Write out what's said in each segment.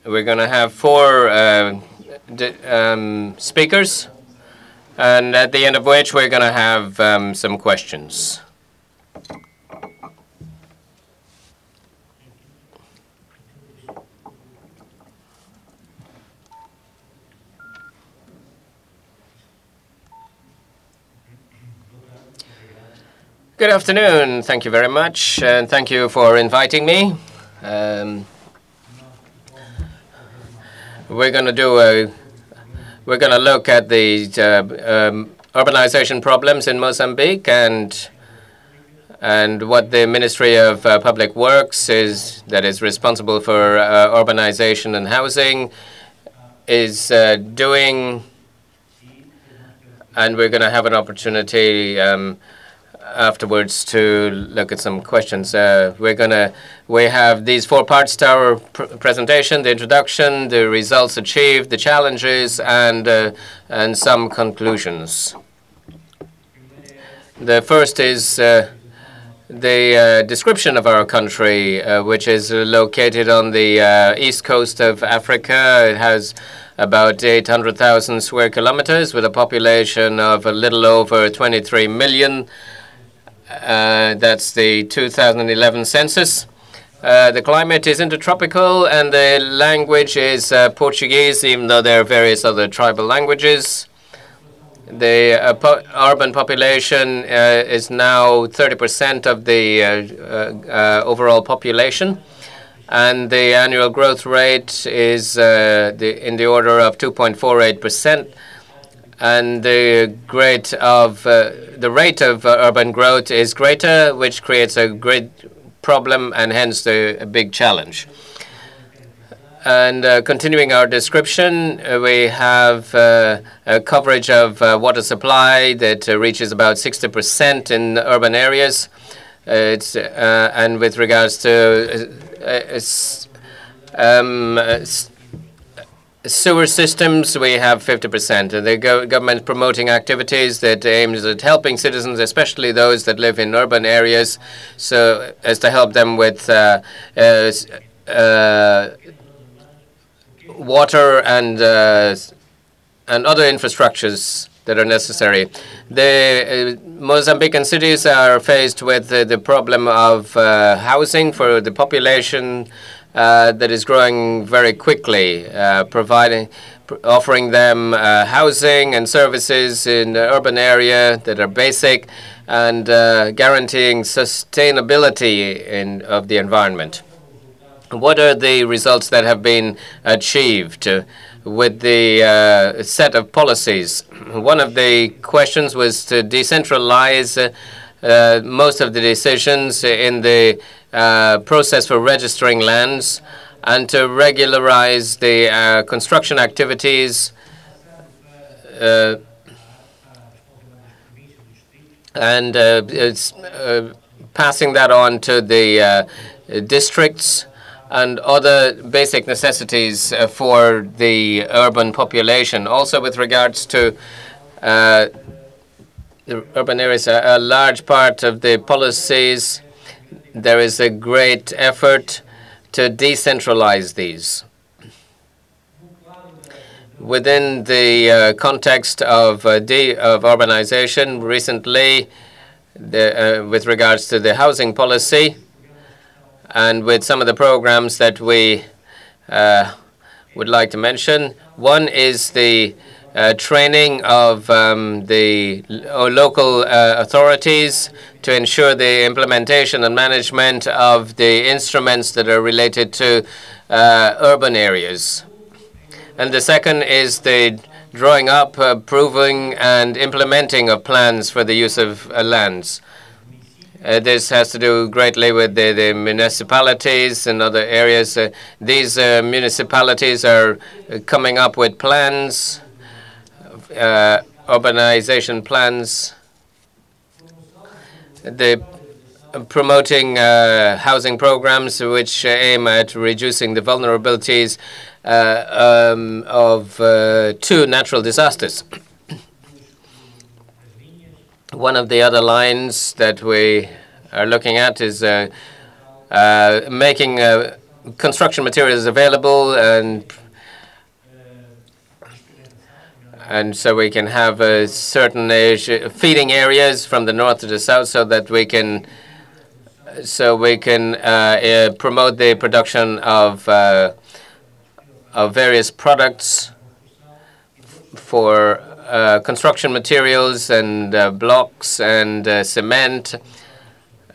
We're going to have four speakers, and at the end of which we're going to have some questions. Good afternoon. Thank you very much, and thank you for inviting me. We're going to look at the urbanization problems in Mozambique and what the Ministry of Public Works is responsible for urbanization and housing is doing, and we're going to have an opportunity afterwards to look at some questions. We have these four parts to our presentation: the introduction, the results achieved, the challenges, and some conclusions. The first is the description of our country, which is located on the east coast of Africa. It has about 800,000 square kilometers with a population of a little over 23 million. That's the 2011 census. The climate is intertropical, and the language is Portuguese, even though there are various other tribal languages. The urban population is now 30% of the overall population, and the annual growth rate is in the order of 2.48%. And the rate of urban growth is greater, which creates a great problem and hence a big challenge. And continuing our description, we have a coverage of water supply that reaches about 60% in urban areas. And with regards to sewer systems, we have 50%. The government promoting activities that aims at helping citizens, especially those that live in urban areas, so as to help them with water and other infrastructures that are necessary. The Mozambican cities are faced with the problem of housing for the population that is growing very quickly, offering them housing and services in the urban area that are basic and guaranteeing sustainability of the environment. What are the results that have been achieved with the set of policies? One of the questions was to decentralize most of the decisions in the process for registering lands and to regularize the construction activities and passing that on to the districts and other basic necessities for the urban population. Also with regards to the urban areas, a large part of the policies, there is a great effort to decentralize these. Within the context of urbanization, recently, with regards to the housing policy, and with some of the programs that we would like to mention, one is the training of the local authorities to ensure the implementation and management of the instruments that are related to urban areas. And the second is the drawing up, approving, and implementing of plans for the use of lands. This has to do greatly with the municipalities and other areas. These municipalities are coming up with plans, urbanization plans, promoting housing programs which aim at reducing the vulnerabilities to natural disasters. One of the other lines that we are looking at is making construction materials available, and so we can have certain feeding areas from the north to the south, so that we can promote the production of various products for construction materials and blocks and cement,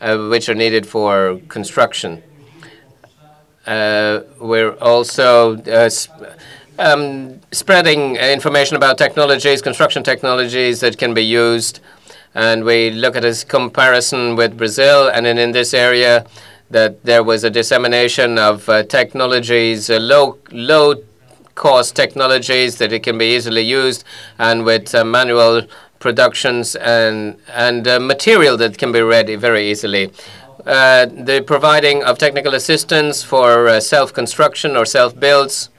which are needed for construction. We're also spreading information about technologies, construction technologies that can be used. And we look at this comparison with Brazil, and in this area, that there was a dissemination of technologies, low-cost technologies that it can be easily used, and with manual productions and material that can be read very easily. The providing of technical assistance for self-construction or self-builds,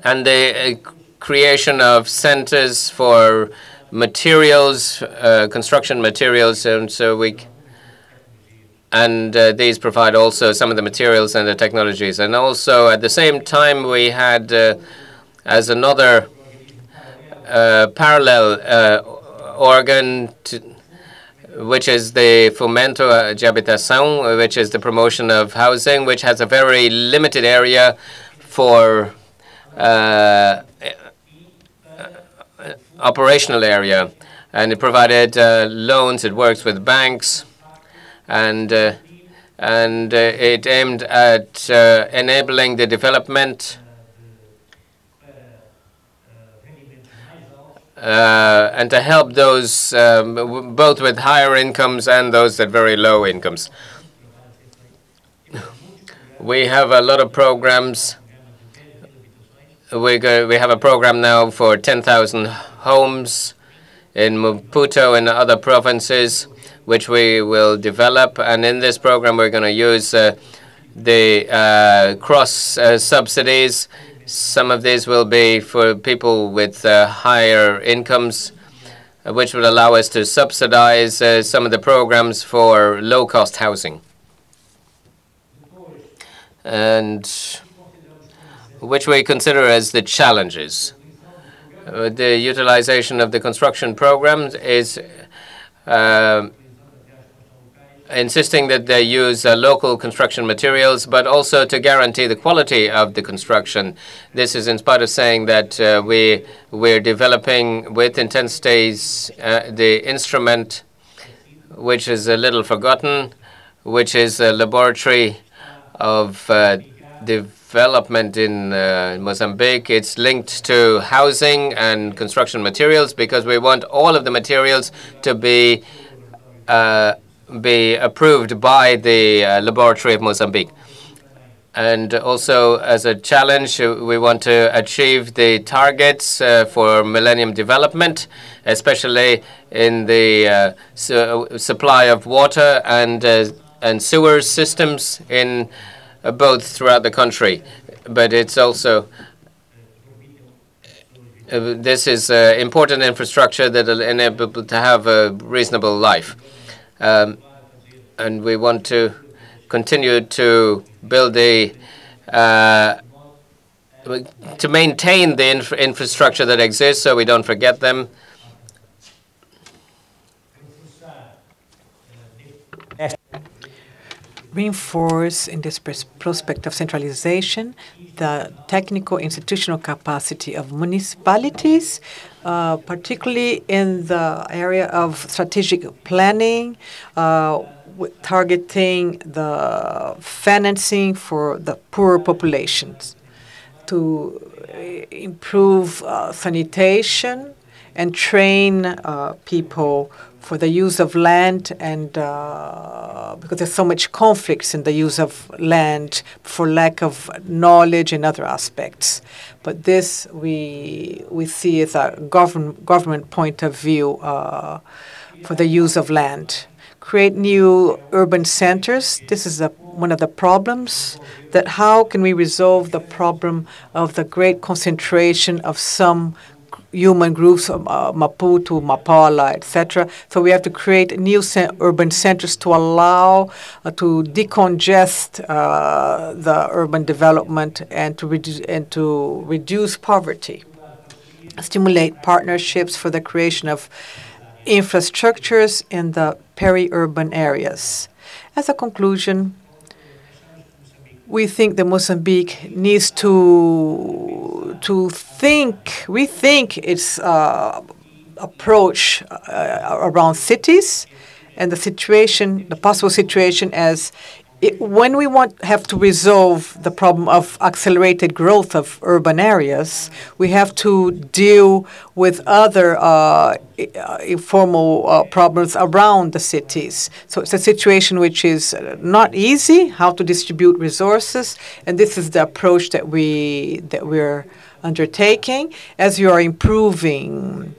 and the creation of centers for materials, construction materials, and these provide also some of the materials and the technologies. And also at the same time, we had as another parallel organ, which is the Fomento de Habitação, which is the promotion of housing, which has a very limited area for operational area, and it provided loans. It works with banks, and it aimed at enabling the development and to help those both with higher incomes and those at very low incomes. We have a lot of programs. We have a program now for 10,000 homes in Maputo and other provinces, which we will develop. And in this program, we're going to use the cross subsidies. Some of these will be for people with higher incomes, which will allow us to subsidize some of the programs for low-cost housing, and which we consider as the challenges. The utilization of the construction programs is insisting that they use local construction materials, but also to guarantee the quality of the construction. This is in spite of saying that we're developing with intensities the instrument, which is a little forgotten, which is a laboratory of development in Mozambique. It's linked to housing and construction materials, because we want all of the materials to be approved by the laboratory of Mozambique. And also, as a challenge, we want to achieve the targets for Millennium Development, especially in the supply of water and sewer systems in both throughout the country. But it's also this is important infrastructure that will enable people to have a reasonable life. And we want to continue to build to maintain the infrastructure that exists, so we don't forget them. Reinforce in this prospect of centralization the technical institutional capacity of municipalities, particularly in the area of strategic planning, targeting the financing for the poor populations, to improve sanitation and train people for the use of land, and because there's so much conflicts in the use of land for lack of knowledge and other aspects. But this we see as a government point of view for the use of land. Create new urban centers. This is one of the problems, that how can we resolve the problem of the great concentration of some human groups, Maputo, Mapala, etc. So we have to create new urban centers to allow to decongest the urban development and to reduce poverty. Stimulate partnerships for the creation of infrastructures in the peri-urban areas. As a conclusion, we think that Mozambique needs to rethink its approach around cities and the possible situation as when we have to resolve the problem of accelerated growth of urban areas, we have to deal with other informal problems around the cities. So it's a situation which is not easy, how to distribute resources, and this is the approach that we're undertaking. As you are improving,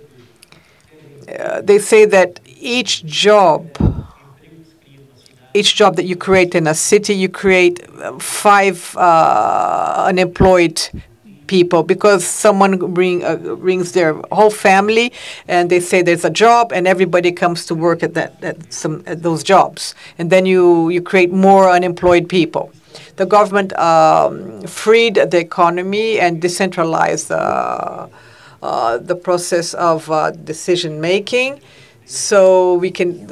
they say that each job that you create in a city, you create 5 unemployed people because someone brings their whole family and they say there's a job and everybody comes to work at those jobs. And then you create more unemployed people. The government freed the economy and decentralized the process of decision making. So we can,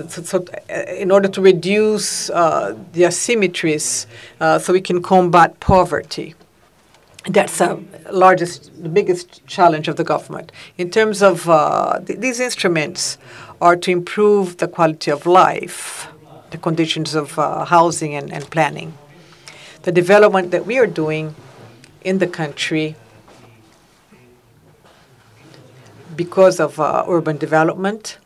in order to reduce the asymmetries, so we can combat poverty. That's the biggest challenge of the government. In terms of these instruments are to improve the quality of life, the conditions of housing and planning. The development that we are doing in the country because of urban development,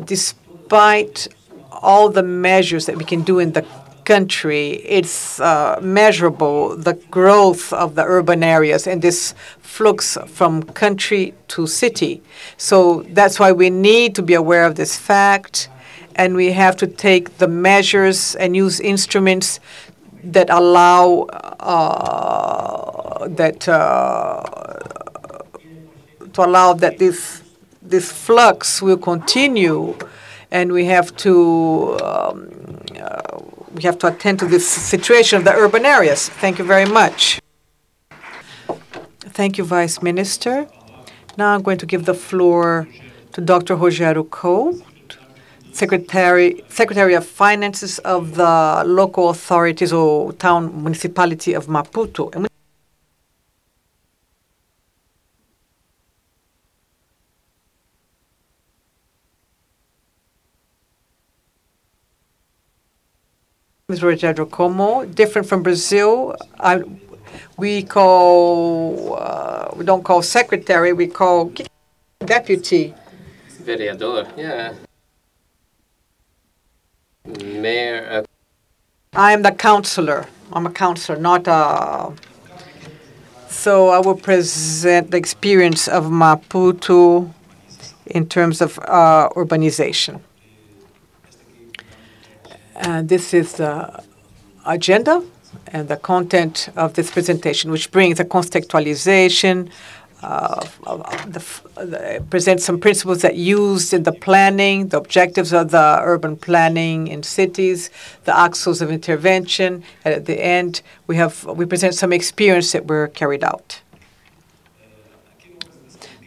despite all the measures that we can do in the country, it's measurable, the growth of the urban areas and this flux from country to city. So that's why we need to be aware of this fact, and we have to take the measures and use instruments that allow that this flux will continue, and we have to attend to this situation of the urban areas. Thank you very much. Thank you, Vice Minister. Now I'm going to give the floor to Dr. Rogério Coe, Secretary of Finances of the local authorities or town municipality of Maputo. Ms. Rogério Como, different from Brazil. We don't call secretary, we call deputy. Vereador, yeah. Mayor. I'm the counselor. I'm a counselor, not a. So I will present the experience of Maputo in terms of urbanization. This is the agenda and the content of this presentation, which brings a contextualization, presents some principles that used in the planning, the objectives of the urban planning in cities, the axles of intervention. And at the end, we present some experience that were carried out.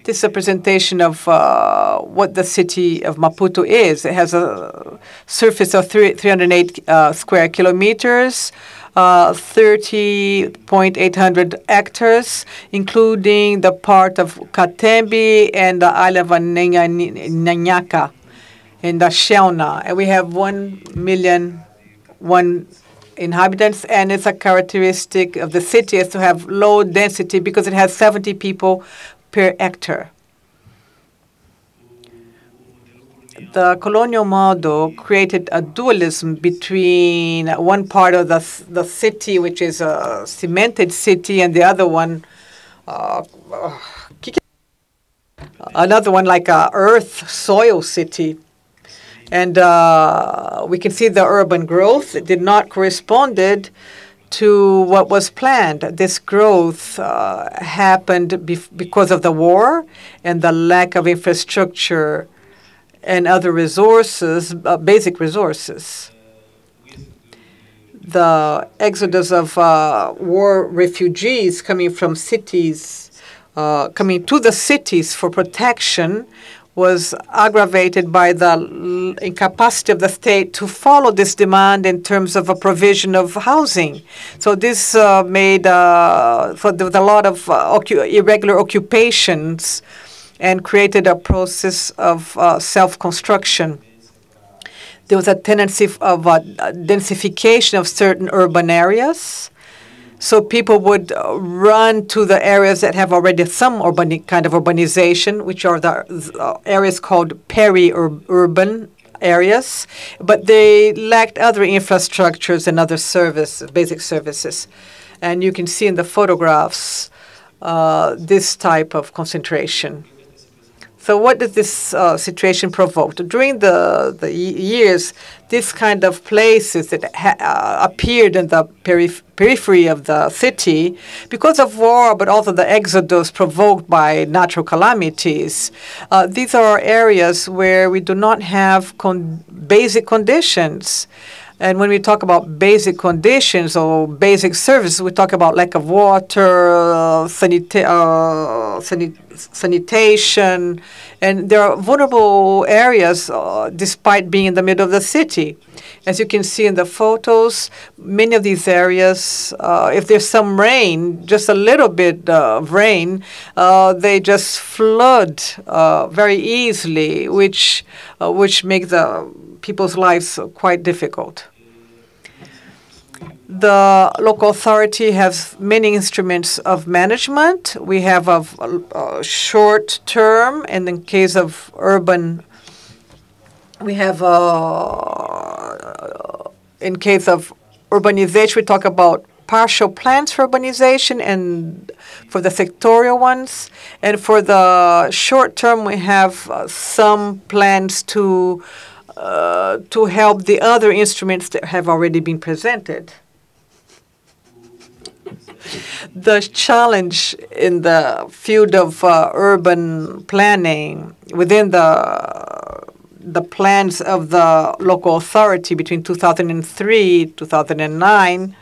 This is a presentation of what the city of Maputo is. It has a surface of 308 square kilometers, 30,800 hectares, including the part of Katembi and the island of Nanyaka in the Shelna. And we have 1,000,001 inhabitants, and it's a characteristic of the city is to have low density because it has 70 people per hectare. The colonial model created a dualism between one part of the city, which is a cemented city, and the other one, another one like a earth soil city. And we can see the urban growth. It did not corresponded to what was planned. This growth happened because of the war and the lack of infrastructure and other resources, basic resources. The exodus of war refugees coming from cities, coming to the cities for protection, was aggravated by the incapacity of the state to follow this demand in terms of a provision of housing. So this made so there was a lot of irregular occupations and created a process of self-construction. There was a tendency of densification of certain urban areas. So people would run to the areas that have already some kind of urbanization, which are the areas called peri-urban areas, but they lacked other infrastructures and other basic services. And you can see in the photographs this type of concentration. So what does this situation provoke? During the years, this kind of places that appeared in the periphery of the city, because of war, but also the exodus provoked by natural calamities, these are areas where we do not have basic conditions. And when we talk about basic conditions or basic services, we talk about lack of water, sanitation, and there are vulnerable areas despite being in the middle of the city. As you can see in the photos, many of these areas, if there's some rain, just a little bit of rain, they just flood very easily, which makes the people's lives quite difficult. The local authority has many instruments of management. We have a short term, and in case of urban, we have in case of urbanization, we talk about partial plans for urbanization and for the sectorial ones. And for the short term, we have some plans to help the other instruments that have already been presented. The challenge in the field of urban planning within the plans of the local authority between 2003 2009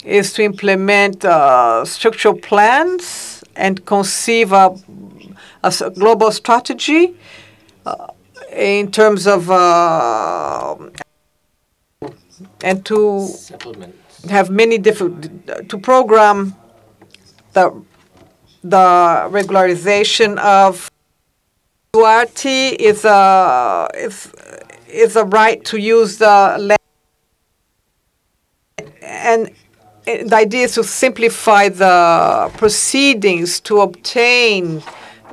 is to implement structural plans and conceive a global strategy in terms of and to have many different to program the regularization of Duarte is a right to use the land, and the idea is to simplify the proceedings to obtain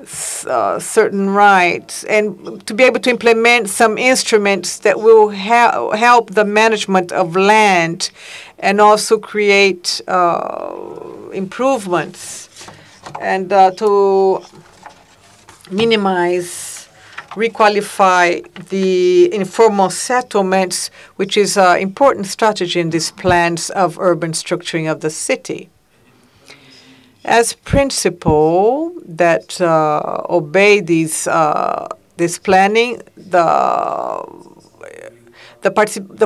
certain rights and to be able to implement some instruments that will help the management of land and also create improvements and to minimize, requalify the informal settlements, which is an important strategy in these plans of urban structuring of the city. As principle that obey this planning, the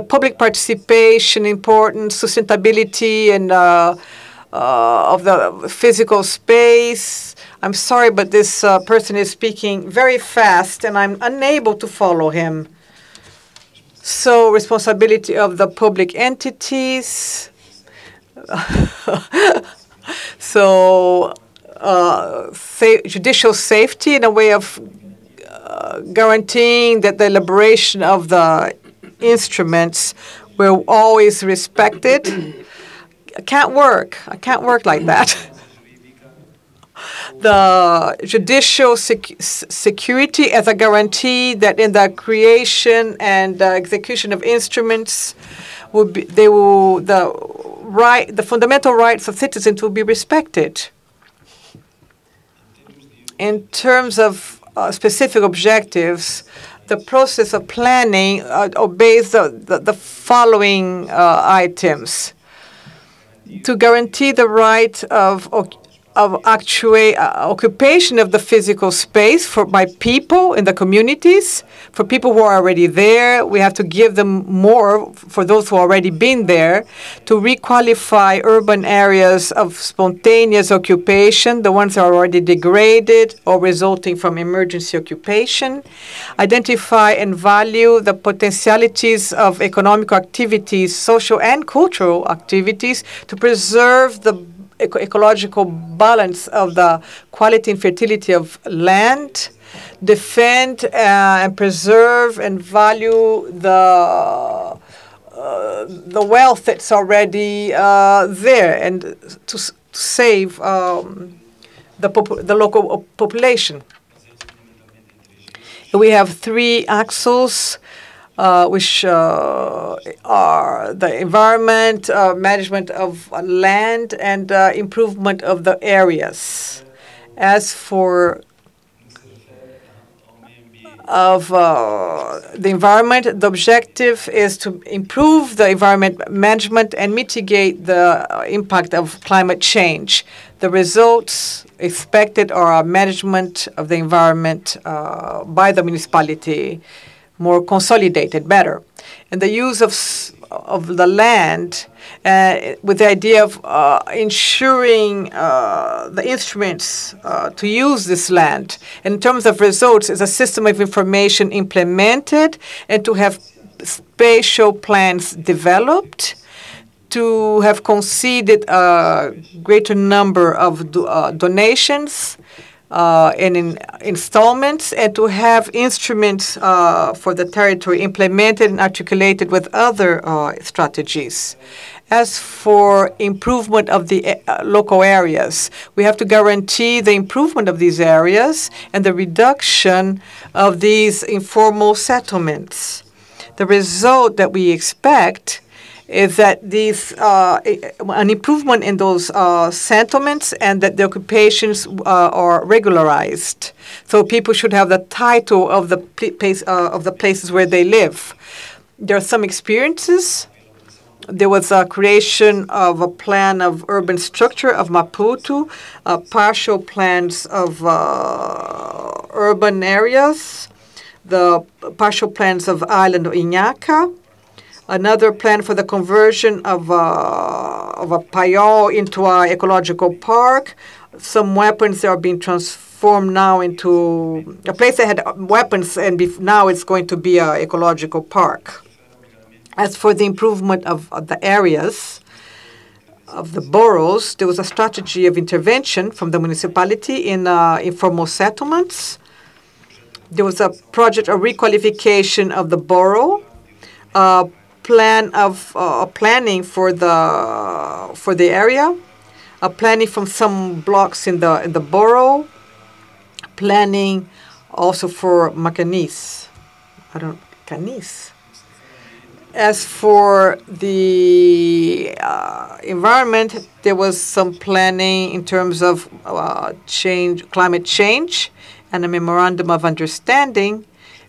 public participation, importance, sustainability, and of the physical space. I'm sorry, but this person is speaking very fast, and I'm unable to follow him. So, responsibility of the public entities. So, judicial safety in a way of guaranteeing that the elaboration of the instruments were always respected. I can't work like that. The judicial security as a guarantee that in the creation and execution of instruments the fundamental rights of citizens will be respected. In terms of specific objectives, the process of planning obeys the following items. to guarantee the right of occupation of the physical space by people in the communities. For people who are already there, we have to give them more for those who already been there, to requalify urban areas of spontaneous occupation, the ones that are already degraded or resulting from emergency occupation, identify and value the potentialities of economic activities, social and cultural activities, to preserve the ecological balance of the quality and fertility of land, defend and preserve and value the wealth that's already there, and to save the local population. We have three axles, which are the environment, management of land, and improvement of the areas. As for the environment, the objective is to improve the environment management and mitigate the impact of climate change. The results expected are a management of the environment by the municipality, more consolidated, better. And the use of the land with the idea of ensuring the instruments to use this land. In terms of results, is a system of information implemented and to have spatial plans developed, to have conceded a greater number of donations and in installments, and to have instruments for the territory implemented and articulated with other strategies. As for improvement of the local areas, we have to guarantee the improvement of these areas and the reduction of these informal settlements. The result that we expect is that these an improvement in those settlements, and that the occupations are regularized. So people should have the title of the place of the places where they live. There are some experiences. There was a creation of a plan of urban structure of Maputo, partial plans of urban areas, the partial plans of island of Inhaca, another plan for the conversion of a payol into an ecological park. Some weapons are being transformed now into a place that had weapons, and now it's going to be an ecological park. As for the improvement of the areas of the boroughs, there was a strategy of intervention from the municipality in informal settlements. There was a project of requalification of the borough, planning for the area, planning from some blocks in the borough, planning also for Canis. As for the environment, there was some planning in terms of climate change, and a memorandum of understanding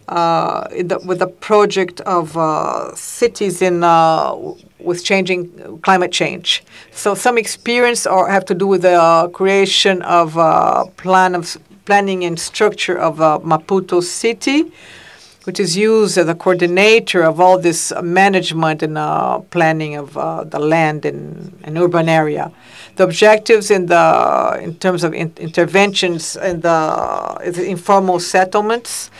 with a project of cities with changing climate change. So some experience have to do with the creation of planning and structure of Maputo city, which is used as a coordinator of all this management and planning of the land in urban area. The objectives in terms of interventions in the informal settlements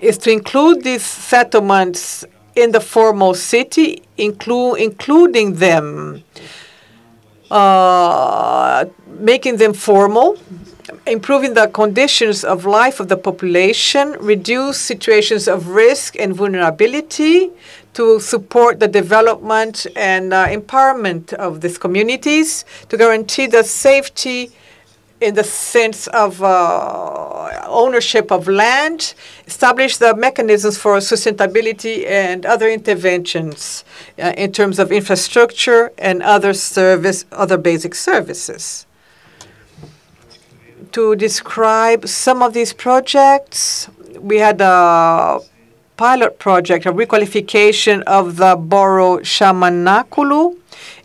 is to include these settlements in the formal city, including them, making them formal, improving the conditions of life of the population, reduce situations of risk and vulnerability, to support the development and empowerment of these communities, to guarantee the safety in the sense of ownership of land, establish the mechanisms for sustainability and other interventions in terms of infrastructure and other basic services. To describe some of these projects, we had a pilot project, a requalification of the borough Shamanakulu.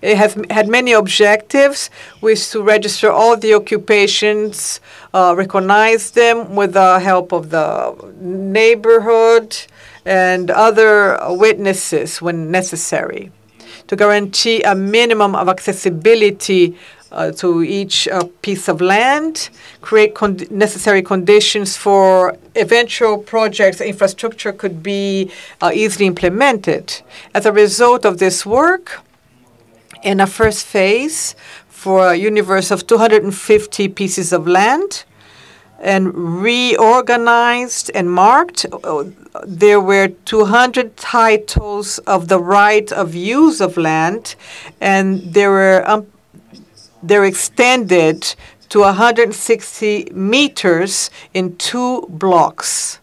It has had many objectives, which is to register all the occupations, recognize them with the help of the neighborhood and other witnesses when necessary, to guarantee a minimum of accessibility to each piece of land, create necessary conditions for eventual projects. Infrastructure could be easily implemented. As a result of this work, in a first phase for a universe of 250 pieces of land, and reorganized and marked, there were 200 titles of the right of use of land, and they're extended to 160 meters in 2 blocks.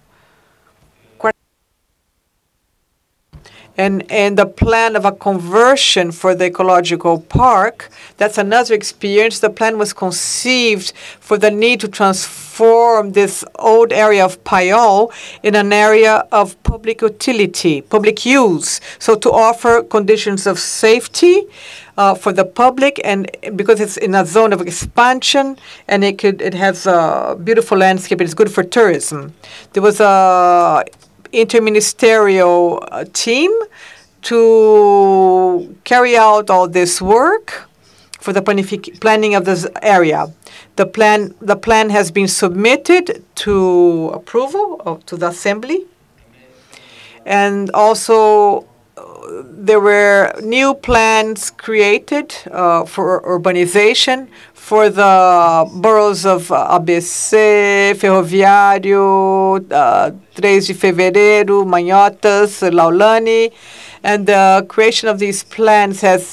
And the plan of a conversion for the ecological park, that's another experience. The plan was conceived for the need to transform this old area of Paiol in an area of public utility, public use. So to offer conditions of safety for the public, and because it's in a zone of expansion, and it has a beautiful landscape, it's good for tourism. There was a interministerial team to carry out all this work for the planning of this area. The plan has been submitted to approval to the assembly, and also there were new plans created for urbanization for the boroughs of ABC, Ferroviário, 3 de Fevereiro, Manhotas, Laulani. And the creation of these plans has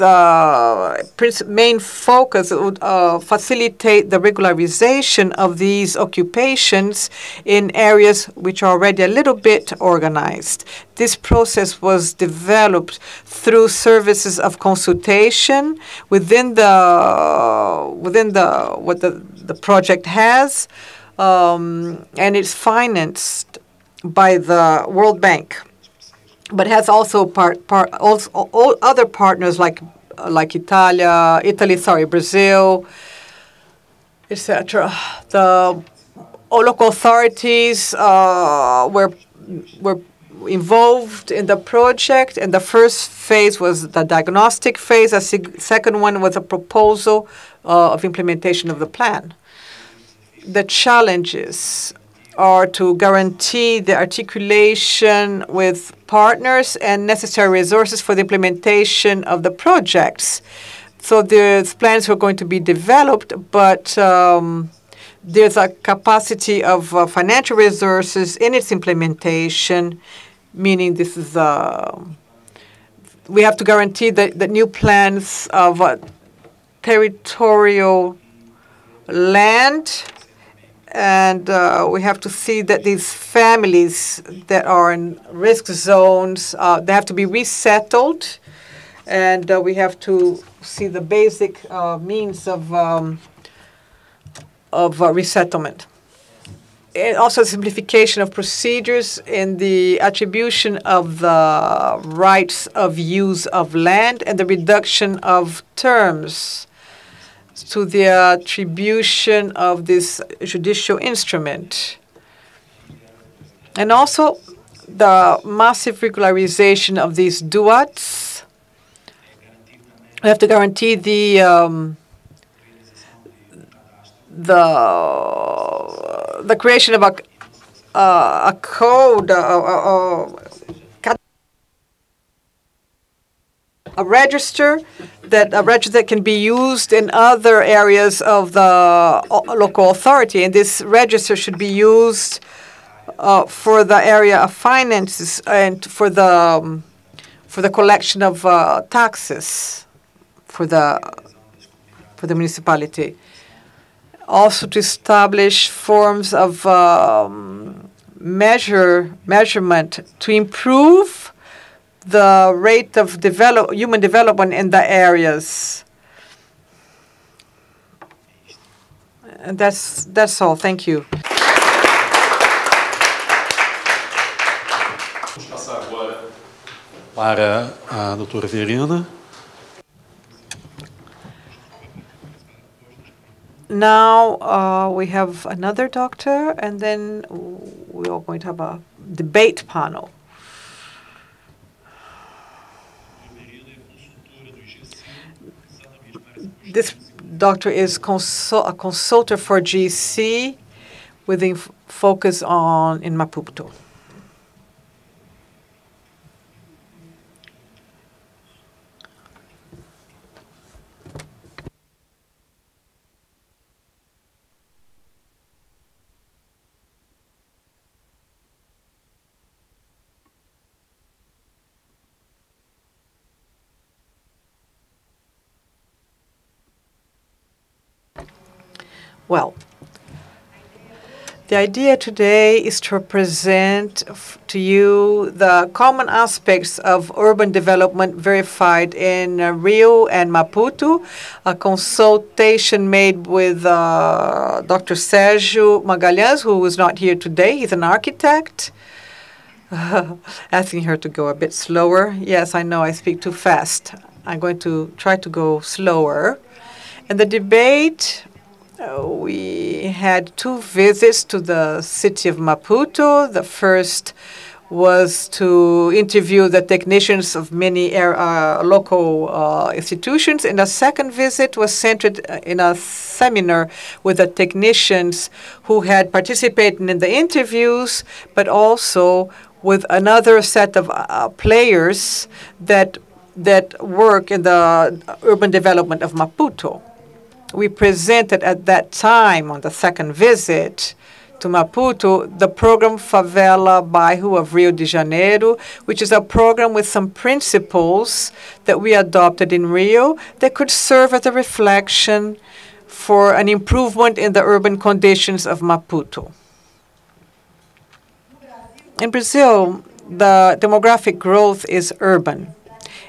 main focus would facilitate the regularization of these occupations in areas which are already a little bit organized. This process was developed through services of consultation within what the project has, and it's financed by the World Bank, but has also all other partners like Italy, Brazil, etc. The local authorities were involved in the project, and the first phase was the diagnostic phase. The second one was a proposal of implementation of the plan. The challenges are to guarantee the articulation with partners and necessary resources for the implementation of the projects. So the plans are going to be developed, but there's a capacity of financial resources in its implementation, meaning this is we have to guarantee that the new plans of territorial land, and we have to see that these families that are in risk zones, they have to be resettled, and we have to see the basic means of resettlement. And also simplification of procedures in the attribution of the rights of use of land, and the reduction of terms to the attribution of this judicial instrument. And also the massive regularization of these duats. We have to guarantee the creation of a code, a register that can be used in other areas of the local authority, and this register should be used for the area of finances and for the collection of taxes for the municipality. Also to establish forms of measurement to improve the rate of human development in the areas. And that's all. Thank you. Vamos passar agora para a doutora Veriana. Now we have another doctor, and then we are going to have a debate panel. This doctor is a consultant for GC with a focus on in Maputo. Well, the idea today is to present to you the common aspects of urban development verified in Rio and Maputo, a consultation made with Dr. Sérgio Magalhães, who is not here today. He's an architect. Asking her to go a bit slower. Yes, I know I speak too fast. I'm going to try to go slower. In the debate, we had 2 visits to the city of Maputo. The first was to interview the technicians of many local institutions, and the second visit was centered in a seminar with the technicians who had participated in the interviews, but also with another set of players that work in the urban development of Maputo. We presented at that time, on the second visit to Maputo, the program Favela Bairro of Rio de Janeiro, which is a program with some principles that we adopted in Rio that could serve as a reflection for an improvement in the urban conditions of Maputo. In Brazil, the demographic growth is urban,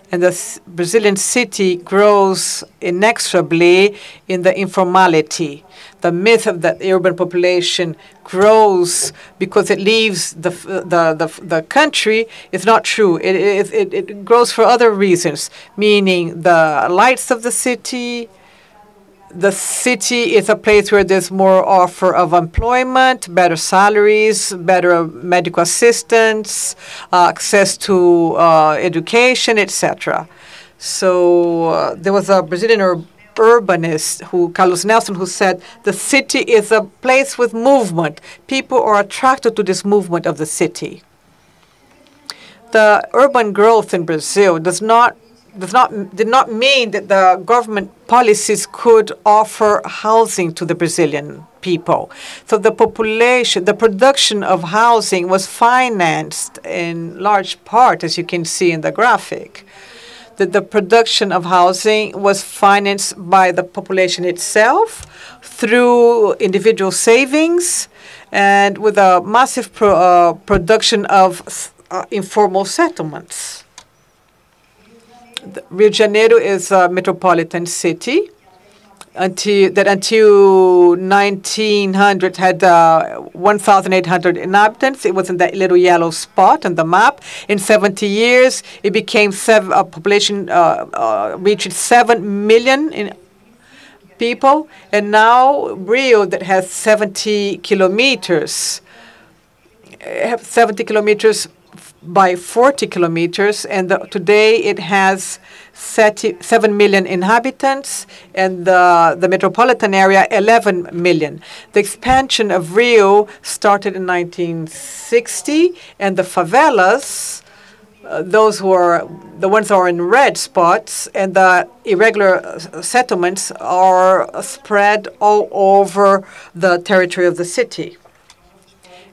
and the Brazilian city grows inexorably in the informality. The myth of the urban population grows because it leaves the country is not true. It grows for other reasons, meaning the lights of the city. The city is a place where there's more offer of employment, better salaries, better medical assistance, access to education, etc. So there was a Brazilian urbanist, Carlos Nelson, who said the city is a place with movement. People are attracted to this movement of the city. The urban growth in Brazil did not mean that the government policies could offer housing to the Brazilian people. So the production of housing was financed in large part, as you can see in the graphic. That the production of housing was financed by the population itself through individual savings and with a massive production of informal settlements. Rio de Janeiro is a metropolitan city until 1900 had 1,800 inhabitants. It was in that little yellow spot on the map. In 70 years, it became population reached 7 million people, and now Rio, that has 70 kilometers, by 40 kilometers, and today it has 7 million inhabitants, and the metropolitan area 11 million. The expansion of Rio started in 1960, and the favelas, those who are the ones that are in red spots, and the irregular settlements are spread all over the territory of the city,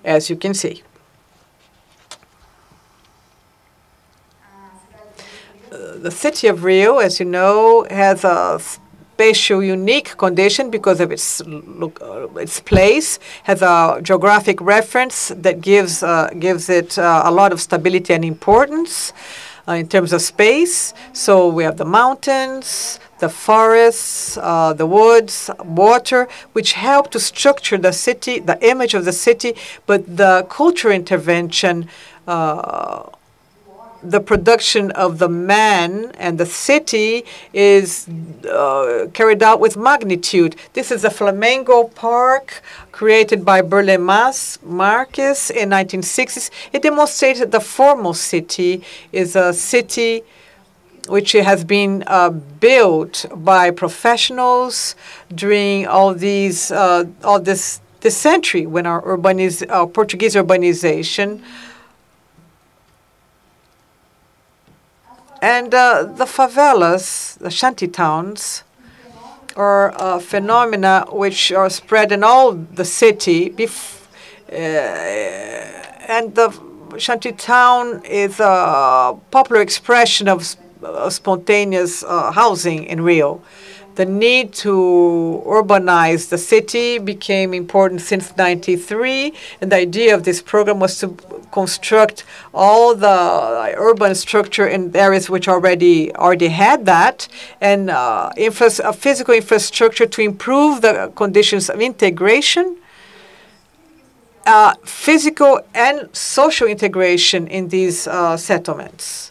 as you can see. The city of Rio, as you know, has a spatial unique condition because of its place, has a geographic reference that gives it a lot of stability and importance in terms of space. So we have the mountains, the forests, the woods, water, which help to structure the city, the image of the city, but the cultural intervention the production of the man and the city is carried out with magnitude. This is a Flamengo Park created by Burle Marx in 1960s. It demonstrates that the formal city is a city which has been built by professionals during all this century when our Portuguese urbanization. And the favelas, the shanty towns, are phenomena which are spread in all the city. And the shanty town is a popular expression of spontaneous housing in Rio. The need to urbanize the city became important since '93, and the idea of this program was to construct all the urban structure in areas which already had that, and a physical infrastructure to improve the conditions of integration, physical and social integration in these settlements.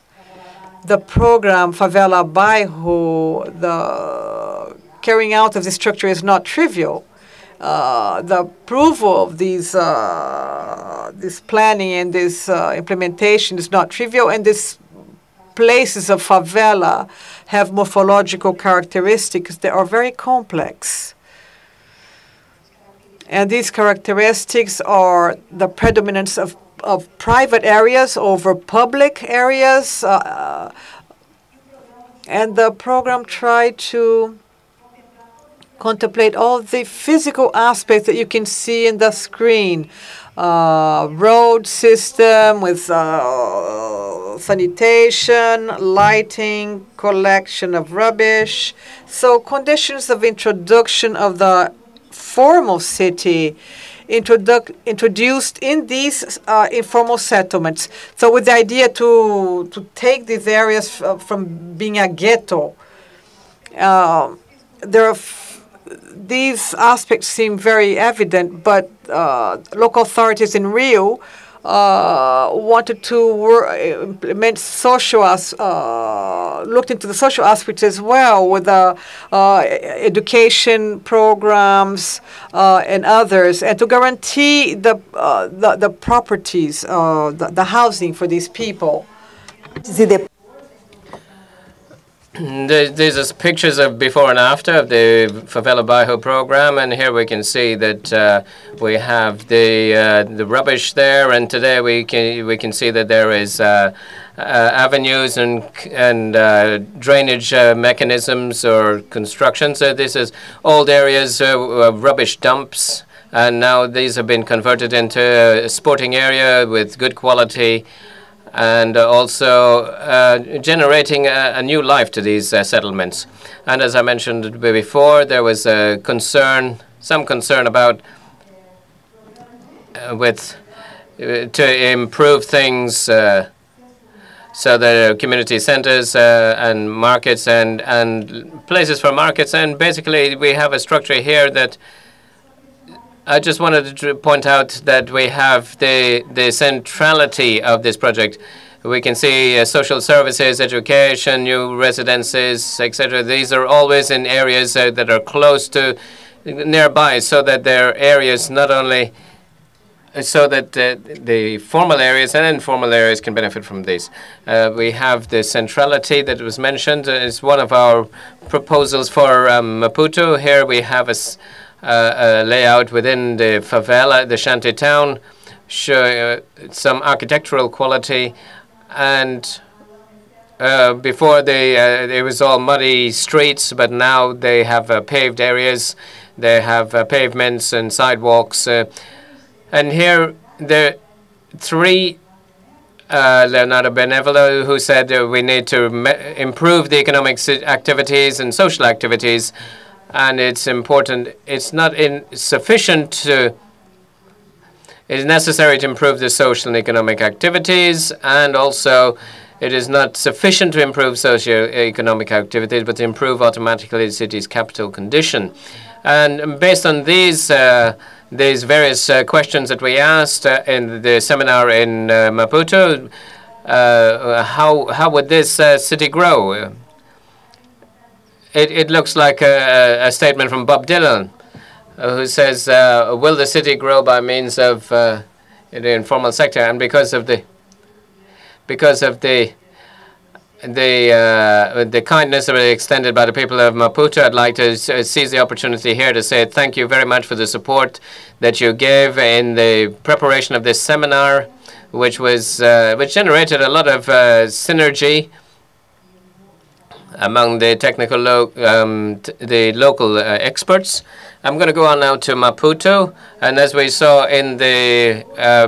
The program Favela Bairro, the carrying out of this structure is not trivial. The approval of this planning and this implementation is not trivial, and these places of favela have morphological characteristics that are very complex. And these characteristics are the predominance of private areas over public areas, and the program tried to contemplate all the physical aspects that you can see in the screen. Road system with sanitation, lighting, collection of rubbish. So conditions of introduction of the formal city introduced in these informal settlements. So with the idea to take these areas from being a ghetto, these aspects seem very evident, but local authorities in Rio wanted to implement looked into the social aspects as well, with education programs and others, and to guarantee the properties, the housing for these people. These are pictures of before and after of the Favela Bairro program, and here we can see that we have the rubbish there, and today we can see that there is avenues and drainage mechanisms or construction. So this is old areas of rubbish dumps, and now these have been converted into a sporting area with good quality, and also generating a new life to these settlements. And as I mentioned before, there was some concern about to improve things so that community centers and markets and places for markets. And basically, we have a structure here that I just wanted to point out that we have the centrality of this project. We can see social services, education, new residences, etc. These are always in areas that are close to nearby, so that their areas not only so that the formal areas and informal areas can benefit from this. We have the centrality that was mentioned is one of our proposals for Maputo. Here we have a layout within the favela, the shanty town, showing some architectural quality. And before it was all muddy streets, but now they have paved areas. They have pavements and sidewalks. And here there are three, Leonardo Benevolo, who said we need to improve the economic activities and social activities. And it's important. It's not sufficient to. It is necessary to improve the social and economic activities, and also it is not sufficient to improve socio-economic activities, but to improve automatically the city's capital condition. And based on these various questions that we asked in the seminar in Maputo, how would this city grow? It looks like a statement from Bob Dylan, who says, "Will the city grow by means of the informal sector?" And because of the kindness that was extended by the people of Maputo, I'd like to seize the opportunity here to say thank you very much for the support that you gave in the preparation of this seminar, which generated a lot of synergy among the local experts. I'm going to go on now to Maputo, and as we saw in the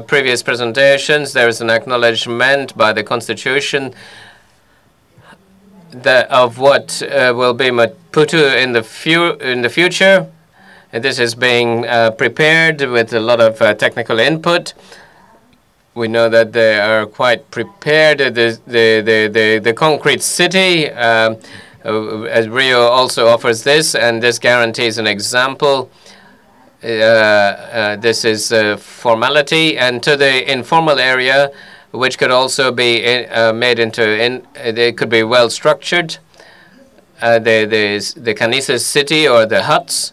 previous presentations, there is an acknowledgement by the Constitution of what will be Maputo in the future. And this is being prepared with a lot of technical input. We know that they are quite prepared. The concrete city, as Rio also offers this, and this guarantees an example. This is formality, and to the informal area, which could also be made into, it could be well structured. The Canices city or the huts.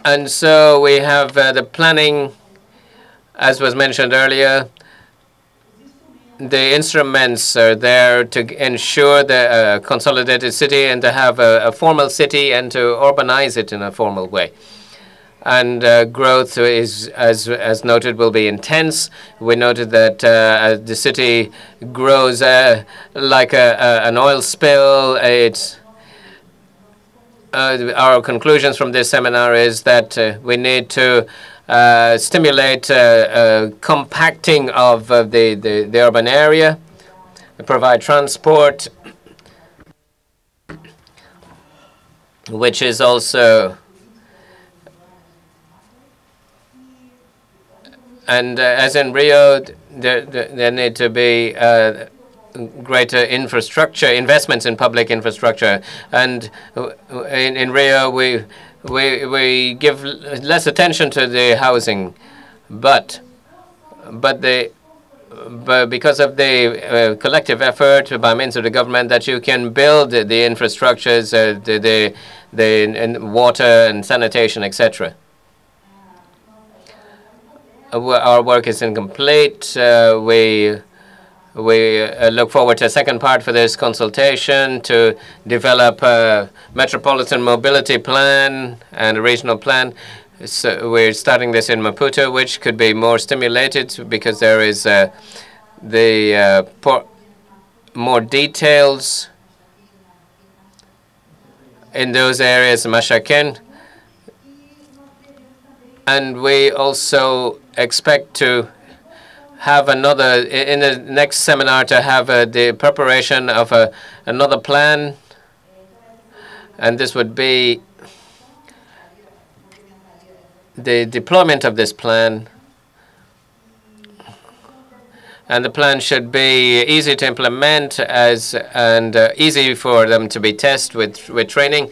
And so we have the planning, as was mentioned earlier. The instruments are there to ensure the consolidated city and to have a formal city and to urbanize it in a formal way. And growth is, as noted, will be intense. We noted that the city grows like an oil spill. Our conclusions from this seminar is that we need to stimulate compacting of the urban area, provide transport, which is also, and as in Rio, there need to be greater infrastructure, investments in public infrastructure. And in Rio, we give less attention to the housing, but because of the collective effort by means of the government, that you can build the infrastructures, the water and sanitation, etc. Our work is incomplete. We look forward to a second part for this consultation to develop a metropolitan mobility plan and a regional plan. So we're starting this in Maputo, which could be more stimulated because there is more details in those areas, Mashaken. And we also expect to have another, in the next seminar, to have the preparation of another plan. And this would be the deployment of this plan. And the plan should be easy to implement and easy for them to be tested with training.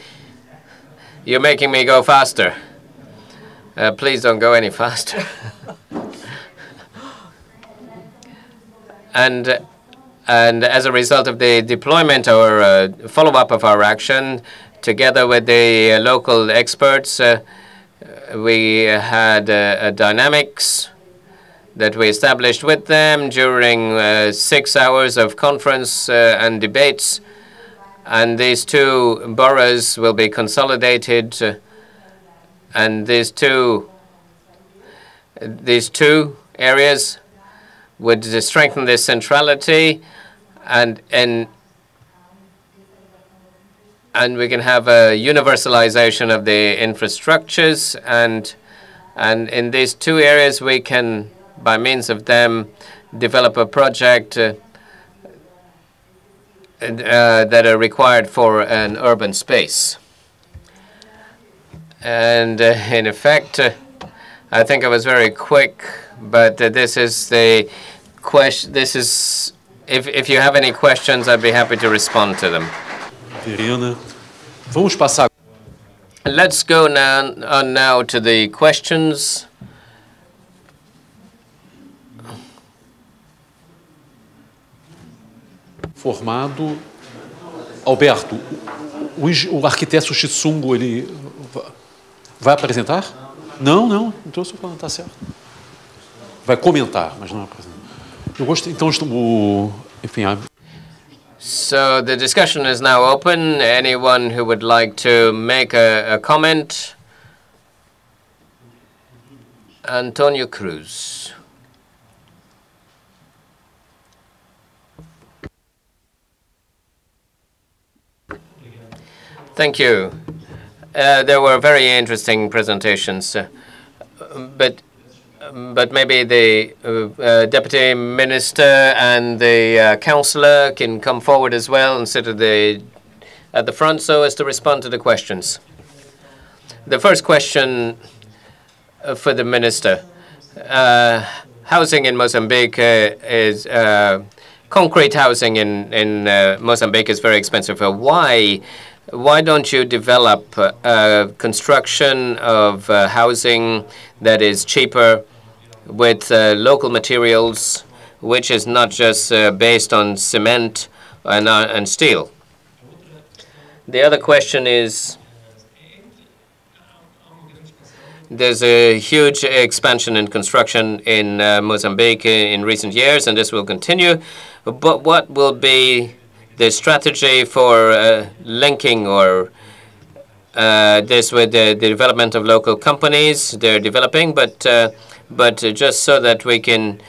You're making me go faster. Please don't go any faster. And as a result of the deployment or follow-up of our action, together with the local experts, we had a dynamics that we established with them during 6 hours of conference and debates. And these two boroughs will be consolidated, and these two areas would strengthen this centrality, and we can have a universalization of the infrastructures, and in these two areas we can, by means of them, develop a project that are required for an urban space. And in effect, I think I was very quick, but this is the question. This is, if you have any questions, I'd be happy to respond to them. Let's go now to the questions. Formado. Alberto, o arquiteto Chitsungo, ele vai apresentar? Não, não, então eu estou falando, está certo. Vai comentar, mas não apresentar. Eu gosto, então, enfim... So the discussion is now open. Anyone who would like to make a comment? Antonio Cruz. Thank you. There were very interesting presentations, but maybe the deputy minister and the councillor can come forward as well and sit at the front so as to respond to the questions. The first question for the minister: housing in Mozambique is concrete housing in Mozambique is very expensive. Why don't you develop construction of housing that is cheaper with local materials, which is not just based on cement and steel? The other question is, there's a huge expansion in construction in Mozambique in recent years, and this will continue. But what will be the strategy for linking or this with the development of local companies they're developing, but just so that we can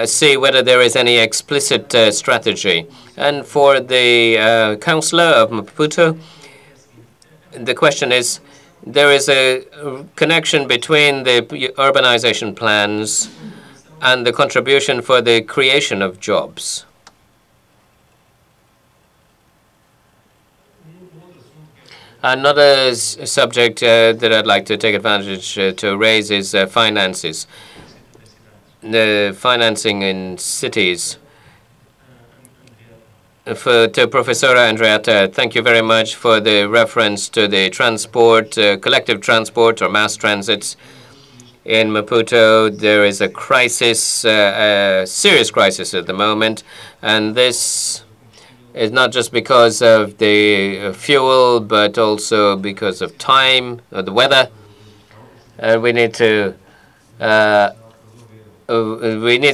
see whether there is any explicit strategy. And for the councillor of Maputo, the question is, there is a connection between the urbanization plans and the contribution for the creation of jobs. Another subject that I'd like to take advantage to raise is finances. The financing in cities. To Professor Andreatta, thank you very much for the reference to the transport, collective transport or mass transits. In Maputo, there is a crisis, a serious crisis at the moment, and this is not just because of the fuel, but also because of time, or the weather. We need to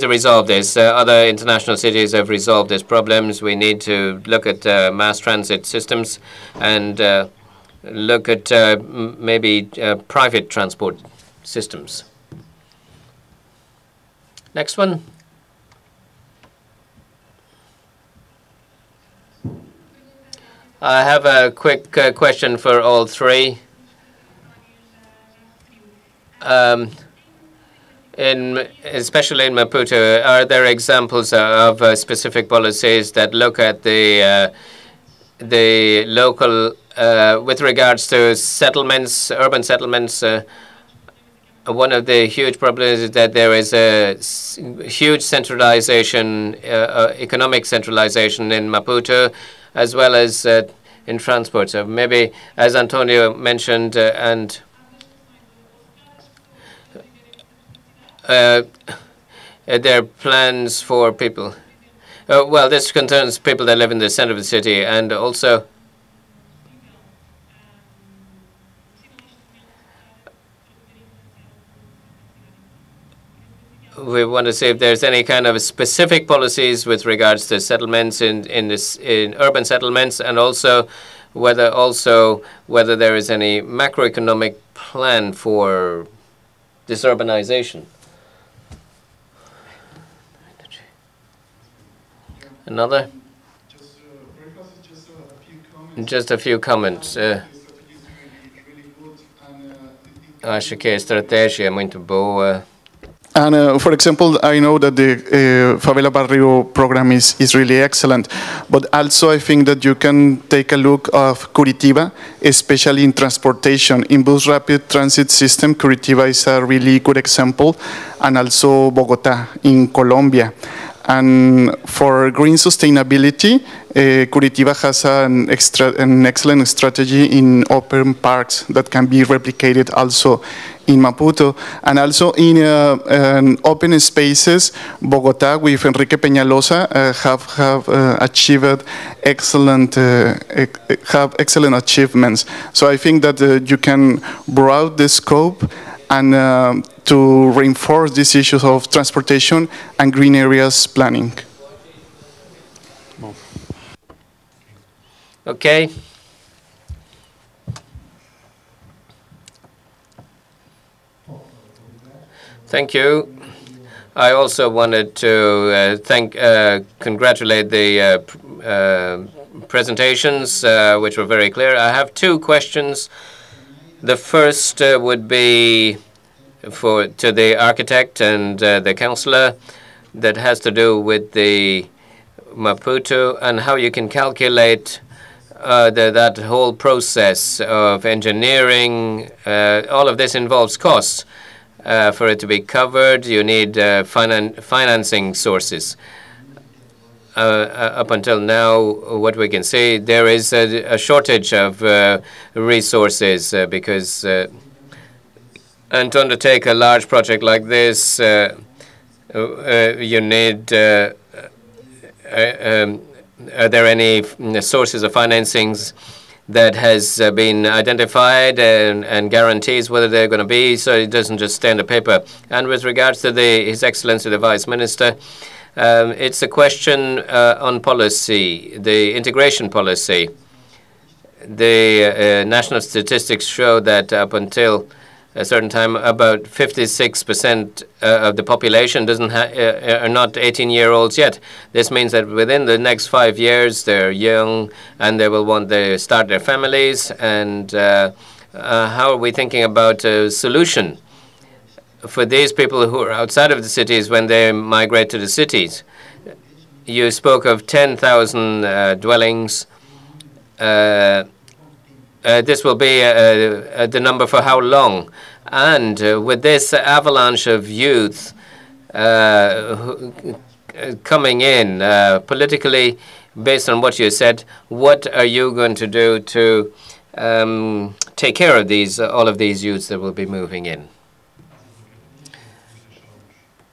resolve this. Other international cities have resolved these problems. We need to look at mass transit systems and look at maybe private transport systems. Next one. I have a quick question for all three. Especially in Maputo, are there examples of specific policies that look at the local, with regards to settlements, urban settlements? One of the huge problems is that there is a huge centralization, economic centralization in Maputo, as well as in transport. So maybe, as Antonio mentioned, and there are plans for people. Well, this concerns people that live in the center of the city, and also we want to see if there's any kind of specific policies with regards to settlements in urban settlements, and also whether there is any macroeconomic plan for this urbanization. Another? Just a few comments. Acho que a estratégia é muito boa. And for example, I know that the Favela Barrio program is really excellent, but also I think that you can take a look of Curitiba, especially in transportation. In bus rapid transit system, Curitiba is a really good example, and also Bogota in Colombia. And for green sustainability, Curitiba has an excellent strategy in open parks that can be replicated also in Maputo. And also in open spaces, Bogota with Enrique Peñalosa have achieved excellent achievements. So I think that you can broaden the scope and to reinforce these issues of transportation and green areas planning. Okay. Thank you. I also wanted to congratulate the presentations, which were very clear. I have two questions. The first would be to the architect and the councillor that has to do with the Maputo and how you can calculate that whole process of engineering. All of this involves costs. For it to be covered, you need financing sources. Up until now, what we can see, there is a shortage of resources because and to undertake a large project like this, you need are there any sources of financings that has been identified and guarantees whether they're going to be, so it doesn't just stay on the paper? And with regards to His Excellency the Vice Minister, it's a question on policy, the integration policy. The national statistics show that up until a certain time, about 56% of the population are not 18-year-olds yet. This means that within the next 5 years, they're young and they will want to start their families. And how are we thinking about a solution for these people who are outside of the cities when they migrate to the cities? You spoke of 10,000 dwellings. This will be the number for how long? And with this avalanche of youth coming in politically, based on what you said, what are you going to do to take care of all of these youths that will be moving in?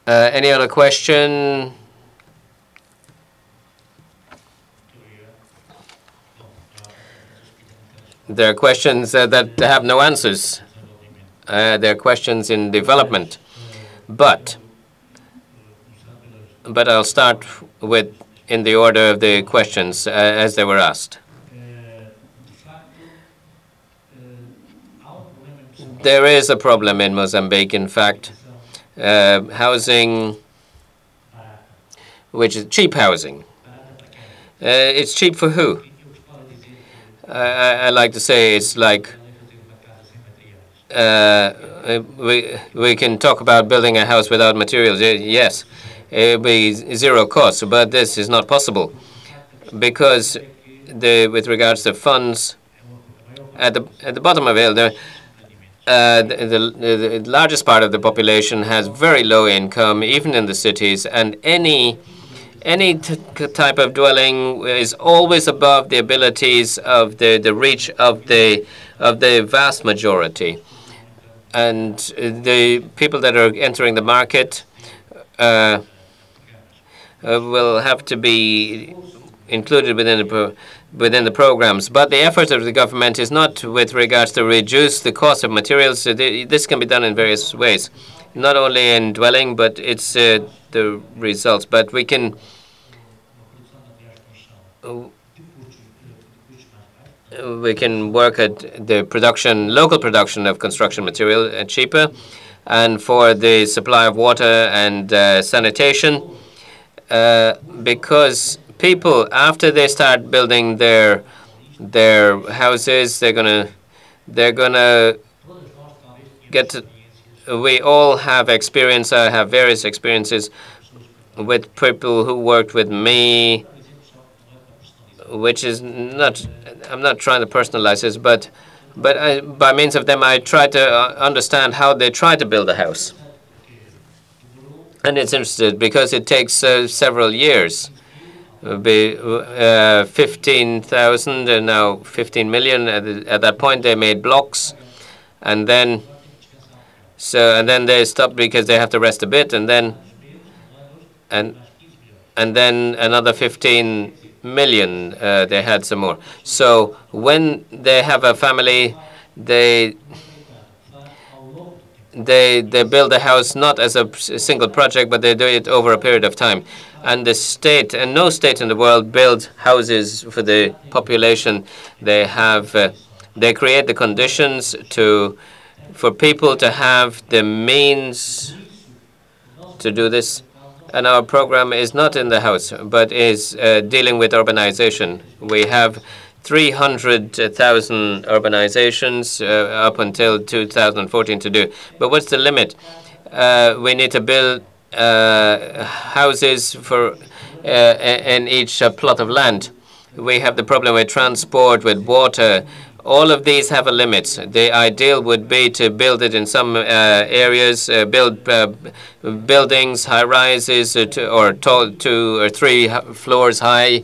Any other question? There are questions that have no answers. There are questions in development. But I'll start in the order of the questions as they were asked. There is a problem in Mozambique, in fact. Housing, which is cheap housing. It's cheap for who? I like to say it's like we can talk about building a house without materials. Yes, it will be zero cost, but this is not possible because with regards to funds at the bottom of it, the largest part of the population has very low income, even in the cities, and any type of dwelling is always above the abilities of the reach of the vast majority. And the people that are entering the market will have to be included within the programs. But the effort of the government is not with regards to reduce the cost of materials. This can be done in various ways, not only in dwelling, but it's the results. But we can work at the local production of construction material cheaper, and for the supply of water and sanitation, because people, after they start building their houses, they're gonna get to, we all have experience. I have various experiences with people who worked with me, which is not, I'm not trying to personalize this, but by means of them, I try to understand how they try to build a house. And it's interesting because it takes several years. 15,000 and now 15 million. At that point, they made blocks, and then they stopped because they have to rest a bit, and then another 15 million. They had some more. So when they have a family, they build a house not as a single project, but they do it over a period of time. And the state, and no state in the world, builds houses for the population. They have, they create the conditions for people to have the means to do this. And our program is not in the house, but is dealing with urbanization. We have 300,000 urbanizations up until 2014 to do. But what's the limit? We need to build houses for in each plot of land. We have the problem with transport, with water. All of these have a limit. The ideal would be to build it in some areas, build buildings, high rises, or tall, 2 or 3 floors high,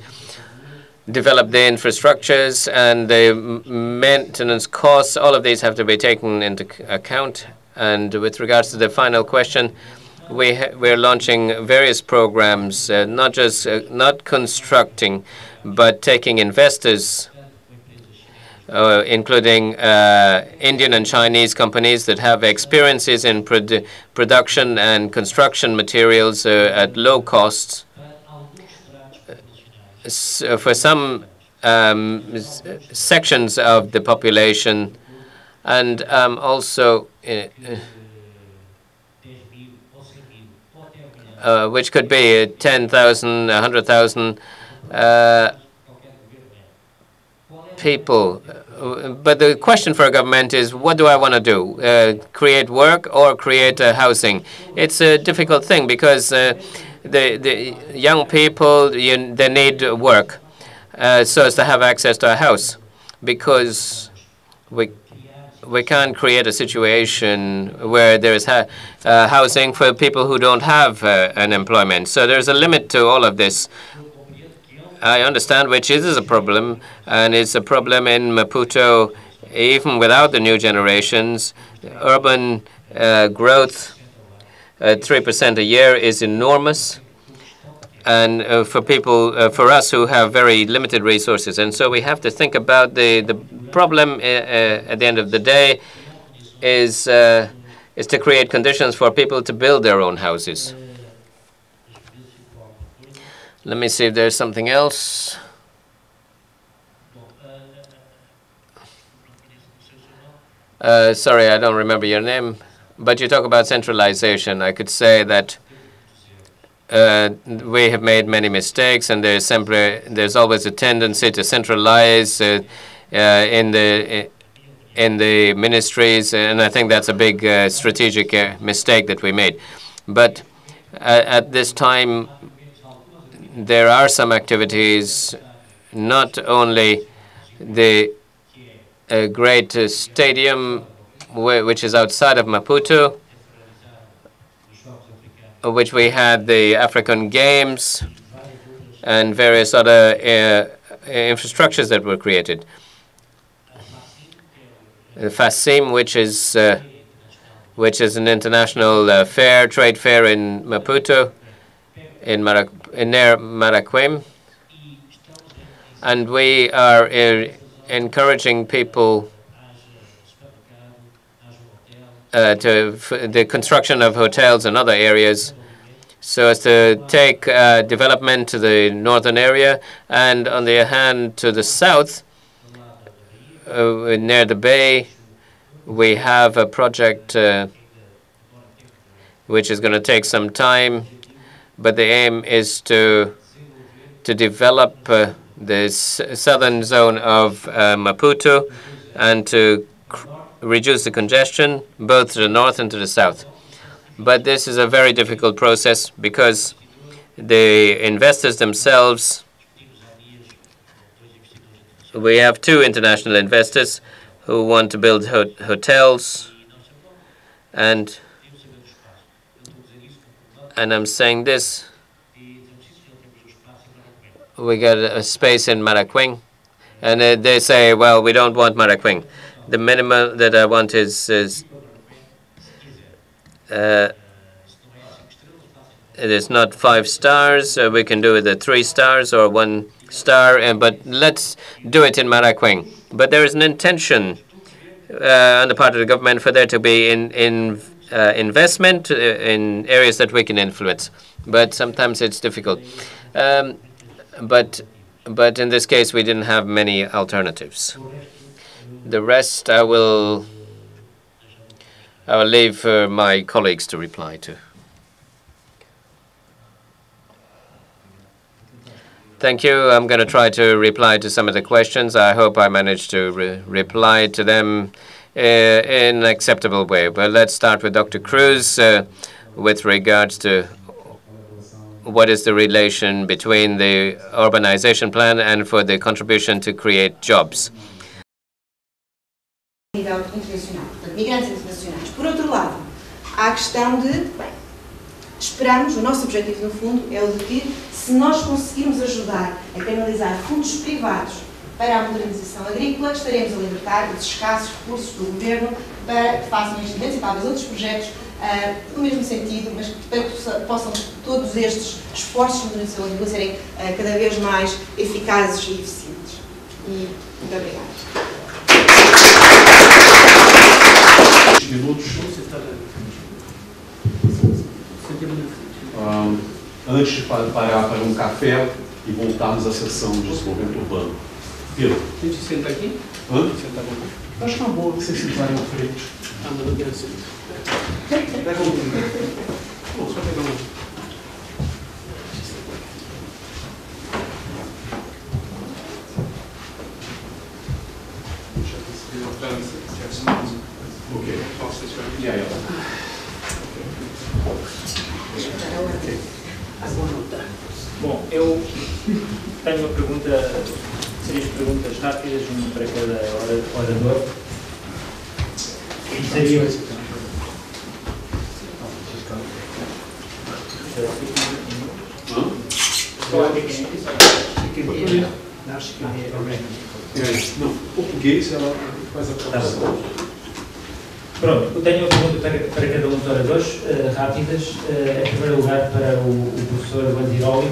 develop the infrastructures and the maintenance costs. All of these have to be taken into account. And with regards to the final question, we're launching various programs, not constructing, but taking investors, including Indian and Chinese companies that have experiences in production and construction materials at low costs. For some sections of the population, and also which could be 10,000, 100,000 people. But the question for a government is, what do I want to do? Create work or create housing? It's a difficult thing because the young people, they need work so as to have access to a house, because we can't create a situation where there is housing for people who don't have an employment. So there's a limit to all of this. I understand which is a problem, and it's a problem in Maputo, even without the new generations. Urban growth, 3% a year, is enormous, and for people, for us who have very limited resources. And so we have to think about the problem at the end of the day is to create conditions for people to build their own houses. Let me see if there's something else. Sorry, I don't remember your name, but you talk about centralization. I could say that we have made many mistakes, and there's always a tendency to centralize in the ministries, and I think that's a big strategic mistake that we made. But at this time, there are some activities, not only the great stadium, which is outside of Maputo, which we had the African Games and various other infrastructures that were created. The FACIM, which is an international trade fair in Maputo, near Maraquim, and we are encouraging people to the construction of hotels and other areas, so as to take development to the northern area, and on the other hand, to the south, near the bay, we have a project which is going to take some time. But the aim is to develop the southern zone of Maputo and to reduce the congestion both to the north and to the south. But this is a very difficult process because the investors themselves, we have 2 international investors who want to build hotels, and And I'm saying this. We got a space in Marakwing, and they say, well, we don't want Marakwing. The minimum that I want is it is not 5 stars. We can do it at 3 stars or 1 star, but let's do it in Marakwing. But there is an intention on the part of the government for there to be investment in areas that we can influence. But sometimes it's difficult. But in this case, we didn't have many alternatives. The rest I will leave for my colleagues to reply to. Thank you. I'm going to try to reply to some of the questions. I hope I managed to reply to them in an acceptable way. But let's start with Dr. Cruz with regards to what is the relation between the urbanization plan and for the contribution to create jobs. Migrantes internacionais. Por outro lado, há a questão de, bem, esperamos, o nosso objetivo no fundo é o de que, se nós conseguirmos ajudar a canalizar fundos privados para a modernização agrícola, estaremos a libertar os escassos recursos do governo para que façam investimentos e talvez outros projetos no mesmo sentido, mas para que possam todos estes esforços de modernização agrícola serem cada vez mais eficazes e eficientes. E muito obrigada. Minutos. Antes de parar para um café e voltarmos à sessão de desenvolvimento urbano. Pedro. A gente senta aqui? Hã? Senta aqui. Acho que é uma boa que vocês sentarem à frente. Ah, mas eu quero ser. Pega um. Bom, só pegar um. Ok. E aí, ó. Bom, eu tenho uma pergunta, 3 perguntas rápidas, uma para cada orador. Seria... Não, português ela faz a tradução. Pronto, eu tenho uma pergunta para cada um dos oradores, rápidas. Em primeiro lugar, para o professor Bandiroli.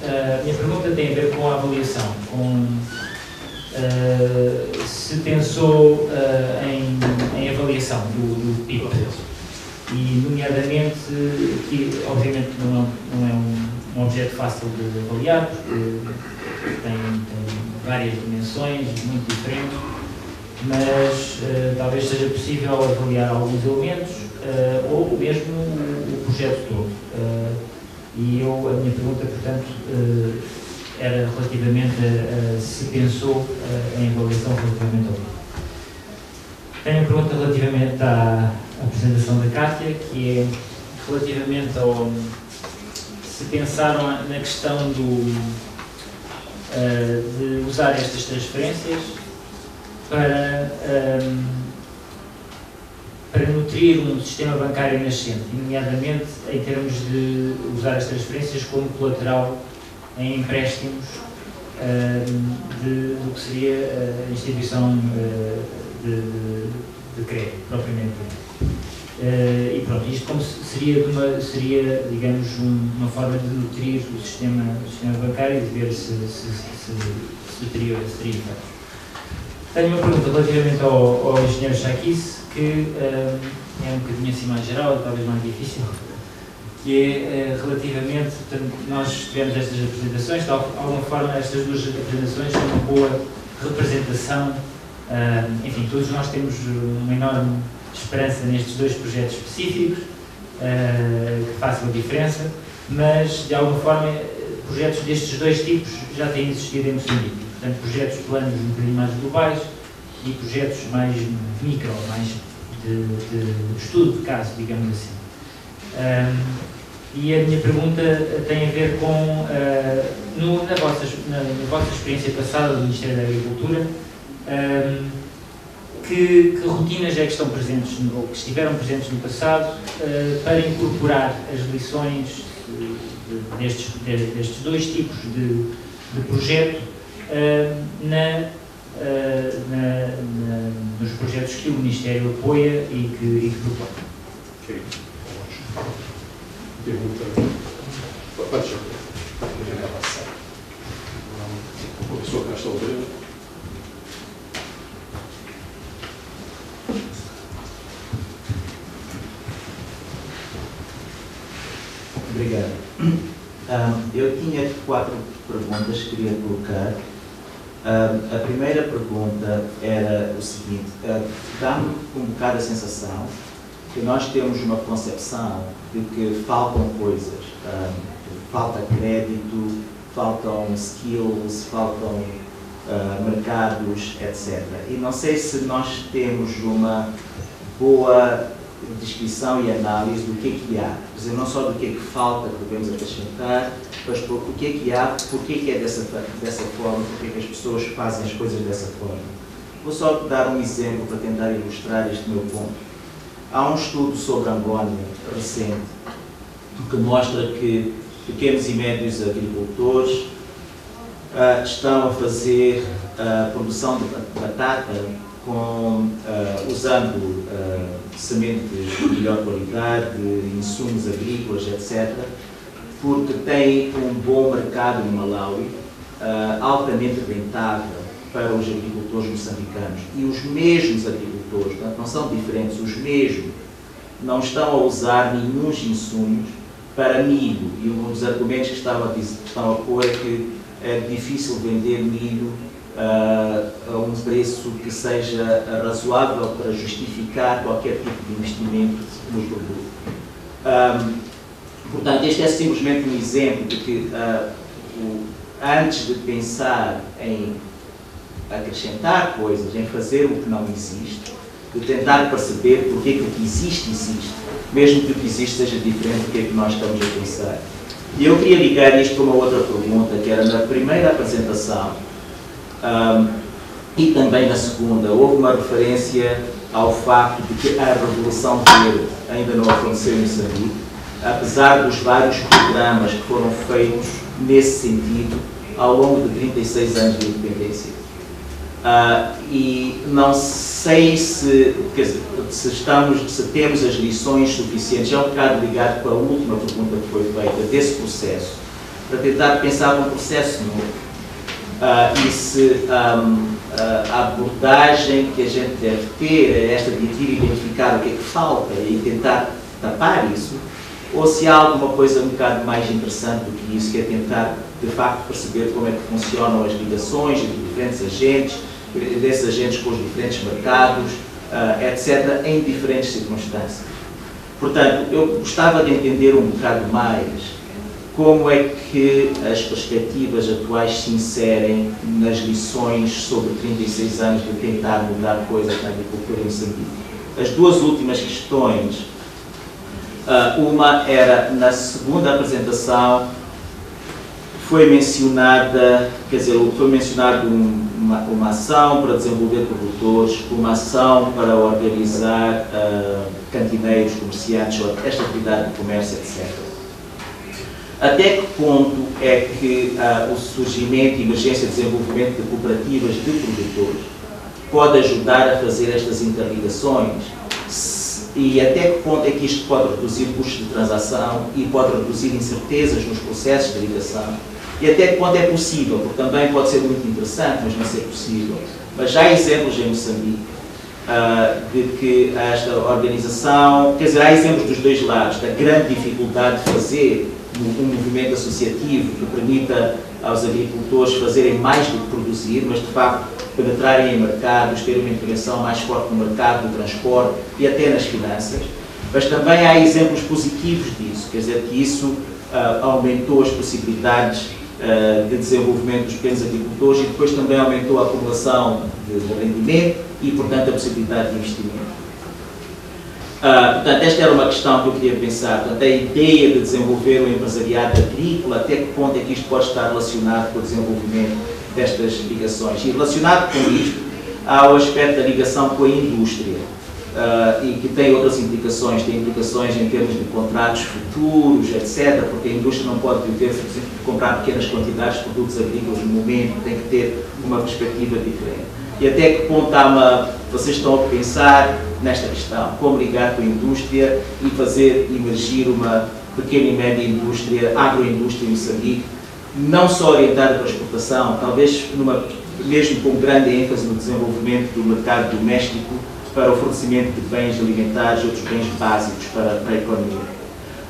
A minha pergunta tem a ver com a avaliação, se pensou em avaliação do PIB. E, nomeadamente, que obviamente não é um objeto fácil de avaliar, porque tem várias dimensões muito diferentes, mas talvez seja possível avaliar alguns elementos ou mesmo o projeto todo. E a minha pergunta, portanto, era relativamente a se pensou em avaliação relativamente ao PIB. Tenho uma pergunta relativamente à apresentação da Kátia, que é relativamente ao... se pensaram na questão de usar estas transferências para nutrir um sistema bancário nascente, nomeadamente em termos de usar as transferências como colateral em empréstimos do que seria a instituição de crédito, propriamente dita. E pronto, isto como seria, digamos, uma forma de nutrir o sistema bancário e de ver se teria efeitos. Tenho uma pergunta relativamente ao engenheiro Chaquice, que é um bocadinho assim mais geral, talvez mais difícil, que é relativamente, portanto, nós tivemos estas apresentações, de alguma forma estas 2 apresentações são uma boa representação, enfim, todos nós temos uma enorme esperança nestes 2 projetos específicos, que façam a diferença, mas de alguma forma projetos destes 2 tipos já têm existido em Moçambique. Portanto, projetos de planos um bocadinho mais globais e projetos mais micro, mais de estudo de caso, digamos assim. E a minha pergunta tem a ver com, na vossa experiência passada do Ministério da Agricultura, que rotinas é que estão presentes, ou que estiveram presentes no passado, para incorporar as lições destes dois tipos de projeto nos projetos que o Ministério apoia e que propõe. Ok. Pergunta. Pode ser. Professor Castro Alveira. Obrigado. Eu tinha 4 perguntas que queria colocar. A primeira pergunta era o seguinte: dá-me um bocado a sensação que nós temos uma concepção de que faltam coisas, falta crédito, faltam skills, faltam mercados, etc. E não sei se nós temos uma boa descrição e análise do que há. Quer dizer, não só do que falta, que devemos acrescentar, mas o que há, porque é dessa forma, porque as pessoas fazem as coisas dessa forma. Vou só dar um exemplo para tentar ilustrar este meu ponto. Há um estudo sobre Angônia recente que mostra que pequenos e médios agricultores estão a fazer produção de batata usando sementes de melhor qualidade, insumos agrícolas, etc., porque têm um bom mercado no Malawi, altamente rentável para os agricultores moçambicanos. E os mesmos agricultores, portanto, não são diferentes, os mesmos, não estão a usar nenhum insumos para milho. E um dos argumentos que estão a pôr é que é difícil vender milho a um preço que seja razoável para justificar qualquer tipo de investimento no produto. Portanto, este é simplesmente um exemplo de que antes de pensar em acrescentar coisas, em fazer o que não existe, de tentar perceber porque é que o que existe, mesmo que o que existe seja diferente do que é que nós estamos a pensar. E eu queria ligar isto para uma outra pergunta, que era na primeira apresentação, e também na segunda, houve uma referência ao facto de que a Revolução Verde ainda não aconteceu em Moçambique, apesar dos vários programas que foram feitos nesse sentido ao longo de 36 anos de independência. E não sei se temos as lições suficientes, é um bocado ligado com a última pergunta que foi feita, desse processo, para tentar pensar num processo novo. E se a abordagem que a gente deve ter é esta de ir identificar o que é que falta e tentar tapar isso, ou se há alguma coisa um bocado mais interessante do que isso, que é tentar, de facto, perceber como é que funcionam as ligações entre diferentes agentes, desses agentes com os diferentes mercados, etc., em diferentes circunstâncias. Portanto, eu gostava de entender um bocado mais como é que as perspectivas atuais se inserem nas lições sobre 36 anos de tentar mudar coisas na agricultura em Moçambique. As duas últimas questões, uma era na segunda apresentação, foi mencionada, foi mencionado uma ação para desenvolver produtores, uma ação para organizar cantineiros, comerciantes, esta atividade de comércio, etc. Até que ponto é que o surgimento e emergência de desenvolvimento de cooperativas de produtores pode ajudar a fazer estas interligações? E até que ponto é que isto pode reduzir custos de transação e pode reduzir incertezas nos processos de ligação? E até que ponto é possível, porque também pode ser muito interessante, mas não ser possível. Mas já há exemplos em Moçambique de que esta organização, quer dizer, há exemplos dos dois lados, da grande dificuldade de fazer um movimento associativo que permita aos agricultores fazerem mais do que produzir, mas de facto penetrarem em mercados, terem uma intervenção mais forte no mercado, no transporte e até nas finanças. Mas também há exemplos positivos disso, quer dizer, que isso aumentou as possibilidades de desenvolvimento dos pequenos agricultores e depois também aumentou a acumulação de rendimento e, portanto, a possibilidade de investimento. Portanto, esta era uma questão que eu queria pensar. Portanto, a ideia de desenvolver um empresariado agrícola, até que ponto é que isto pode estar relacionado com o desenvolvimento destas ligações? E relacionado com isto, há o aspecto da ligação com a indústria. E que tem outras implicações, tem implicações em termos de contratos futuros, etc., porque a indústria não pode viver de comprar pequenas quantidades de produtos agrícolas no momento, tem que ter uma perspectiva diferente. E até que ponto vocês estão a pensar nesta questão, como ligar com a indústria e fazer emergir uma pequena e média indústria, agroindústria em Moçambique, não só orientada para a exportação, talvez mesmo com grande ênfase no desenvolvimento do mercado doméstico, para o fornecimento de bens alimentares e outros bens básicos para a economia.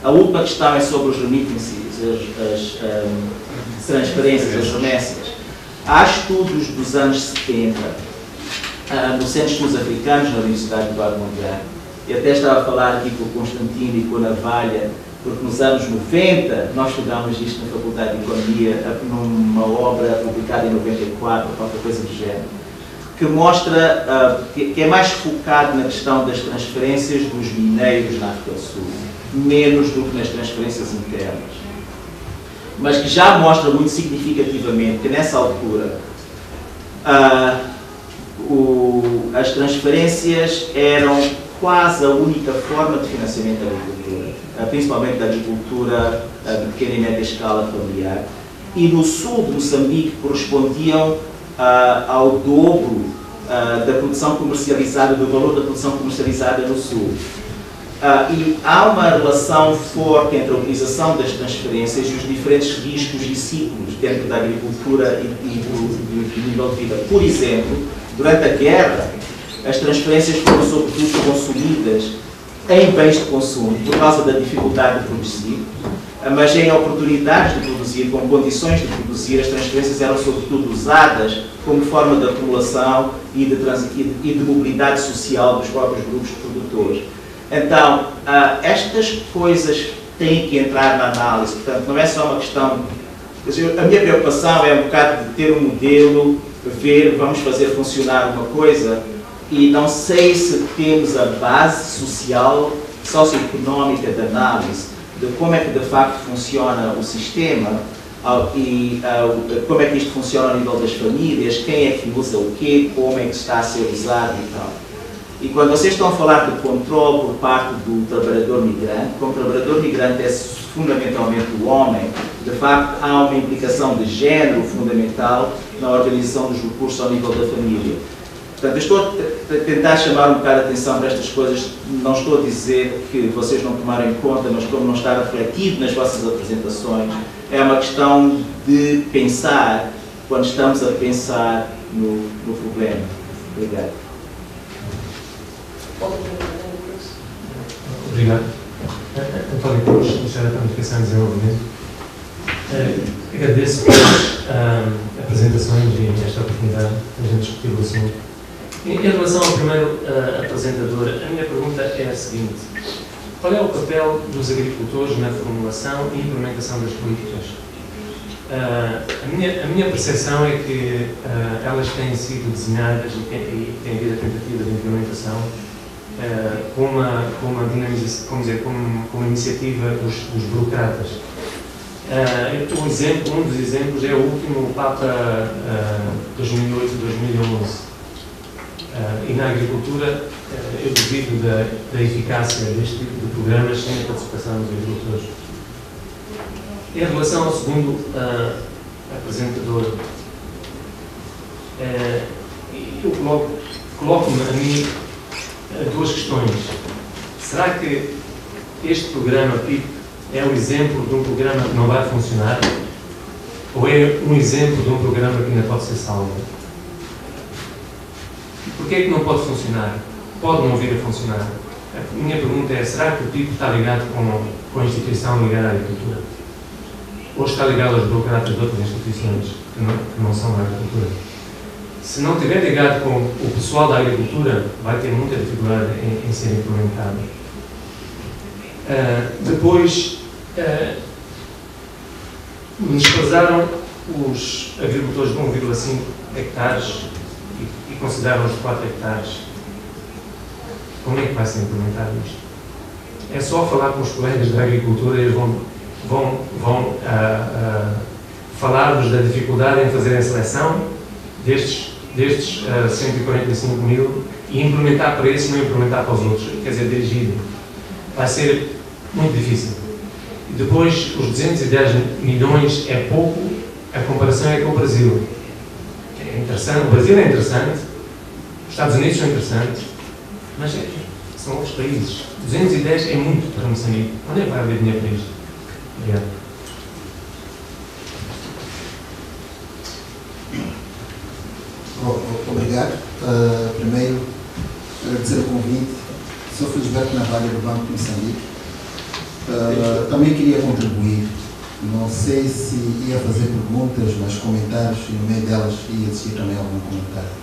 A última questão é sobre os remittances, as transferências, as remessas. Há estudos dos anos 70, no Centro de Estudos Africanos, na Universidade de Barmondiano, e até estava a falar aqui com o Constantino e com a Navalha, porque nos anos 90 nós estudámos isto na Faculdade de Economia, numa obra publicada em 94, qualquer coisa do género, que mostra que é mais focado na questão das transferências dos mineiros na África do Sul, menos do que nas transferências internas. Mas que já mostra muito significativamente que nessa altura as transferências eram quase a única forma de financiamento da agricultura, principalmente da agricultura de pequena e média escala familiar, e no sul de Moçambique correspondiam ao dobro da produção comercializada, do valor da produção comercializada no sul. E há uma relação forte entre a utilização das transferências e os diferentes riscos e ciclos dentro da agricultura e do nível de vida. Por exemplo, durante a guerra, as transferências foram sobretudo consumidas em bens de consumo por causa da dificuldade de produzir, mas em oportunidades de produzir, com condições de produzir, as transferências eram sobretudo usadas como forma de acumulação e de mobilidade social dos próprios grupos de produtores. Então, estas coisas têm que entrar na análise, portanto, não é só uma questão... A minha preocupação é um bocado de ter um modelo, ver, vamos fazer funcionar uma coisa, e não sei se temos a base social, socioeconómica de análise, de como é que de facto funciona o sistema e como é que isto funciona ao nível das famílias, quem é que usa o quê, como é que está a ser usado e tal. E quando vocês estão a falar de controle por parte do trabalhador migrante, como o trabalhador migrante é fundamentalmente o homem, de facto há uma implicação de género fundamental na organização dos recursos ao nível da família. Portanto, eu estou a tentar chamar um bocado a atenção para estas coisas, não estou a dizer que vocês não tomarem em conta, mas como não está refletido nas vossas apresentações, é uma questão de pensar, quando estamos a pensar no problema. Obrigado. Obrigado. António Cruz, Ministério da Comunicação e Desenvolvimento. Agradeço pelas apresentações e esta oportunidade de a gente discutir o assunto. Em relação ao primeiro apresentador, a minha pergunta é a seguinte: qual é o papel dos agricultores na formulação e implementação das políticas? A minha percepção é que elas têm sido desenhadas e têm havido a tentativa de implementação com uma dinamização, com uma iniciativa dos burocratas. Um dos exemplos é o último Papa 2008-2011. E na agricultura, eu duvido da eficácia deste tipo de programas sem a participação dos agricultores. Em relação ao segundo apresentador, eu coloco-me a mim duas questões. Será que este programa PIP é um exemplo de um programa que não vai funcionar? Ou é um exemplo de um programa que ainda pode ser salvo? Porquê é que não pode funcionar? Pode não vir a funcionar? A minha pergunta é, será que o PIP está ligado com a instituição ligada à agricultura? Ou está ligado aos burocratas de outras instituições que não são da agricultura? Se não estiver ligado com o pessoal da agricultura, vai ter muita dificuldade em ser implementado. Depois, desprezaram os agricultores de 1,5 hectares e consideraram os 4 hectares. Como é que vai ser implementado isto? É só falar com os colegas da agricultura e eles vão falar-vos da dificuldade em fazer a seleção destes destes 145 mil e implementar para esse e não implementar para os outros, quer dizer, dirigir. Vai ser muito difícil. E depois, os 210 milhões é pouco, a comparação é com o Brasil. É interessante, o Brasil é interessante, os Estados Unidos são interessantes, mas são outros países. 210 é muito para Moçambique. Onde é que vai haver dinheiro para isto? Obrigado. Obrigado. Primeiro, agradecer o convite. Sou Felisberto Navalha, do Banco de Moçambique. Também queria contribuir. Não sei se ia fazer perguntas, mas comentários, e no meio delas ia existir também algum comentário.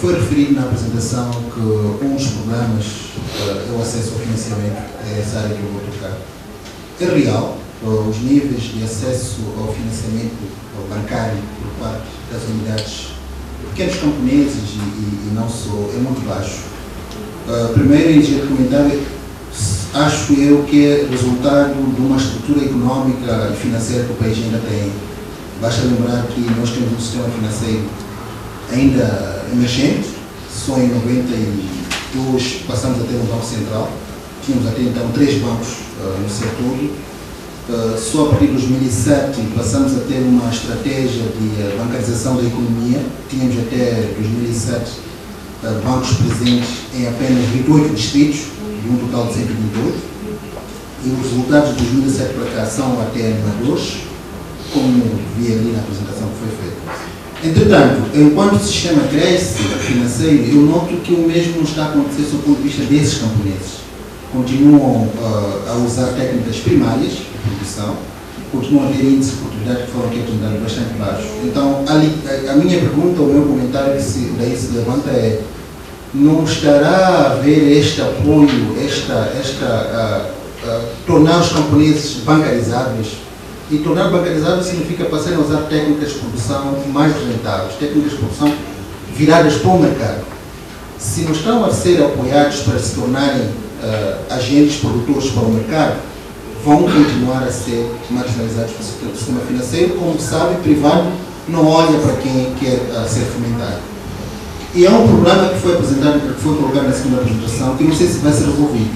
Foi referido na apresentação que um dos problemas é o acesso ao financiamento, é essa área que eu vou tocar. É real, os níveis de acesso ao financiamento bancário por parte das unidades pequenos camponeses e não só, é muito baixo. Primeiro, em de comentário, acho eu que é resultado de uma estrutura económica e financeira que o país ainda tem. Basta lembrar que nós temos um sistema financeiro ainda emergente, só em 92 passamos a ter um banco central, tínhamos até então 3 bancos no setor. Só a partir de 2007 passamos a ter uma estratégia de bancarização da economia, tínhamos até 2007 bancos presentes em apenas 28 distritos, de um total de 128, e os resultados de 2007 para cá são até animadores, como vi ali na apresentação que foi feita. Entretanto, enquanto o sistema cresce financeiro, eu noto que o mesmo está a acontecer sob o ponto de vista desses camponeses. Continuam a usar técnicas primárias de produção, continuam a ter índices de produtividade que foram aqui apresentados bastante baixos. Então, a minha pergunta, o meu comentário que daí se levanta é: não estará a haver este apoio, tornar os camponeses bancarizáveis? E tornar bancarizáveis significa passarem a usar técnicas de produção mais rentáveis, técnicas de produção viradas para o mercado. Se não estão a ser apoiados para se tornarem agentes produtores para o mercado, vão continuar a ser marginalizados pelo sistema financeiro. Como sabe, privado não olha para quem quer ser fomentado. E há um problema que foi apresentado, que foi colocado na segunda apresentação, que não sei se vai ser resolvido,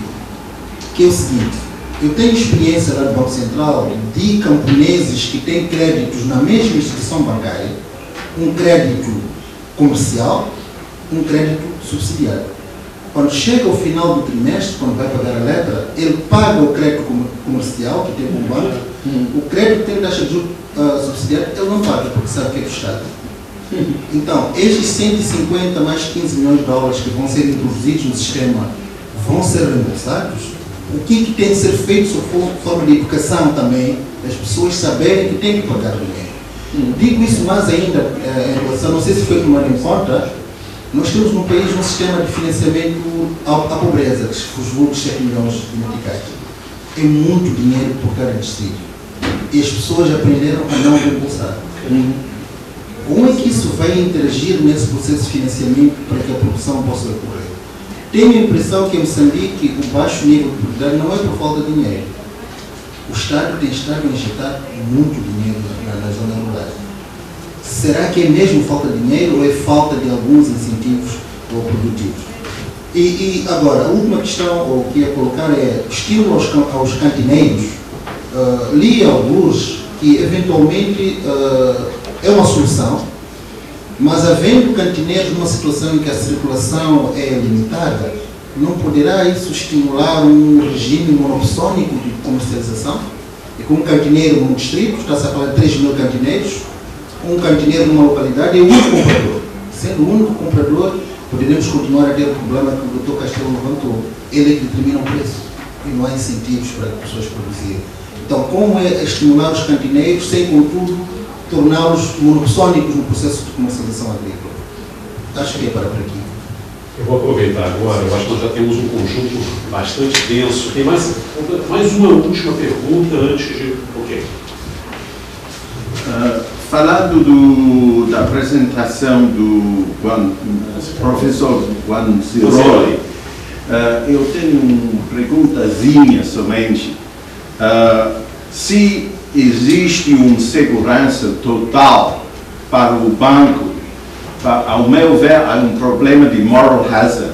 que é o seguinte: eu tenho experiência lá do Banco Central de camponeses que têm créditos na mesma instituição bancária, um crédito comercial, um crédito subsidiário. Quando chega ao final do trimestre, quando vai pagar a letra, ele paga o crédito comercial que tem com o banco, o crédito que tem taxa de juros subsidiária, ele não paga, porque sabe que é do Estado. Então, estes 150 mais 15 milhões de dólares que vão ser introduzidos no sistema vão ser reembolsados? O que tem de ser feito sob forma de educação também, das pessoas saberem que têm que pagar dinheiro? Digo isso mais ainda em relação, não sei se foi tomado em conta, nós temos no país um sistema de financiamento à pobreza, que fugiu dos 7 milhões de meticais. É muito dinheiro por cada distrito. E as pessoas aprenderam a não reembolsar. Como é que isso vai interagir nesse processo de financiamento para que a produção possa ocorrer? Tenho a impressão que em Moçambique o baixo nível de produtividade não é por falta de dinheiro. O Estado tem estado a injetar muito dinheiro na zona rural. Será que é mesmo falta de dinheiro ou é falta de alguns incentivos produtivos? E agora, a última questão que ia colocar é estímulo aos cantineiros. Li alguns que eventualmente é uma solução, mas havendo cantineiros numa situação em que a circulação é limitada, não poderá isso estimular um regime monopsônico de comercialização? E com um cantineiro num distrito, está-se a falar de 3 mil cantineiros, um cantineiro numa localidade é o único comprador. Sendo o único comprador, poderemos continuar a ter o problema que o Dr. Castelo levantou. Ele é que determina o preço e não há incentivos para as pessoas produzirem. Então, como é estimular os cantineiros sem, contudo, torná-los monopsônicos no processo de comercialização agrícola? Acho que é para por aqui. Eu vou aproveitar agora, eu acho que nós já temos um conjunto bastante denso. Tem mais uma última pergunta antes de... Ok. Falando da apresentação do professor Juan Ciroli, eu tenho uma perguntazinha somente. Se existe uma segurança total para o banco ao meu ver, há um problema de moral hazard.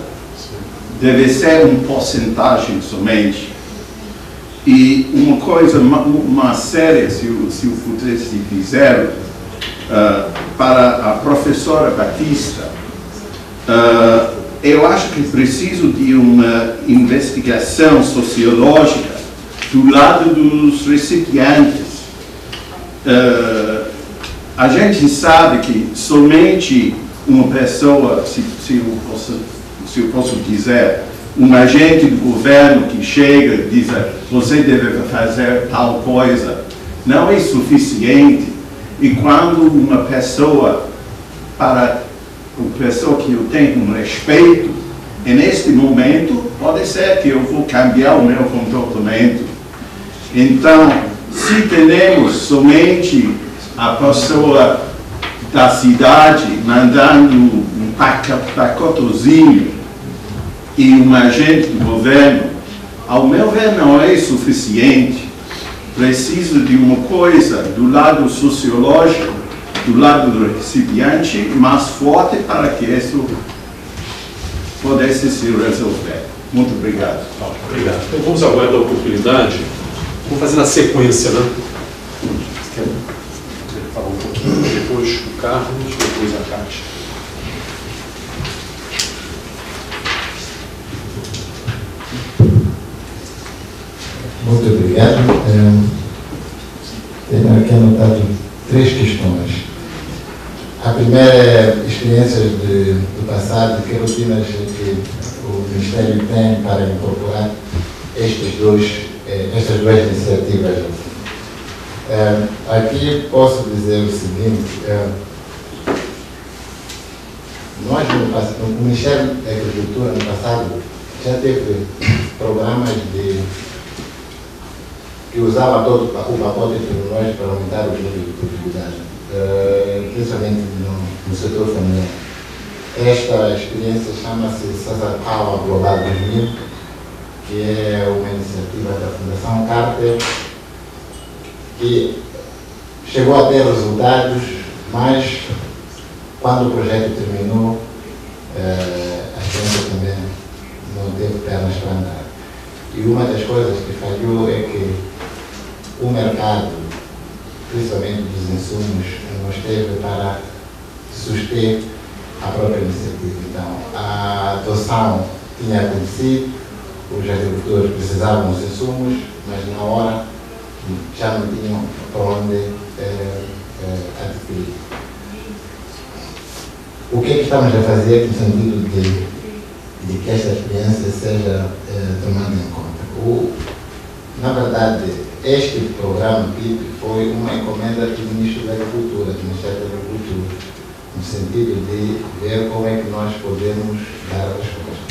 Deve ser uma porcentagem somente. E uma coisa mais séria, se eu pudesse dizer, para a professora Batista, eu acho que preciso de uma investigação sociológica do lado dos recipientes. A gente sabe que somente uma pessoa, se eu posso dizer, um agente do governo que chega e diz você deve fazer tal coisa, não é suficiente. E quando uma pessoa, para a pessoa que eu tenho um respeito, e neste momento pode ser que eu vou cambiar o meu comportamento. Então, se temos somente a pessoa da cidade mandando um pacotezinho e um agente do governo, ao meu ver, não é suficiente. Precisa de uma coisa do lado sociológico, do lado do recipiente, mais forte para que isso pudesse se resolver. Muito obrigado. Obrigado. Então vamos agora dar a oportunidade. Vamos fazer na sequência, né? Você quer falar um pouquinho? Depois o Carlos, depois a Cátia. Muito obrigado. Tenho aqui anotado 3 questões. A primeira é experiências do passado, que rotinas que o Ministério tem para incorporar estas duas iniciativas. Aqui posso dizer o seguinte, nós no Ministério da Agricultura no passado já teve programas que usava todo o pacote tecnológico para aumentar o nível de produtividade, principalmente no setor familiar. Esta experiência chama-se Power Global 2000, que é uma iniciativa da Fundação Carter, que chegou a ter resultados, mas quando o projeto terminou, a experiência também não teve pernas para andar. E uma das coisas que falhou é que o mercado, principalmente dos insumos, não esteve para suster a própria iniciativa. Então, a adoção tinha acontecido, os agricultores precisavam dos insumos, mas na hora já não tinham para onde adquirir. O que é que estamos a fazer no sentido de que esta experiência seja tomada em conta? Na verdade, este programa PIP foi uma encomenda do Ministro da Agricultura, do Ministério da Agricultura, no sentido de ver como é que nós podemos dar a resposta.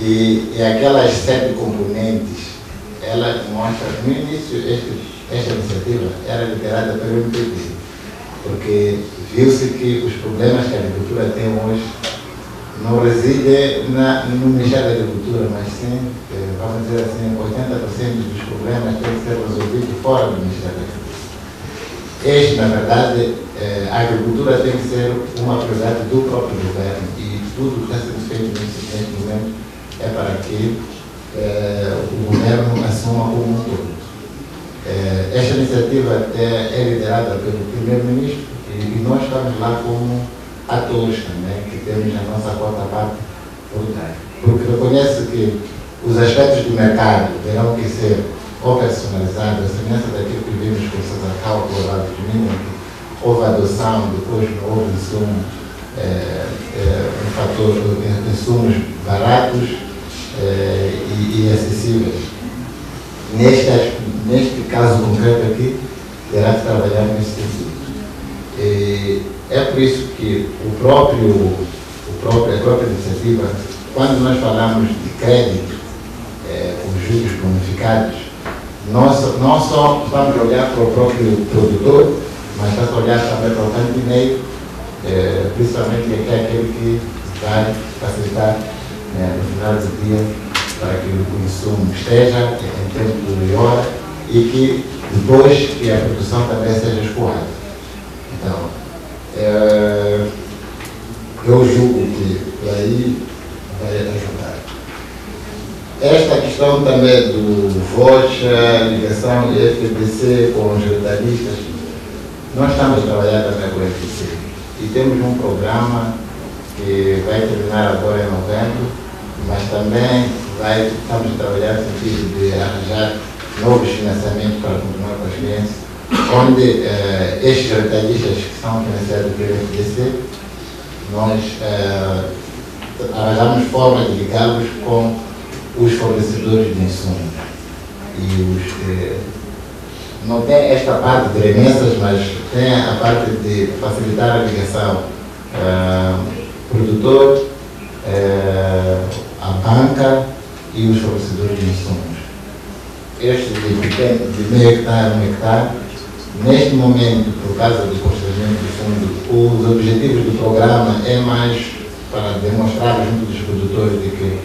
E aquelas 7 componentes, ela mostra, no início, esta iniciativa era liderada pelo MPD, porque viu-se que os problemas que a agricultura tem hoje não residem no Ministério da Agricultura, mas sim, vamos dizer assim, 80% dos problemas têm que ser resolvidos fora do Ministério da Agricultura. Na verdade, a agricultura tem que ser uma prioridade do próprio governo e tudo que está sendo feito neste momento é para que o governo assuma como um todo. Esta iniciativa é liderada pelo primeiro-ministro e nós estamos lá como atores também, que temos a nossa quarta parte por trás. Porque reconhece que os aspectos do mercado terão que ser operacionalizados, a semelhança daquilo que vimos com o Sazakal, com o lado de mim, que houve adoção, depois não houve insumo, um fator, insumos baratos e acessíveis. Neste caso concreto aqui, terá que trabalhar nesse sentido. É por isso que a própria iniciativa, quando nós falamos de crédito, com juros bonificados, não só estamos a olhar para o próprio produtor, mas estamos a olhar também para o cantineiro, principalmente aquele que vai facilitar no final do dia para que o insumo esteja em tempo de hora e que depois que a produção também seja escoada. Então, eu julgo que por aí vai ajudar. Esta questão também do VOCHA, ligação de FBC com os jornalistas, nós estamos a trabalhar também com o FBC e temos um programa que vai terminar agora em novembro, mas também estamos a trabalhar no sentido de arranjar novos financiamentos para continuar com as experiência, onde estes jornalistas que são financiados pelo FBC, nós arranjamos forma de ligá-los com os fornecedores de insumos. E não tem esta parte de remessas, mas tem a parte de facilitar a ligação produtor, a banca e os fornecedores de insumos. Este de meio hectare, 1 hectare, neste momento, por causa do constrangimento do fundo, os objetivos do programa é mais para demonstrar junto dos produtores de que,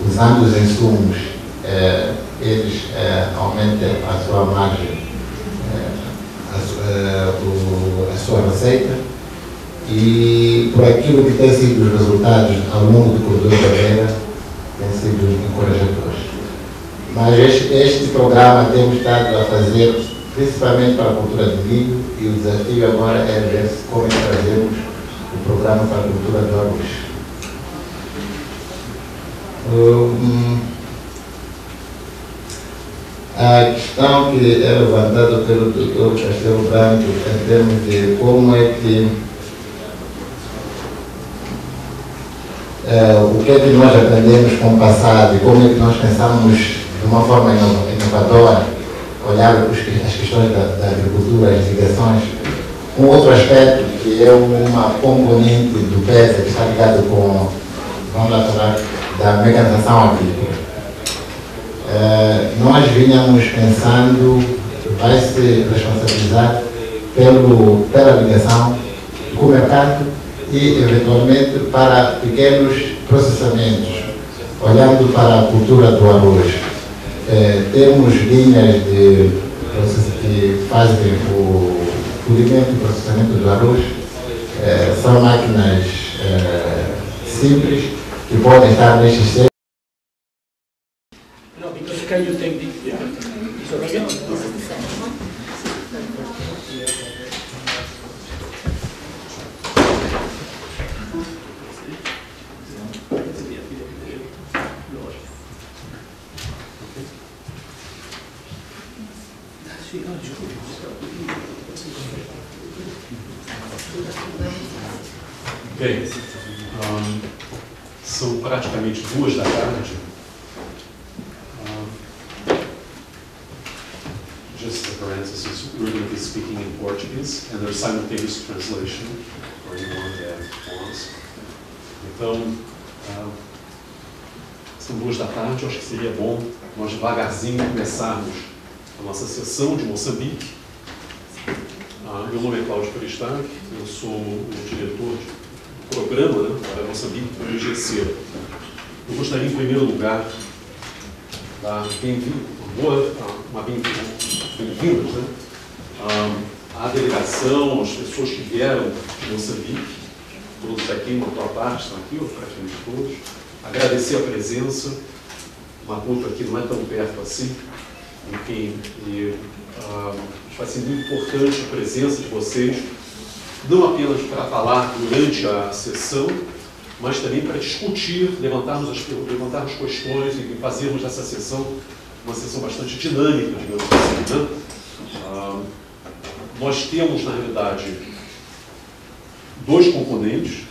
usando os insumos, eles aumentem a sua margem, a sua receita, e por aquilo que tem sido os resultados ao longo do corredor da carreira, têm sido encorajadores. Mas este programa temos estado a fazer principalmente para a cultura de milho, e o desafio agora é ver como trazemos o programa para a cultura do arroz. A questão que é levantada pelo Dr. Castelo Branco em termos de como é que o que é que nós aprendemos com o passado e como é que nós pensamos de uma forma inovadora, olhar as questões da agricultura, as ligações. Um outro aspecto que é uma componente do PES que está ligado com, vamos lá falar, da mecanização agrícola. Nós vinhamos pensando, vai se responsabilizar pela ligação com o mercado e, eventualmente, para pequenos processamentos, olhando para a cultura do arroz. Temos linhas que fazem o polimento e processamento do arroz, são máquinas simples que podem estar nestes centros. No, because can you take the... Yeah. So again? Bem, são praticamente 2 da tarde. Just a parenthesis, we're going to be speaking in Portuguese and there's simultaneous translation for anyone that wants. Então, são 2 da tarde, eu acho que seria bom nós devagarzinho começarmos a nossa sessão de Moçambique. Meu nome é Cláudio Perestac, eu sou o diretor do programa, né, para Moçambique, para o IGC. Eu gostaria, em primeiro lugar, de dar bem-vindas, né, à delegação, às pessoas que vieram de Moçambique, todos aqui, uma boa parte estão aqui, ou praticamente todos. Agradecer a presença. Maputo aqui não é tão perto assim, enfim, vai ser muito importante a presença de vocês, não apenas para falar durante a sessão, mas também para discutir, levantarmos questões e fazermos dessa sessão uma sessão bastante dinâmica, digamos assim, né? Nós temos, na realidade, 2 componentes.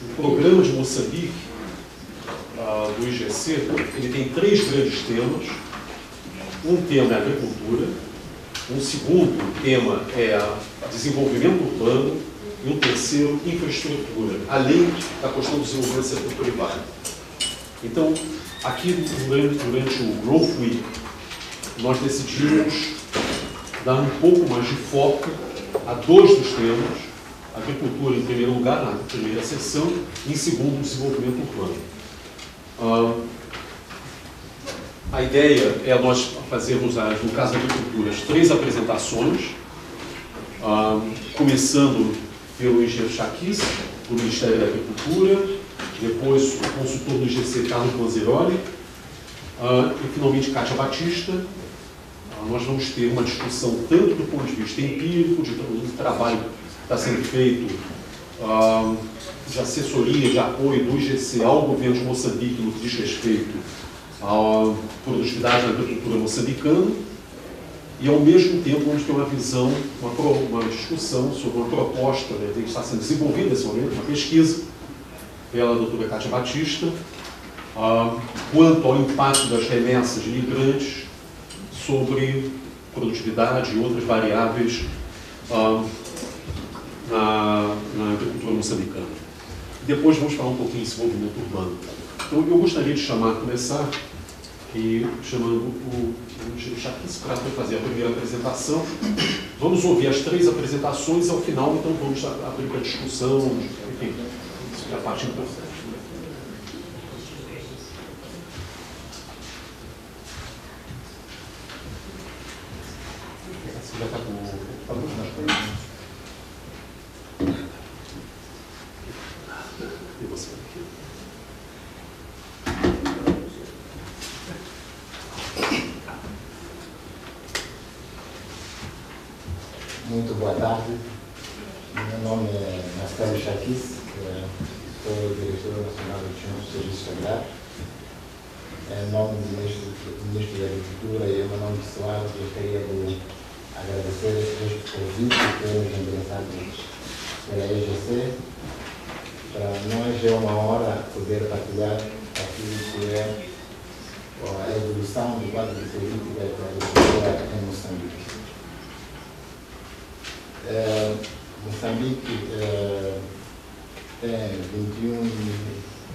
O programa de Moçambique, do IGC, ele tem 3 grandes temas. Um tema é agricultura, um segundo tema é desenvolvimento urbano e um terceiro, infraestrutura, além da questão do desenvolvimento do setor privado. Então, aqui durante o Growth Week, nós decidimos dar um pouco mais de foco a 2 dos temas: agricultura em primeiro lugar, na primeira sessão, e em segundo, desenvolvimento urbano. A ideia é nós fazermos, no caso da agricultura, as 3 apresentações, começando pelo engenheiro Chaquis, do Ministério da Agricultura, depois o consultor do IGC, Carlos Manzeroli, e finalmente Kátia Batista. Nós vamos ter uma discussão tanto do ponto de vista empírico, do trabalho que está sendo feito de assessoria, de apoio do IGC ao governo de Moçambique no que diz respeito à produtividade da agricultura moçambicana, e ao mesmo tempo vamos ter uma visão, uma discussão sobre uma proposta, né, que está sendo desenvolvida nesse momento, uma pesquisa pela doutora Kátia Batista, quanto ao impacto das remessas de imigrantes sobre produtividade e outras variáveis na agricultura moçambicana. Depois vamos falar um pouquinho desse movimento urbano. Então, eu gostaria de começar chamando o Chaquice para fazer a primeira apresentação. Vamos ouvir as 3 apresentações, ao final, então, vamos abrir para a discussão, enfim, isso é a parte importante. Você já está com o... E você? Muito boa tarde. Meu nome é Marcelo Chaquice, sou o diretor nacional do Serviços Sagrados. Em nome do Ministro da Agricultura e em meu nome pessoal, gostaria de agradecer este convite que nos endereçado pela EGC. Para nós é uma honra poder partilhar aquilo que é a evolução do quadro de política da agricultura em Moçambique. Moçambique tem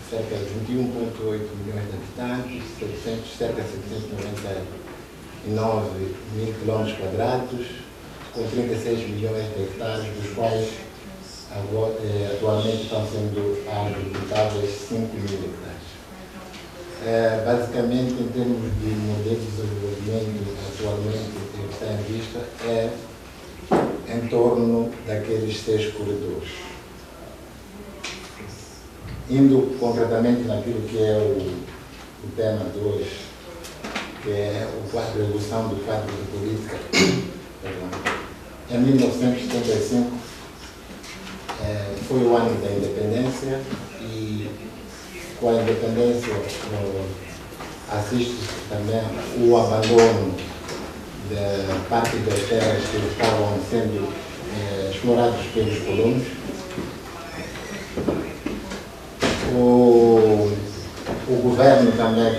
cerca de 21,8 milhões de habitantes, cerca de 799 mil quilômetros quadrados, com 36 milhões de hectares, dos quais atualmente estão sendo agricultáveis 5 mil hectares. Basicamente, em termos de modelo de desenvolvimento atualmente que está em vista, é em torno daqueles 6 corredores. Indo concretamente naquilo que é o tema 2, que é a evolução do quadro de política, em 1975 foi o ano da independência, e com a independência assiste também o abandono da parte das terras que estavam sendo exploradas pelos colonos. O governo também,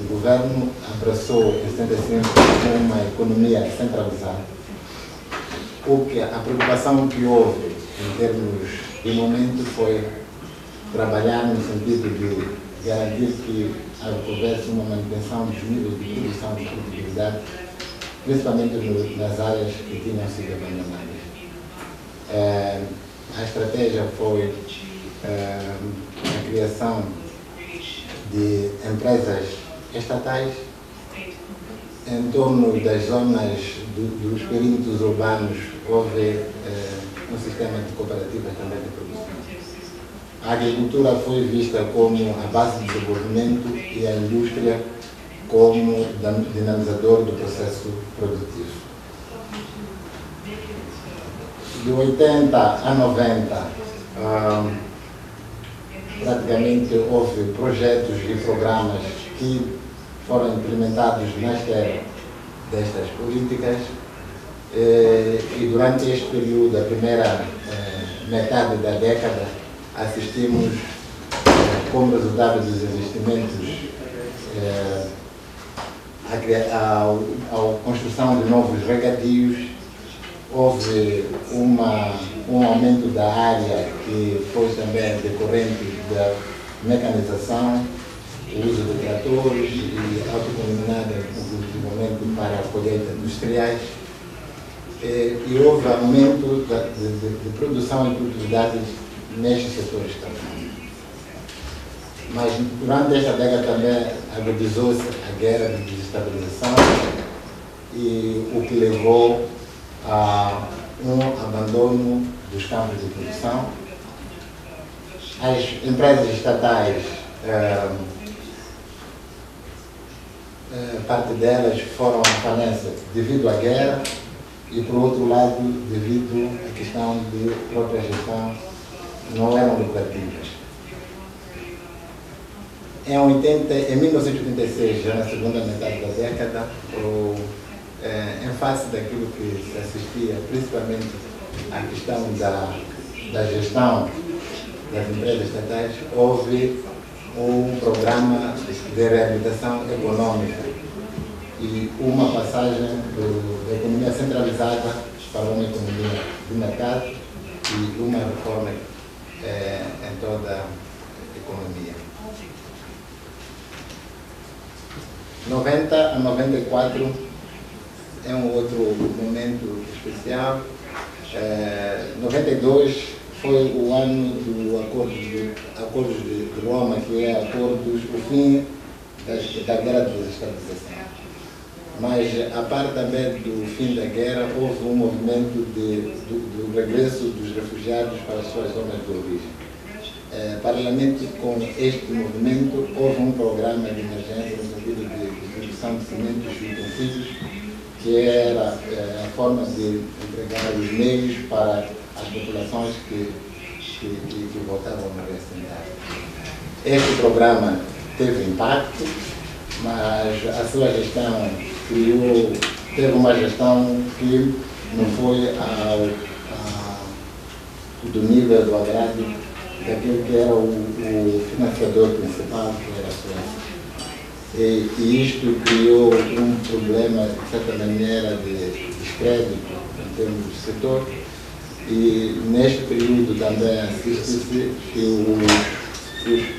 o governo abraçou em 75 uma economia centralizada. A preocupação que houve em termos de momento foi trabalhar no sentido de garantir que houvesse uma manutenção dos níveis de produção e produtividade, principalmente nas áreas que tinham sido abandonadas. A estratégia foi a criação de empresas estatais em torno das zonas dos perímetros urbanos. Houve um sistema de cooperativas também de produção. A agricultura foi vista como a base de desenvolvimento e a indústria como dinamizador do processo produtivo. De 80 a 90, praticamente houve projetos e programas que foram implementados na esteira destas políticas, e durante este período, a primeira metade da década, assistimos, como resultado dos investimentos, à construção de novos regadios. Houve um aumento da área que foi também decorrente da mecanização, o uso de tratores e autocombinada, inclusive para a colheita industriais. E houve aumento de produção e produtividade nestes setores também. Mas durante esta década também agudizou-se a guerra de desestabilização, e o que levou a um abandono dos campos de produção as empresas estatais, parte delas foram à falência devido à guerra e, por outro lado, devido à questão de própria gestão, não eram lucrativas. Em 1986, já na segunda metade da década, em face daquilo que se assistia, principalmente à questão da gestão das empresas estatais, houve um programa de reabilitação econômica e uma passagem da economia centralizada para uma economia de mercado e uma reforma em toda a economia. 90 a 94 é um outro momento especial. 92 foi o ano do acordo de Roma, que é o fim da guerra de desestabilização. Mas, a parte também do fim da guerra, houve um movimento do regresso dos refugiados para as suas zonas de origem. Paralelamente com este movimento, houve um programa de emergência no sentido de distribuição de cimentos e utensílios, que era a forma de entregar os meios para as populações que voltavam a reassentar. Este programa teve impacto, mas a sua gestão teve uma gestão que não foi do nível do agrado daquele que era o financiador principal, que era a Suécia. E isto criou um problema, de certa maneira, de descrédito em termos de setor. E neste período também assiste-se que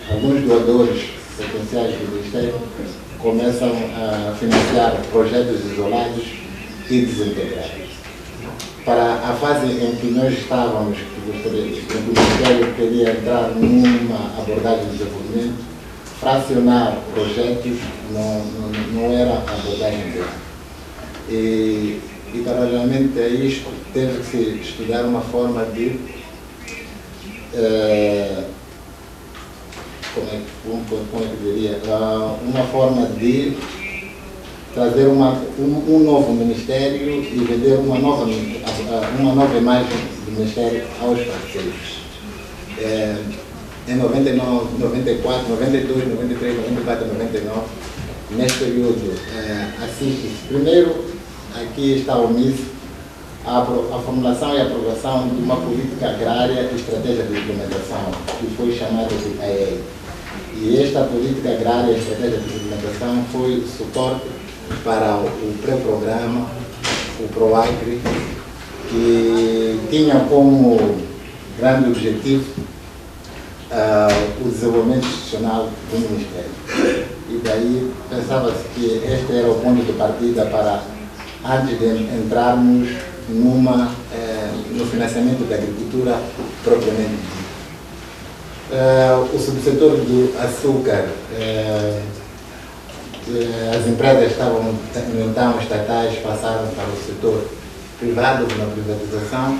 alguns doadores potenciais do Ministério começam a financiar projetos isolados e desintegrados. Para a fase em que nós estávamos, que o Ministério queria entrar numa abordagem de desenvolvimento, fracionar projetos não era a abordagem dele. E paralelamente a isto, teve que se estudar uma forma de como é que diria? Uma forma de trazer um novo ministério e vender uma nova imagem do ministério aos parceiros. Em 99, 94, 92, 93, 94, 99, neste período, assiste-se primeiro. Aqui está o MIS, a formulação e aprovação de uma política agrária e estratégia de implementação, que foi chamada de AEI. E esta política agrária e estratégia de implementação foi suporte para o pré-programa, o PROAGRI, que tinha como grande objetivo o desenvolvimento institucional do Ministério. E daí pensava-se que este era o ponto de partida para, antes de entrarmos no financiamento da agricultura propriamente dito. O subsetor do açúcar, as empresas estavam então estatais, passaram para o setor privado na privatização,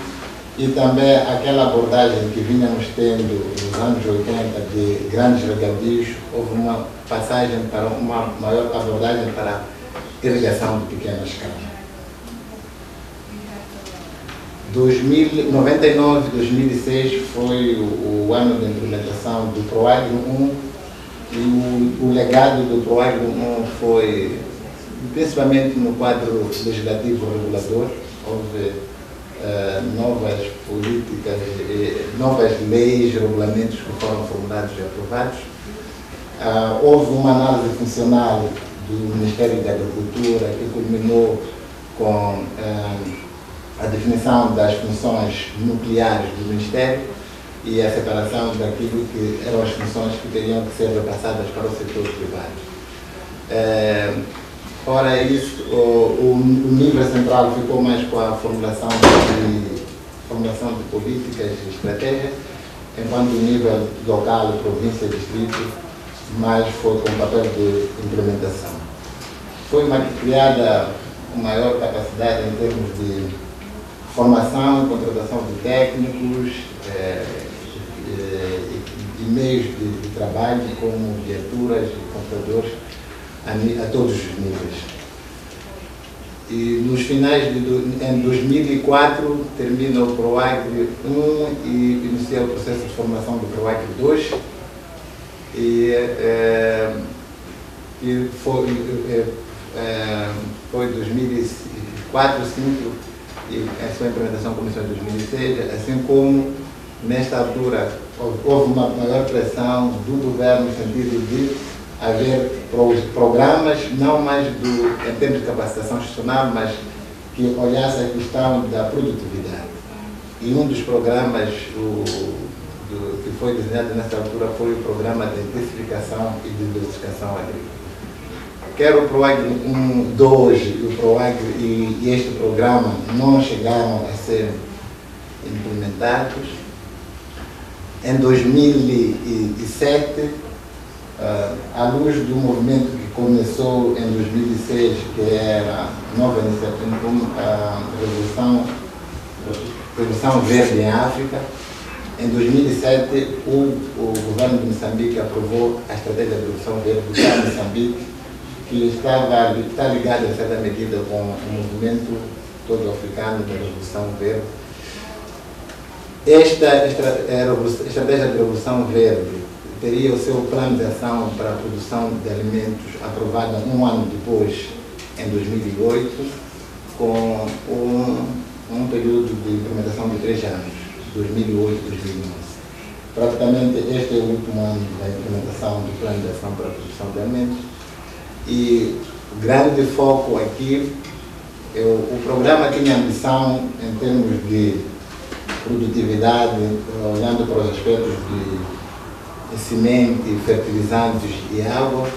e também aquela abordagem que vínhamos tendo nos anos 80 de grandes regadios, houve uma passagem para uma maior abordagem para irrigação de pequena escala. 99, 2006 foi o ano de implementação do PROAGRI 1, e o legado do PROAGRI 1 foi, principalmente no quadro legislativo regulador, houve novas políticas, novas leis, regulamentos que foram formulados e aprovados. Houve uma análise funcional do Ministério da Agricultura que culminou com a definição das funções nucleares do Ministério e a separação daquilo que eram as funções que teriam que ser repassadas para o setor privado. Fora isso, o nível central ficou mais com a formulação de políticas e estratégias, enquanto o nível local, província e distrito, mais foi com o papel de implementação. Foi criada uma maior capacidade em termos de formação e contratação de técnicos, e meios de trabalho, como viaturas e computadores a todos os níveis. E nos finais em 2004 termina o PROAGRE 1 e inicia o processo de formação do PROAGRE 2 e foi 2004, 2005 e a sua implementação começou em 2006, assim como nesta altura houve uma maior pressão do governo no sentido de haver programas, não mais em termos de capacitação institucional, mas que olhasse a questão da produtividade. E um dos programas que foi desenhado nessa altura foi o programa de intensificação e diversificação agrícola. Quer o PROAGRE 1, 2 o PROAGRE e este programa não chegaram a ser implementados. Em 2007, à luz do movimento que começou em 2006, que era a nova iniciativa, a Revolução Verde em África, em 2007 o governo de Moçambique aprovou a estratégia de Revolução Verde do Moçambique, que está ligado em certa medida com o movimento todo africano da Revolução Verde. Esta estratégia de Revolução Verde teria o seu plano de ação para a produção de alimentos aprovado um ano depois, em 2008, com um período de implementação de 3 anos, 2008 e 2011. Praticamente este é o último ano da implementação do plano de ação para a produção de alimentos e o grande foco aqui, o programa tinha ambição em termos de produtividade, olhando para os aspectos de semente, fertilizantes e água,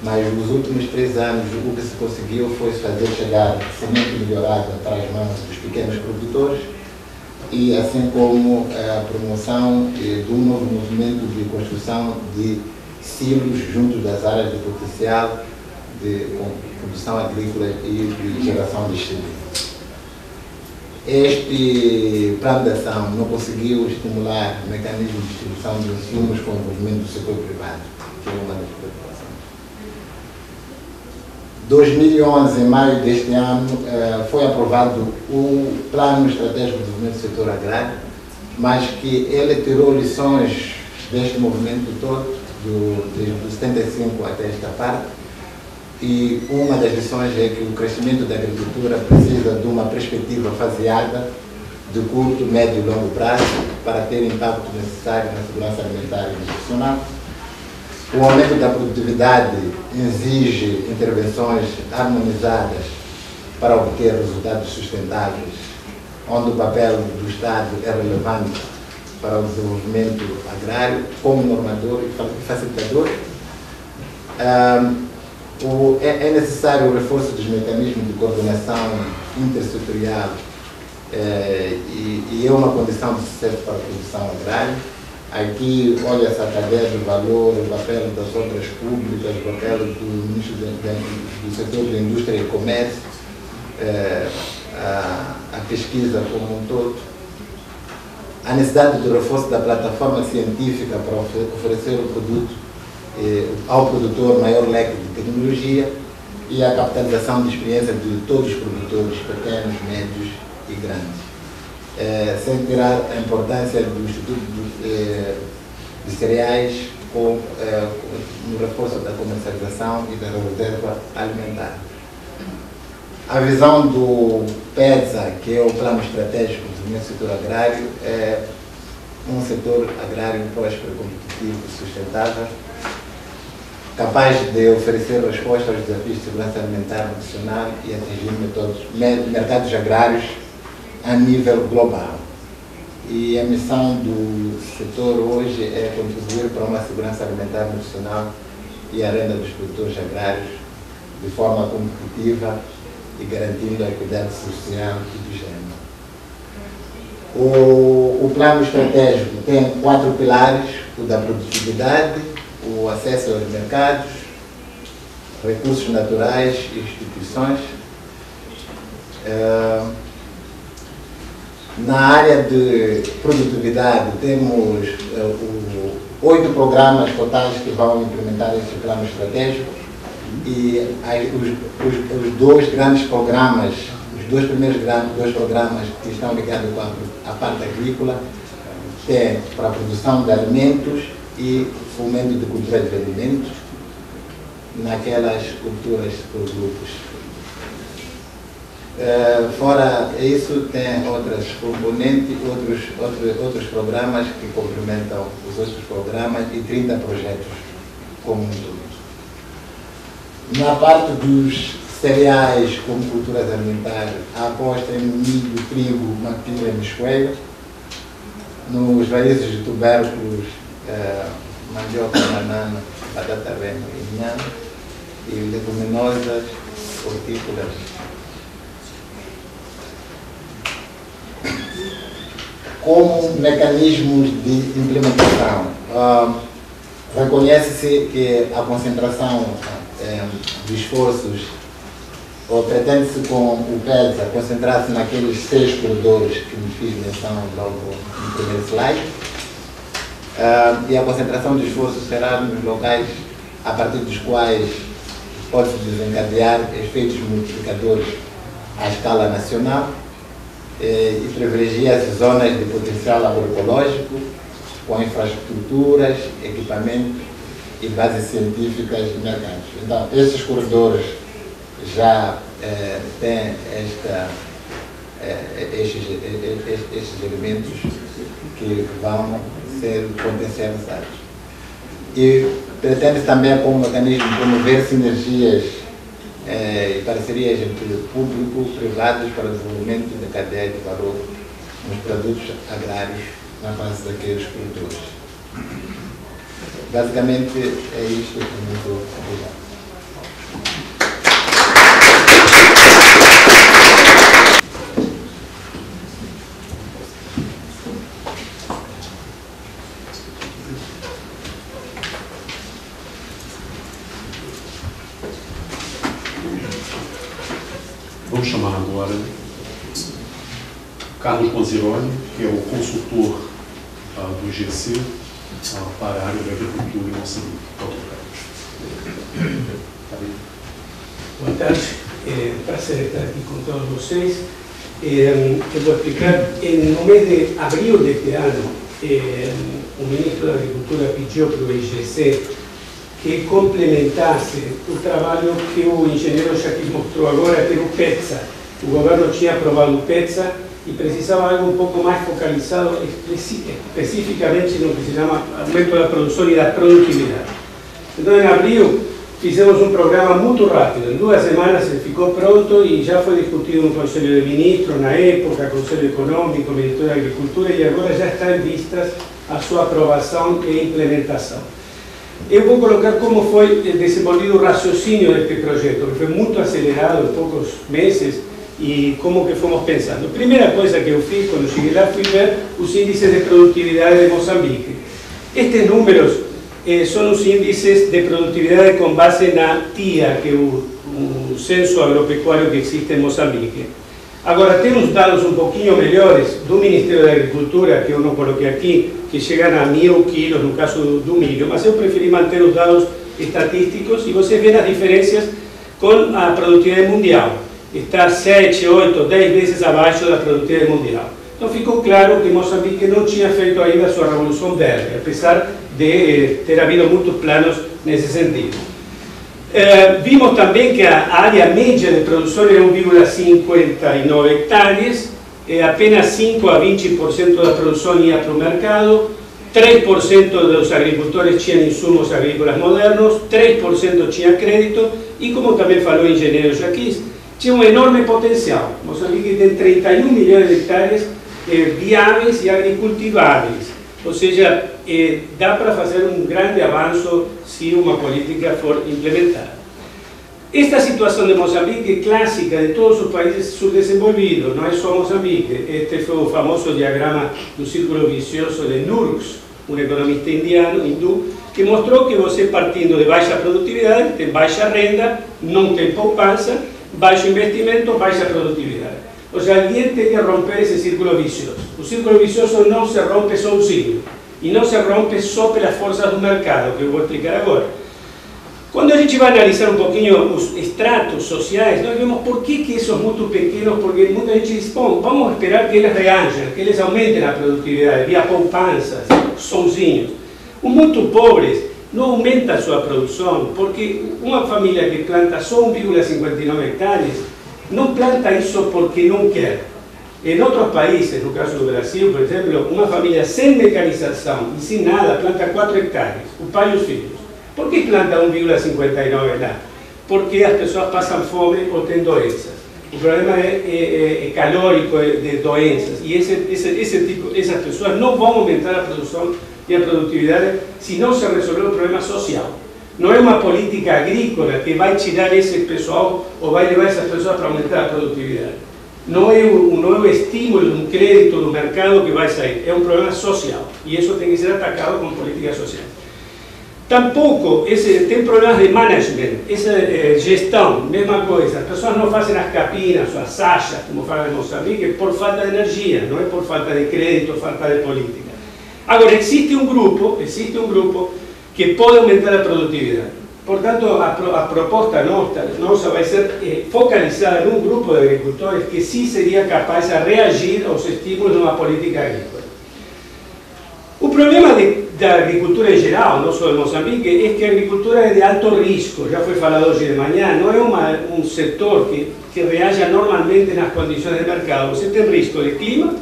mas nos últimos 3 anos o que se conseguiu foi fazer chegar semente melhorada para as mãos dos pequenos produtores e assim como a promoção de um novo movimento de construção de silos junto das áreas de potencial de produção agrícola e de geração de excedentes. Este plano de ação não conseguiu estimular mecanismos de distribuição de insumos com o envolvimento do setor privado, que é uma das preocupações. 2011, em maio deste ano, foi aprovado o Plano Estratégico de Desenvolvimento do Setor Agrário, mas que ele tirou lições deste movimento todo, de 75 até esta parte, e uma das lições é que o crescimento da agricultura precisa de uma perspectiva faseada de curto, médio e longo prazo para ter o impacto necessário na segurança alimentar e nutricional. O aumento da produtividade exige intervenções harmonizadas para obter resultados sustentáveis, onde o papel do Estado é relevante para o desenvolvimento agrário como normador e facilitador. É necessário o reforço dos mecanismos de coordenação intersetorial e é uma condição de sucesso para a produção agrária. Aqui olha-se a cadeia do valor, o papel das obras públicas, o papel do ministro do setor da indústria e comércio, a pesquisa como um todo, a necessidade do reforço da plataforma científica para oferecer o produto ao produtor maior leque de tecnologia e a capitalização de experiência de todos os produtores, pequenos, médios e grandes. Sem tirar a importância do Instituto de Cereais no reforço da comercialização e da reserva alimentar. A visão do PEDSA, que é o Plano Estratégico do Desenvolvimento do Setor Agrário, é um setor agrário próspero, competitivo e sustentável, capaz de oferecer resposta aos desafios de segurança alimentar nacional e atingir mercados agrários a nível global. E a missão do setor hoje é contribuir para uma segurança alimentar nacional e a renda dos produtores agrários de forma competitiva e garantindo a equidade social e de género. O plano estratégico tem 4 pilares: o da produtividade, o acesso aos mercados, recursos naturais e instituições. Na área de produtividade temos 8 programas totais que vão implementar esse plano estratégico e os dois grandes programas, os dois primeiros dois programas que estão ligados com a parte agrícola, é para a produção de alimentos e fomento de cultura de alimentos naquelas culturas por grupos. Fora isso, tem outras componentes, outros programas que complementam os outros programas e 30 projetos como um todo. Na parte dos cereais como culturas alimentares, a aposta em milho, trigo, matilha e miçoeira. Nos raízes de tubérculos, mandioca, banana, batata rema e inhame, e leguminosas, hortícolas. Como mecanismos de implementação, reconhece-se que a concentração de esforços, ou pretende-se com o PEDSA concentrar-se naqueles 6 corredores que me fiz menção logo no primeiro slide, e a concentração de esforços será nos locais a partir dos quais pode-se desencadear efeitos multiplicadores à escala nacional, e privilegia-se zonas de potencial agroecológico com infraestruturas, equipamentos e bases científicas e mercados. Então, esses corredores já têm estes elementos que vão ser potencializados. E pretende também, como mecanismo, promover sinergias e parcerias entre público e privados para o desenvolvimento da cadeia de valor nos produtos agrários na base daqueles produtores. Basicamente é isto que muito obrigado. Vamos chamar agora Carlos Manzironi, que é o consultor do IGC para a área da agricultura em Moçambique. Boa tarde, é um prazer estar aqui com todos vocês. Eu vou explicar, no mês de abril deste ano, o ministro da Agricultura pediu para o IGC que complementasse o trabalho que o engenheiro Jaquis mostrou agora, que era o PEDSA. O governo tinha aprovado o PEDSA e precisava algo um pouco mais focalizado especificamente no que se chama aumento da produção e da produtividade. Então, em abril, fizemos um programa muito rápido. Em 2 semanas ele ficou pronto e já foi discutido no Conselho de Ministros, na época, Conselho Econômico, Ministério da Agricultura, e agora já está em vistas a sua aprovação e implementação. Eu vou colocar como foi desenvolvido o raciocínio deste projeto, que foi muito acelerado em poucos meses, e como que fomos pensando. A primeira coisa que eu fiz quando cheguei lá fui ver os índices de produtividade de Moçambique. Estes números são os índices de produtividade com base na TIA, que é o censo agropecuário que existe em Moçambique. Agora, temos dados um pouquinho melhores do Ministério da Agricultura, que eu não coloquei aqui, que chegam a 1000 quilos no caso do milho, mas eu preferi manter os dados estatísticos e vocês veem as diferenças com a produtividade mundial. Está 7, 8, 10 vezes abaixo da produtividade mundial. Então ficou claro que Moçambique não tinha feito ainda a sua revolução verde, apesar de ter havido muitos planos nesse sentido. Vimos também que a área média de produção era 1,59 hectares, apenas 5 a 20% da produção ia para o mercado, 3% dos agricultores tinham insumos agrícolas modernos, 3% tinha crédito e, como também falou o engenheiro Jaquis, tinha um enorme potencial. Moçambique tem 31 milhões de hectares viáveis e agricultiváveis, ou seja, dá para fazer um grande avanço se uma política for implementada. Esta situação de Moçambique é clássica de todos os países subdesenvolvidos, não é só Moçambique. Este foi o famoso diagrama do círculo vicioso de Nurks, um economista hindu, que mostrou que você partindo de baixa produtividade, tem baixa renda, não tem poupança, baixo investimento, baixa produtividade. Ou seja, alguém tem que romper esse círculo vicioso. O círculo vicioso não se rompe sozinho. e não se rompe só pelas forças do mercado, que eu vou explicar agora. Quando a gente vai analisar um pouquinho os estratos sociais, nós vemos por que esses muito pequenos, porque muita gente diz, bom, vamos esperar que eles reajam, que eles aumentem a produtividade, via poupanças, sozinhos. Os muito pobres não aumentam a sua produção, porque uma família que planta só 1,59 hectares, não planta isso porque não quer. Em outros países, no caso do Brasil, por exemplo, uma família sem mecanização e sem nada planta 4 hectares, o pai e os filhos. Por que planta 1,59 lá? Porque as pessoas passam fome ou têm doenças. O problema é calórico de doenças e essas pessoas não vão aumentar a produção e a produtividade se não se resolver o problema social. Não é uma política agrícola que vai tirar esse pessoal ou vai levar essas pessoas para aumentar a produtividade. Não é o estímulo, um crédito do mercado que vai sair. É um problema social e isso tem que ser atacado com políticas sociais. Tampouco tem problemas de management, essa gestão, mesma coisa. As pessoas não fazem as capinas, as sachas, como fala em Mozambique, por falta de energia, não é por falta de crédito, falta de política. Agora, existe um grupo que pode aumentar a produtividade. Portanto, a proposta nossa vai ser focalizada num grupo de agricultores que sim seria capaz de reagir aos estímulos de uma política agrícola. O problema da agricultura em geral, não só de Moçambique, é que a agricultura é de alto risco, já foi falado hoje de manhã, não é um setor que reaja normalmente nas condições de mercado. Você tem risco de clima,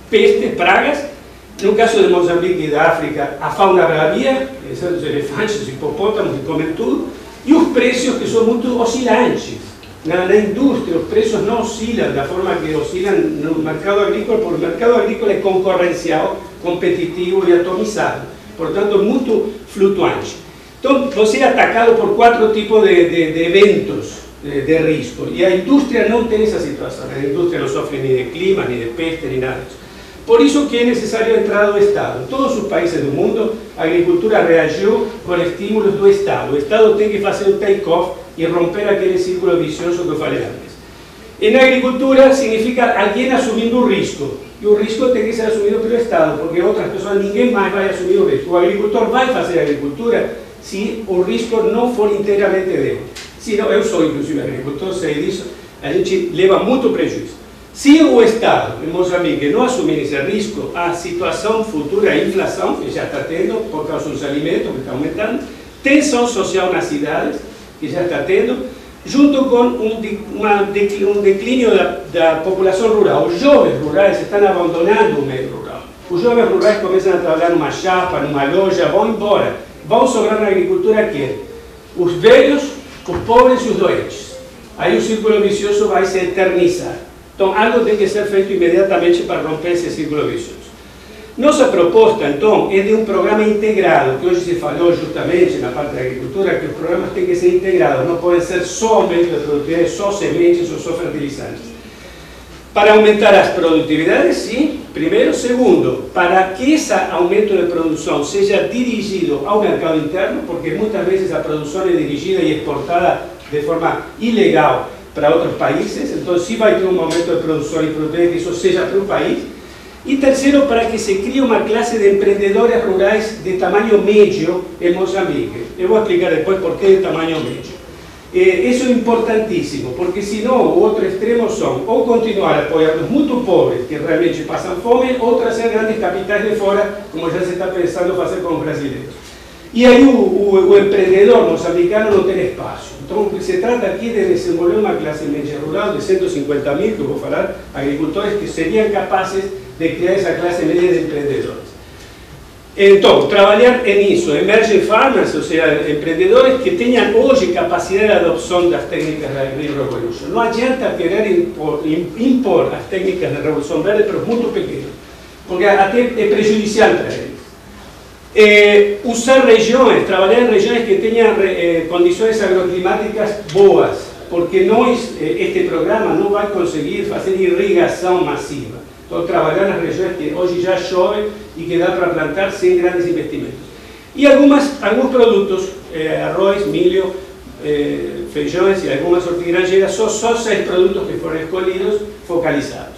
peste, pragas. No caso de Moçambique e da África, a fauna bravia, os elefantes, os hipopótamos que comem tudo, e os preços que são muito oscilantes. Na indústria, os preços não oscilam da forma que oscilam no mercado agrícola, porque o mercado agrícola é concorrencial, competitivo e atomizado. Portanto, muito flutuante. Então, você é atacado por 4 tipos de eventos de risco. E a indústria não tem essa situação. A indústria não sofre nem de clima, nem de peste, nem nada disso. Por isso que é necessário a entrada do Estado. Em todos os países do mundo, a agricultura reagiu com estímulos do Estado. O Estado tem que fazer o take-off e romper aquele círculo vicioso que eu falei antes. E na agricultura significa alguém assumindo o risco. E o risco tem que ser assumido pelo Estado, porque outras pessoas, ninguém mais vai assumir o risco. O agricultor vai fazer agricultura se o risco não for inteiramente dele. Se não, eu sou inclusive agricultor, sei disso, a gente leva muito prejuízo. Se o Estado, em Moçambique, não assumir esse risco, a situação futura, a inflação, que já está tendo, por causa dos alimentos, que está aumentando, tensão social nas cidades, que já está tendo, junto com um declínio da população rural. Os jovens rurais estão abandonando o meio rural. Os jovens rurais começam a trabalhar numa chapa, numa loja, vão embora. Vão sobrar na agricultura quem? Os velhos, os pobres e os doentes. Aí o círculo vicioso vai se eternizar. Então, algo tem que ser feito imediatamente para romper esse círculo vicioso. Nossa proposta, então, é de um programa integrado, que hoje se falou justamente na parte da agricultura, que os programas têm que ser integrados, não podem ser só aumento de produtividade, só sementes ou só fertilizantes. Para aumentar as produtividades, sim, primeiro. Segundo, para que esse aumento de produção seja dirigido ao mercado interno, porque muitas vezes a produção é dirigida e exportada de forma ilegal para outros países, então se vai ter um aumento de produção e produtividade que isso seja para o país. E terceiro, para que se crie uma classe de empreendedores rurais de tamanho médio em Moçambique. Eu vou explicar depois por que de tamanho médio. Isso é importantíssimo, porque senão o outro extremo são ou continuar apoiando os muito pobres, que realmente passam fome, ou trazer grandes capitais de fora, como já se está pensando fazer com os brasileiros. E aí o empreendedor moçambicano não tem espaço. Então, se trata aqui de desenvolver uma classe média rural de 150 mil, que eu vou falar, agricultores que seriam capazes de criar essa classe média de empreendedores. Então, trabalhar nisso, emerging farmers, ou seja, empreendedores que tenham hoje capacidade de adoção das técnicas da Green Revolution. Não adianta querer impor as técnicas da Revolução Verde para os muito pequenos, porque até é prejudicial para eles. Usar regiões, trabalhar em regiões que tenham condições agroclimáticas boas, porque este programa não vai conseguir fazer irrigação massiva. Então, trabalhar nas regiões que hoje já chove e que dá para plantar sem grandes investimentos. E alguns produtos, arroz, milho, feijões e algumas hortigranjeiras, são só 6 produtos que foram escolhidos, focalizados.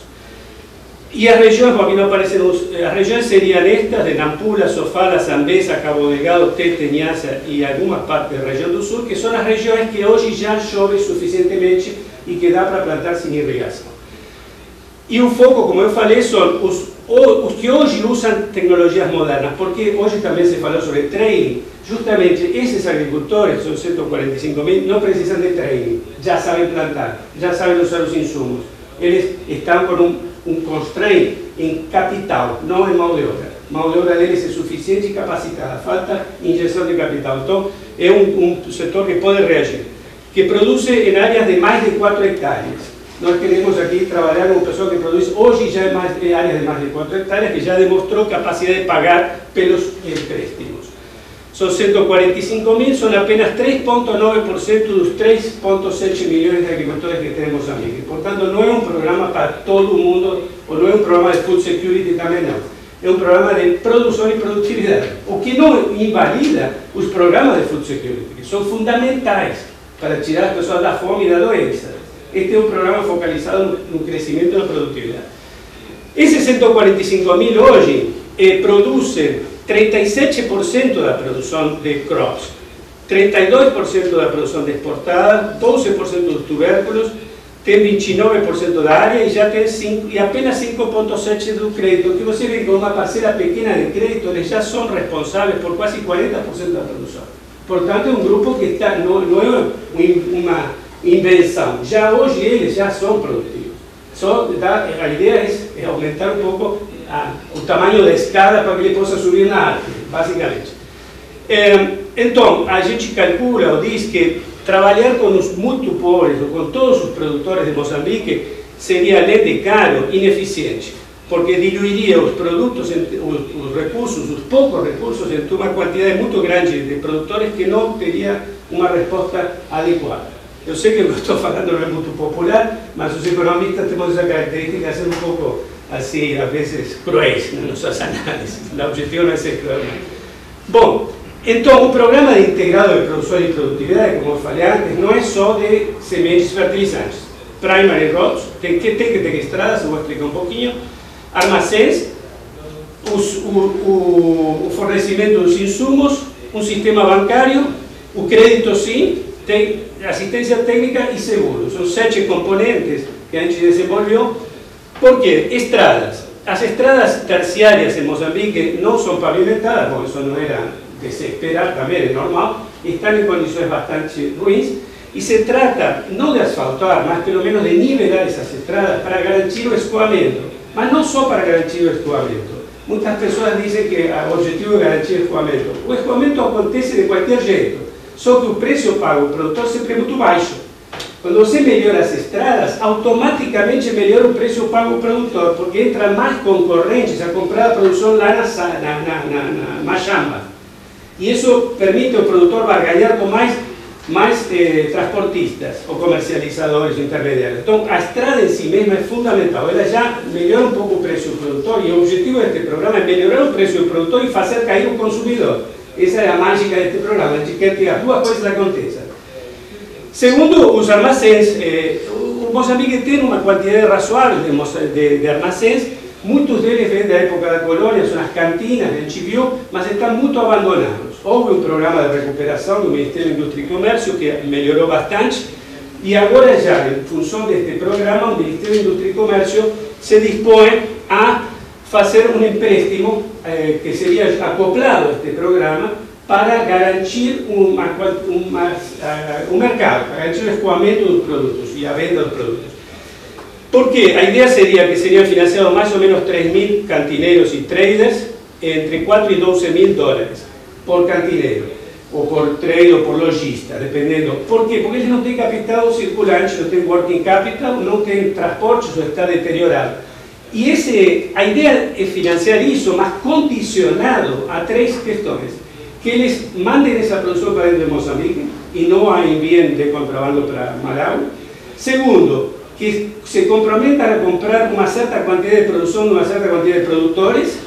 E as regiões, aqui não aparecem, as regiões seriam estas, de Nampula, Sofala, Zambesa, Cabo Delgado, Tete, Niassa e alguma parte da região do sul, que são as regiões que hoje já chove suficientemente e que dá para plantar sem irrigação. E o foco, como eu falei, são os que hoje usam tecnologias modernas, porque hoje também se falou sobre training. Justamente esses agricultores, são 145 mil, não precisam de training, já sabem plantar, já sabem usar os insumos. Eles estão com um constraint em capital, não em mão de obra. A mão de obra deles é suficiente e capacitada, falta injeção de capital. Então, é um setor que pode reagir, que produz em áreas de mais de 4 hectares. Nós queremos aqui trabalhar com pessoas que produzem hoje já em áreas de mais de 4 hectares, que já demonstrou capacidade de pagar pelos empréstimos. São 145 mil, são apenas 3,9% dos 3,7 milhões de agricultores que tem em Moçambique. Portanto, não é um programa para todo mundo, ou não é um programa de food security também não. É um programa de produção e produtividade, o que não invalida os programas de food security, que são fundamentais para tirar as pessoas da fome e da doença. Este é um programa focalizado no crescimento da produtividade. Esses 145 mil hoje produzem 37% da produção de crops, 32% da produção de exportada, 12% dos tubérculos, tem 29% da área e já tem apenas 5,7% do crédito. Que você vê com uma parcela pequena de crédito, eles já são responsáveis por quase 40% da produção. Portanto, é um grupo que está, não é uma invenção. Já hoje eles já são produtivos. A ideia é aumentar um pouco o tamanho da escada para que ele possa subir na árvore, basicamente. Então, a gente calcula ou diz que trabalhar com os muito pobres ou com todos os produtores de Moçambique seria, além de caro, ineficiente, porque diluiria os produtos, os recursos, os poucos recursos, em uma quantidade muito grande de produtores que não teria uma resposta adequada. Eu sei que o que eu estou falando não é muito popular, mas os economistas temos essa característica de ser um pouco, assim, às vezes, cruéis nas nossas análises. O objetivo não é ser cruel. Bom, então, o programa de integrado de produção e produtividade, como eu falei antes, não é só de sementes fertilizantes. Primary roads, tem que ter estradas, eu vou explicar um pouquinho, armazéns, o fornecimento dos insumos, um sistema bancário, o crédito sim, tem assistência técnica e seguro. São 7 componentes que a gente desenvolveu. Por quê? Estradas. As estradas terciárias em Moçambique não são pavimentadas, bom, isso não era de se esperar, também é normal, estão em condições bastante ruins, e se trata não de asfaltar, mas pelo menos de nivelar essas estradas para garantir o escoamento. Mas não só para garantir o escoamento. Muitas pessoas dizem que o objetivo é garantir o escoamento. O escoamento acontece de qualquer jeito, só que o preço pago ao produtor sempre é muito baixo. Quando você melhora as estradas, automaticamente melhora o preço pago ao produtor, porque entra mais concorrentes a comprar a produção lá na machamba. E isso permite ao produtor barganhar com mais transportistas, ou comercializadores, intermediários. Então, a estrada em si mesma é fundamental. Ela já melhora um pouco o preço do produtor, e o objetivo deste programa é melhorar o preço do produtor e fazer cair o consumidor. Essa é a mágica deste programa. A gente quer que as duas coisas aconteçam. Segundo, os armazéns. O Moçambique tem uma quantidade razoável de armazéns. Muitos deles vêm da época da colônia, são as cantinas, a gente viu, mas estão muito abandonados. Houve um programa de recuperação do Ministério da Indústria e Comércio que melhorou bastante, e agora já, em função deste programa, o Ministério da Indústria e Comércio se dispõe a fazer um empréstimo que seria acoplado a este programa para garantir um mercado, para garantir o escoamento dos produtos e a venda dos produtos. Porque a ideia seria que seriam financiados mais ou menos 3.000 cantineiros e traders entre 4 e 12 mil dólares por cantineiro, ou por trade ou por lojista, dependendo. Por quê? Porque eles não têm capital circulante, não têm working capital, não têm transporte, ou está deteriorado. E a ideia é financiar isso, mas condicionado a 3 questões. Que eles mandem essa produção para dentro de Moçambique e não a enviem de contrabando para Malawi. Segundo, que se comprometam a comprar uma certa quantidade de produção de uma certa quantidade de produtores.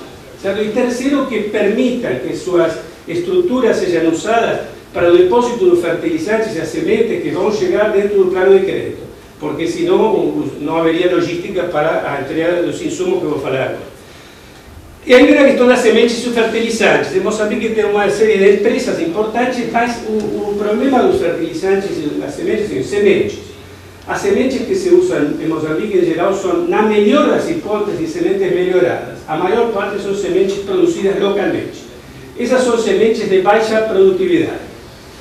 Certo? E terceiro, que permitam que suas estruturas sejam usadas para o depósito dos fertilizantes e as sementes que vão chegar dentro do plano de crédito. porque senão não haveria logística para a entrega dos insumos que eu vou falar agora. E ainda a questão das sementes e fertilizantes. Em Moçambique tem uma série de empresas importantes, mas o problema dos fertilizantes e das sementes são sementes. As sementes que se usam em Moçambique, em geral, são, na melhor das hipóteses, sementes melhoradas. A maior parte são sementes produzidas localmente. Essas são sementes de baixa produtividade.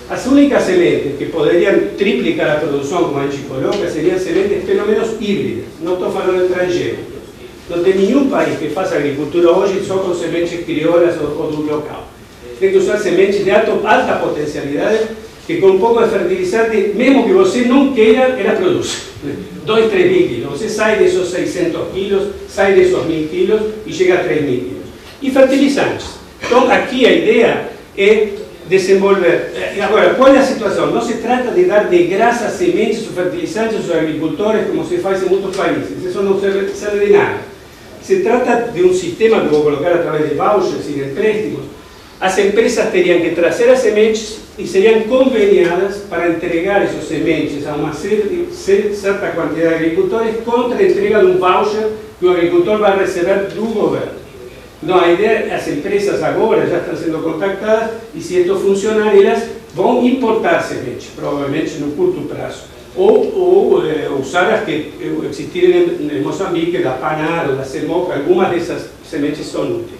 As únicas sementes que poderiam triplicar a produção, como a gente coloca, seriam sementes pelo menos híbridas. Não estou falando de transgênicos. Não tem nenhum país que faça agricultura hoje só com sementes crioulas ou do local. Tem que usar sementes de alta potencialidade, que com um pouco de fertilizante, mesmo que você não queira, ela produz. 2, 3 mil quilos. Você sai desses 600 quilos, sai desses 1.000 quilos e chega a 3.000 quilos. E fertilizantes. Então, aqui a ideia é desenvolver. Agora, qual é a situação? Não se trata de dar de graça sementes ou fertilizantes aos agricultores, como se faz em muitos países. Isso não serve de nada. Se trata de um sistema que vou colocar através de vouchers e de empréstimos. As empresas teriam que trazer as sementes e seriam conveniadas para entregar essas sementes a uma certa quantidade de agricultores contra a entrega de um voucher que o agricultor vai receber do governo. Então, a ideia, as empresas agora já estão sendo contactadas e, se isto funcionar, elas vão importar sementes, provavelmente no curto prazo. Ou usar as que existirem em Moçambique, da Panado, da Semoca, algumas dessas sementes são úteis.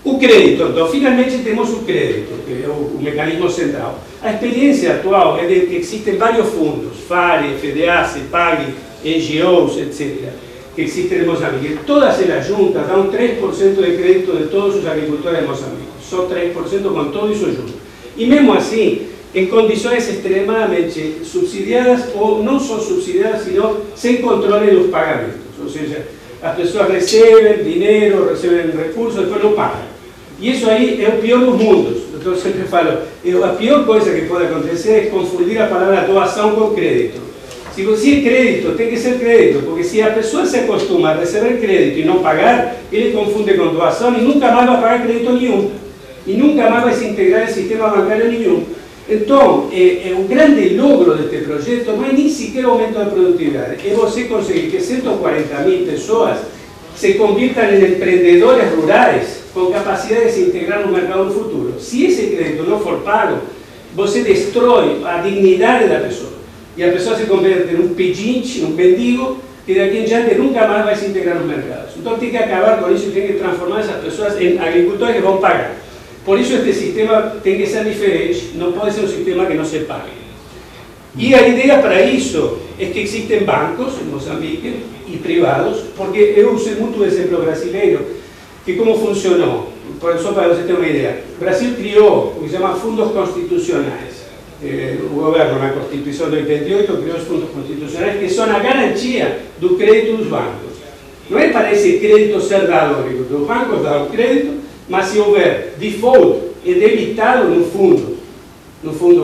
O crédito, então, finalmente temos o crédito, que é o mecanismo central. A experiência atual é de que existem vários fundos, FARE, FDA, CEPAG, NGOs, etc., que existem em Moçambique. Todas elas juntas dão 3% de crédito de todos os agricultores de Moçambique. Só 3% com todo isso junto. E mesmo assim, em condições extremamente subsidiadas, ou não são subsidiadas, senão sem controle dos pagamentos. Ou seja, as pessoas recebem dinheiro, recebem recursos, depois não pagam. E isso aí é o pior dos mundos. Então, eu sempre falo, a pior coisa que pode acontecer é confundir a palavra doação com crédito. Se você é crédito, tem que ser crédito, porque se a pessoa se acostuma a receber crédito e não pagar, ele confunde com doação e nunca mais vai pagar crédito nenhum. E nunca mais vai se integrar em sistema bancário nenhum. Então, o grande logro deste projeto não é nem sequer o aumento da produtividade, é você conseguir que 140.000 pessoas se convirtam em empreendedores rurais com capacidade de se integrar no mercado do futuro. Se esse crédito não for pago, você destrói a dignidade da pessoa. E a pessoa se converte em um pedinte, um mendigo, que daqui em diante nunca mais vai se integrar nos mercados. Então tem que acabar com isso e tem que transformar essas pessoas em agricultores que vão pagar. Por isso este sistema tem que ser diferente, não pode ser um sistema que não se pague. E a ideia para isso é que existem bancos em Moçambique e privados, porque eu usei muito o exemplo brasileiro, que como funcionou, só para você ter uma ideia. O Brasil criou o que se chama fundos constitucionais. O governo, na Constituição de 88, criou os fundos constitucionais, que são a garantia do crédito dos bancos. Não é para esse crédito ser dado ao agricultor. Os bancos dão o crédito, mas se houver default, é debitado no fundo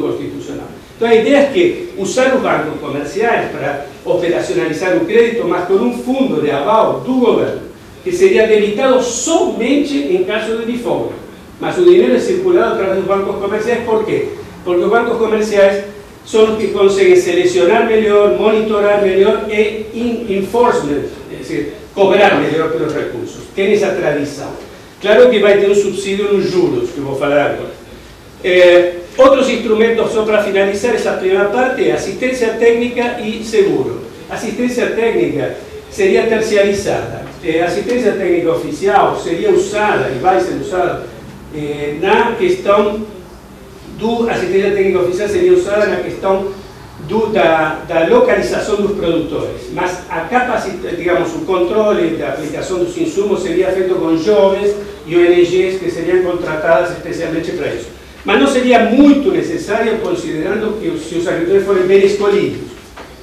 constitucional. Então a ideia é que usar os bancos comerciais para operacionalizar o crédito, mas com um fundo de aval do governo, que seria debitado somente em caso de default. Mas o dinheiro é circulado através dos bancos comerciais, por quê? Porque os bancos comerciais são os que conseguem selecionar melhor, monitorar melhor e enforcement, é dizer, cobrar melhor pelos recursos. Tem essa tradição. Claro que vai ter um subsídio nos juros, que eu vou falar agora. Outros instrumentos, só para finalizar essa primeira parte, é assistência técnica e seguro. Assistência técnica seria terciarizada. Assistência técnica oficial seria usada, e vai ser usada, na questão assistência técnica oficial seria usada na questão da localização dos produtores, mas a capacidade, digamos, o controle da aplicação dos insumos seria feito com jovens e ONGs que seriam contratadas especialmente para isso. Mas não seria muito necessário, considerando que se os agricultores forem bem escolhidos,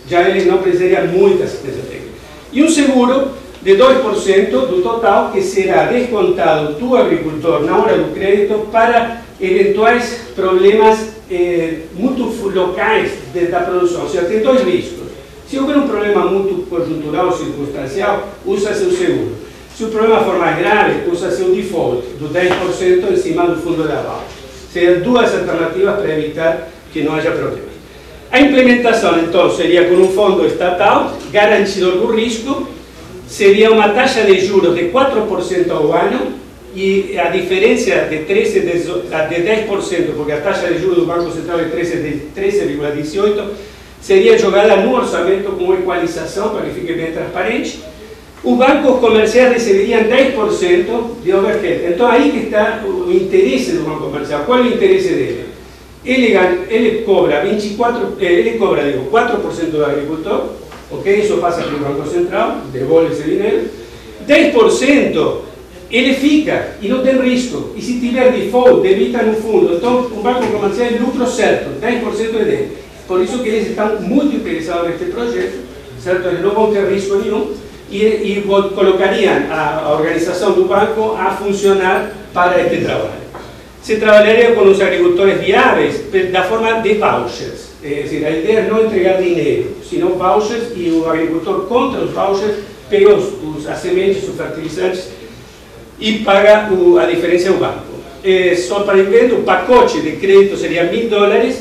já eles não precisariam muita assistência técnica. E um seguro de 2% do total, que será descontado do agricultor na hora do crédito para eventuais problemas muito locais da produção. Ou seja, tem dois riscos. Se houver um problema muito conjuntural, circunstancial, usa-se o seguro. Se o problema for mais grave, usa-se o default, do 10% em cima do fundo de aval. Seriam duas alternativas para evitar que não haja problemas. A implementação, então, seria com um fundo estatal, garantidor do risco, seria uma taxa de juros de 4% ao ano, e a diferença de 10%, porque a taxa de juros do Banco Central é 13,18%, seria jogada no orçamento com equalização, para que fique bem transparente. Os bancos comerciais receberiam 10% de overhead. Então, aí que está o interesse do banco comercial. Qual é o interesse dele? Ele cobra 4% do agricultor, ok? Isso passa pelo Banco Central, devolve esse dinheiro. 10% ele fica e não tem risco. E se tiver default, debita no fundo. Então, o banco comercial é lucro certo, 10% é dele. Por isso que eles estão muito interessados neste projeto, certo? Eles não vão ter risco nenhum e colocariam a organização do banco a funcionar para este trabalho. Se trabalharia com os agricultores viáveis da forma de vouchers. É dizer, a ideia é não entregar dinheiro, sino vouchers, e o agricultor contra os vouchers pega as sementes, os fertilizantes e paga a diferença ao banco. Só para ir vendo, o pacote de crédito seria $1.000,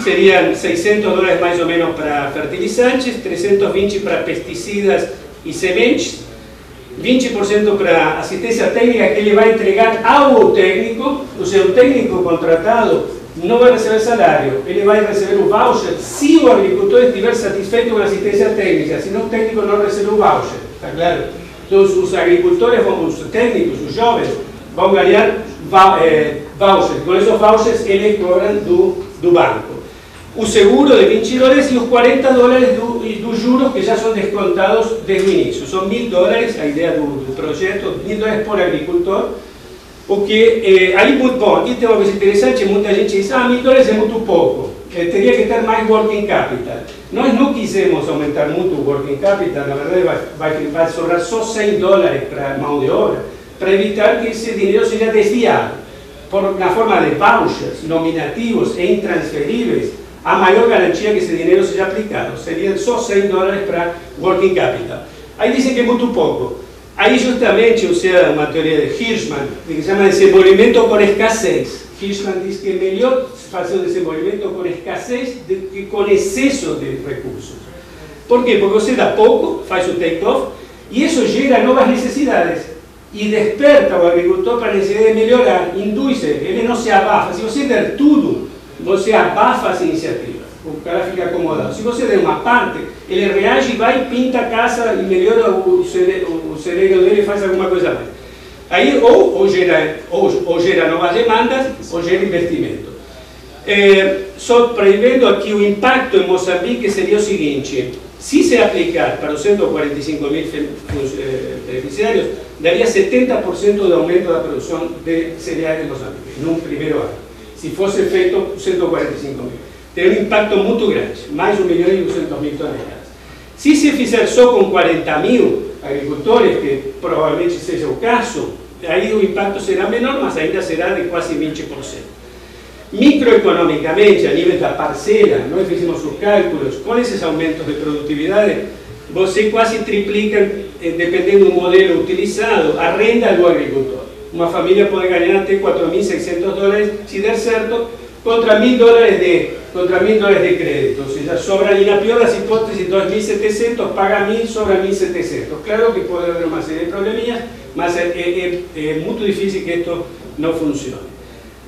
seriam $600 mais ou menos para fertilizantes, 320 para pesticidas e sementes, 20% para assistência técnica que ele vai entregar ao técnico. O seu técnico contratado não vai receber salário, ele vai receber o voucher se o agricultor estiver satisfeito com a assistência técnica, senão o técnico não recebe o voucher, está claro? Então, os agricultores, os técnicos, os jovens, vão ganhar vouchers. Com esses vouchers, eles cobram do banco. O seguro de $20 e os $40 dos juros, que já são descontados desde o início. São $1.000, a ideia do projeto, $1.000 por agricultor. O que, aí, bom, aqui tem uma coisa interessante, muita gente diz, $1.000 é muito pouco, teria que ter mais working capital. Nós não quisemos aumentar muito o working capital, na verdade vai sobrar só $100 para mão de obra, para evitar que esse dinheiro seja desviado. Na forma de vouchers nominativos e intransferíveis, a maior garantia que esse dinheiro seja aplicado. Seriam só $100 para working capital. Aí dizem que é muito pouco. Aí justamente usa uma teoria de Hirschman, que se chama desenvolvimento com escassez. Hirschman diz que é melhor fazer o desenvolvimento com escassez do que com excesso de recursos. Por quê? Porque você dá pouco, faz o take-off, e isso gera novas necessidades. E desperta o agricultor para a necessidade de melhorar, induz ele não se abafa. Se você der tudo, você abafa as iniciativas. O cara fica acomodado. Se você der uma parte, ele reage, vai, pinta a casa e melhora o cerebro dele e faz alguma coisa mais. Aí ou gera novas demandas ou gera investimento. Só prevendo aqui o impacto em Moçambique seria o seguinte: se se aplicar para os 145 mil beneficiários, daria 70% do aumento da produção de cereais em Moçambique, num primeiro ano. Se fosse feito 145 mil. Teria um impacto muito grande, mais 1.200.000 toneladas. Se se fizer só com 40 mil agricultores, que provavelmente seja o caso, aí o impacto será menor, mas ainda será de quase 20%. Microeconomicamente, a nível da parcela, nós fizemos os cálculos, com esses aumentos de produtividade, você quase triplica, dependendo do modelo utilizado, a renda do agricultor. Uma família pode ganhar até $4.600, se der certo, contra $1.000 de crédito. Ou seja, sobra ali, na pior das hipóteses, 2.700, paga 1.000, sobra 1.700. Claro que pode haver uma série de probleminhas, mas é muito difícil que isto não funcione.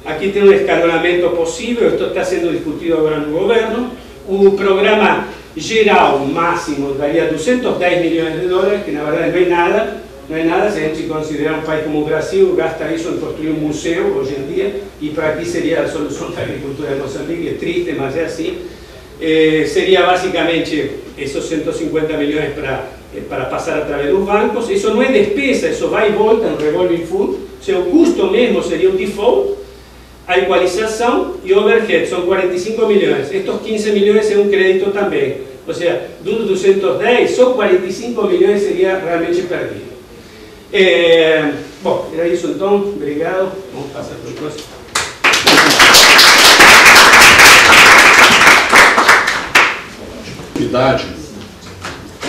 Aqui tem um escalonamento possível, isto está sendo discutido agora no governo. O programa geral máximo daria $210 milhões, que na verdade não é nada, se a gente considerar um país como o Brasil, gasta isso em construir um museu hoje em dia, e para aqui seria a solução da agricultura de Moçambique, é triste, mas é assim. Seria basicamente esses 150 milhões para passar através dos bancos. Isso não é despesa, isso vai e volta, um revolving fund. Seu custo mesmo seria o default, a equalização e o overhead, são 45 milhões. Estes 15 milhões é um crédito também. Ou seja, dos 210, só 45 milhões seria realmente perdido. Bom, era isso então. Obrigado. Vamos passar para o próximo.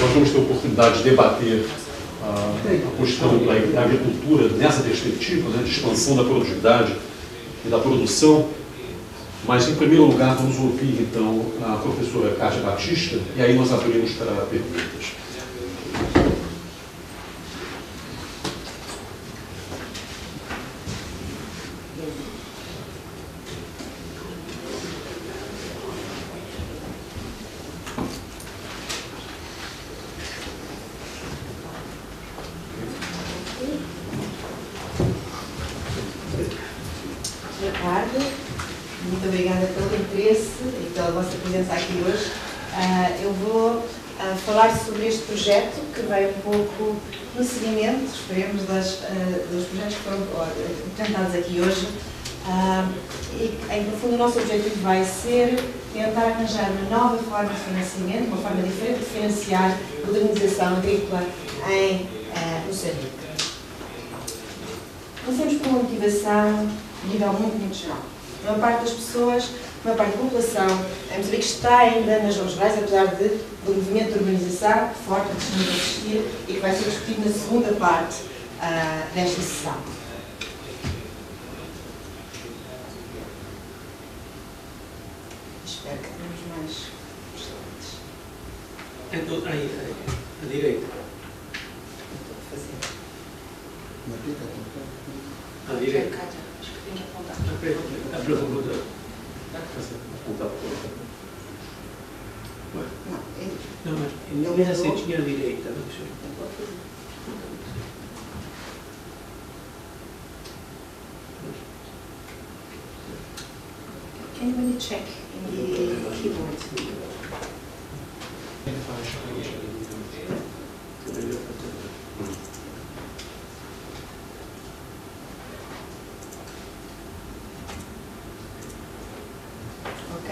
Nós vamos ter a oportunidade de debater a questão da agricultura nessa perspectiva, né, de expansão da produtividade e da produção. Mas, em primeiro lugar, vamos ouvir, então, a professora Cátia Batista, e aí nós abrimos para perguntas. Boa tarde, muito obrigada pelo interesse e pela vossa presença aqui hoje. Eu vou falar sobre este projeto que vai um pouco no seguimento, esperemos, dos projetos que foram apresentados aqui hoje. E, no fundo, o nosso objetivo vai ser tentar arranjar uma nova forma de financiamento, uma forma diferente de financiar a modernização agrícola em Moçambique. Comecemos por uma motivação a nível muito geral. A maior parte das pessoas, a maior parte da população em Moçambique está ainda nas zonas rurais, apesar do movimento de urbanização forte que estamos a assistir e que vai ser discutido na segunda parte desta sessão. Espero que tenhamos mais slides. Então, aí, à direita. À direita. Acho que tem que apontar. Abre o computador. Não, mas nessa setinha à direita. Can you really check in the keyboard? Ok?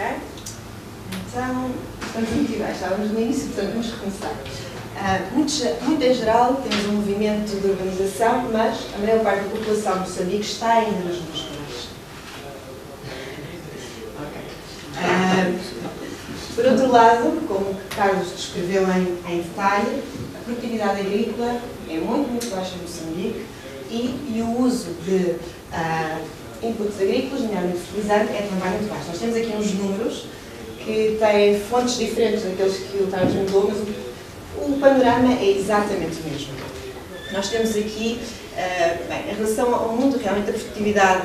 Então, estamos muito bem, estávamos no início, portanto vamos recomeçar. Muito em geral, temos um movimento de urbanização, mas a maior parte da população de Moçambique está ainda nas zonas rurais. Por outro lado, como o Carlos descreveu em detalhe, a produtividade agrícola é muito baixa em Moçambique e o uso de inputs agrícolas, nomeadamente fertilizante, é também muito baixo. Nós temos aqui uns números que têm fontes diferentes daqueles que o Carlos mudou, mas o panorama é exatamente o mesmo. Nós temos aqui, em relação ao mundo, realmente a produtividade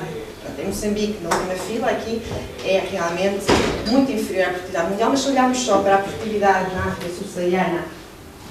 em Moçambique, na última fila, aqui é realmente muito inferior à produtividade mundial, mas se olharmos só para a produtividade na África subsaariana,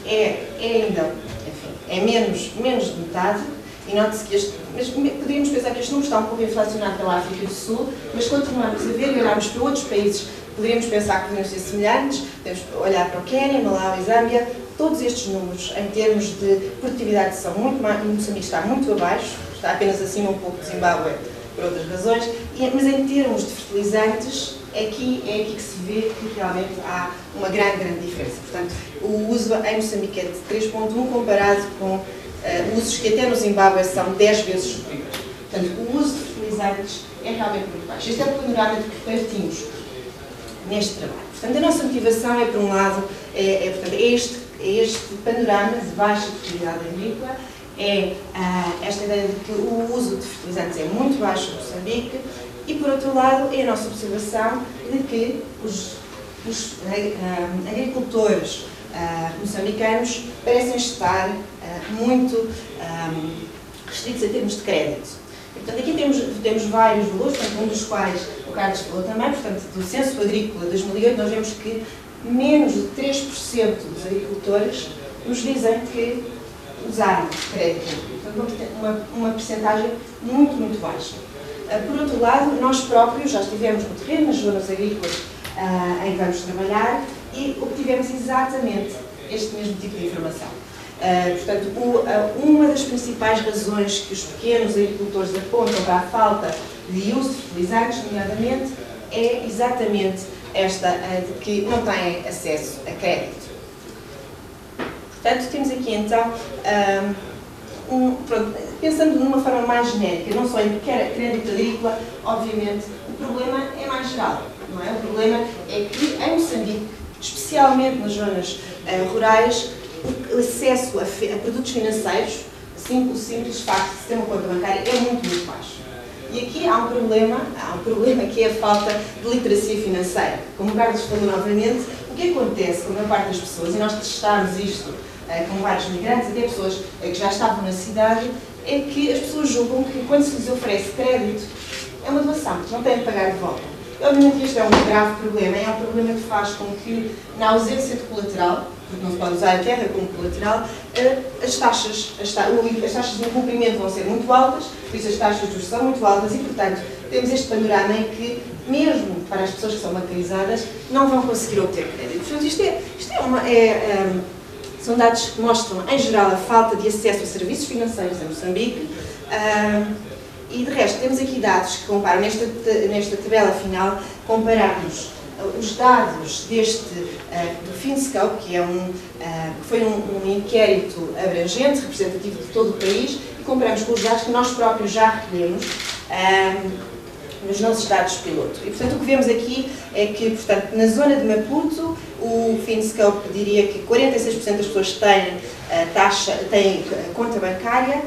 é ainda, enfim, é menos de metade, e note-se que mas poderíamos pensar que este número está um pouco inflacionado pela África do Sul, mas continuamos a ver e olharmos para outros países, poderíamos pensar que poderiam ser semelhantes, podemos olhar para o Quênia, Malawi, Zâmbia, todos estes números, em termos de produtividade, são muito mais, Moçambique está muito abaixo, está apenas acima um pouco de Zimbábue, por outras razões, mas em termos de fertilizantes, é aqui que se vê que realmente há uma grande diferença. Portanto, o uso em Moçambique é de 3,1 comparado com usos que até no Zimbábue são 10 vezes superiores. Portanto, o uso de fertilizantes é realmente muito baixo. Este é o panorama de que partimos neste trabalho. Portanto, a nossa motivação é, por um lado, este panorama de baixa fertilidade agrícola, esta ideia de que o uso de fertilizantes é muito baixo em Moçambique e, por outro lado, é a nossa observação de que os agricultores moçambicanos parecem estar muito restritos em termos de crédito. E, portanto, aqui temos vários valores, portanto, um dos quais o Carlos falou também, portanto, do Censo Agrícola de 2008, nós vemos que menos de 3% dos agricultores nos dizem que usaram crédito. Portanto, uma percentagem muito baixa. Por outro lado, nós próprios já estivemos no terreno, nas zonas agrícolas em que vamos trabalhar, e obtivemos exatamente este mesmo tipo de informação. Portanto, uma das principais razões que os pequenos agricultores apontam para a falta de uso de fertilizantes, nomeadamente, é exatamente esta de que não têm acesso a crédito. Portanto, temos aqui então, pensando de uma forma mais genérica, não só em crédito agrícola, obviamente, o problema é mais geral, não é? O problema é que em Moçambique, especialmente nas zonas rurais, o acesso a produtos financeiros, o simples facto de ter uma conta bancária é muito baixo. E aqui há um problema que é a falta de literacia financeira. Como o Carlos falou novamente, o que acontece com a maior parte das pessoas, e nós testámos isto com vários migrantes, até pessoas que já estavam na cidade, é que as pessoas julgam que quando se lhes oferece crédito, é uma doação, não têm de pagar de volta. Obviamente este é um grave problema, é um problema que faz com que, na ausência de colateral, porque não se pode usar a terra como colateral, as taxas de incumprimento vão ser muito altas, por isso as taxas de juros são muito altas e, portanto, temos este panorama em que, mesmo para as pessoas que são bancarizadas, não vão conseguir obter crédito. Portanto, são dados que mostram, em geral, a falta de acesso a serviços financeiros em Moçambique. E, de resto, temos aqui dados que comparam, nesta tabela final, comparamos os dados do FinScope, que foi um inquérito abrangente, representativo de todo o país, e comparamos com os dados que nós próprios já recolhemos nos nossos dados piloto. E, portanto, o que vemos aqui é que, portanto, na zona de Maputo, o FinScope diria que 46% das pessoas têm conta bancária.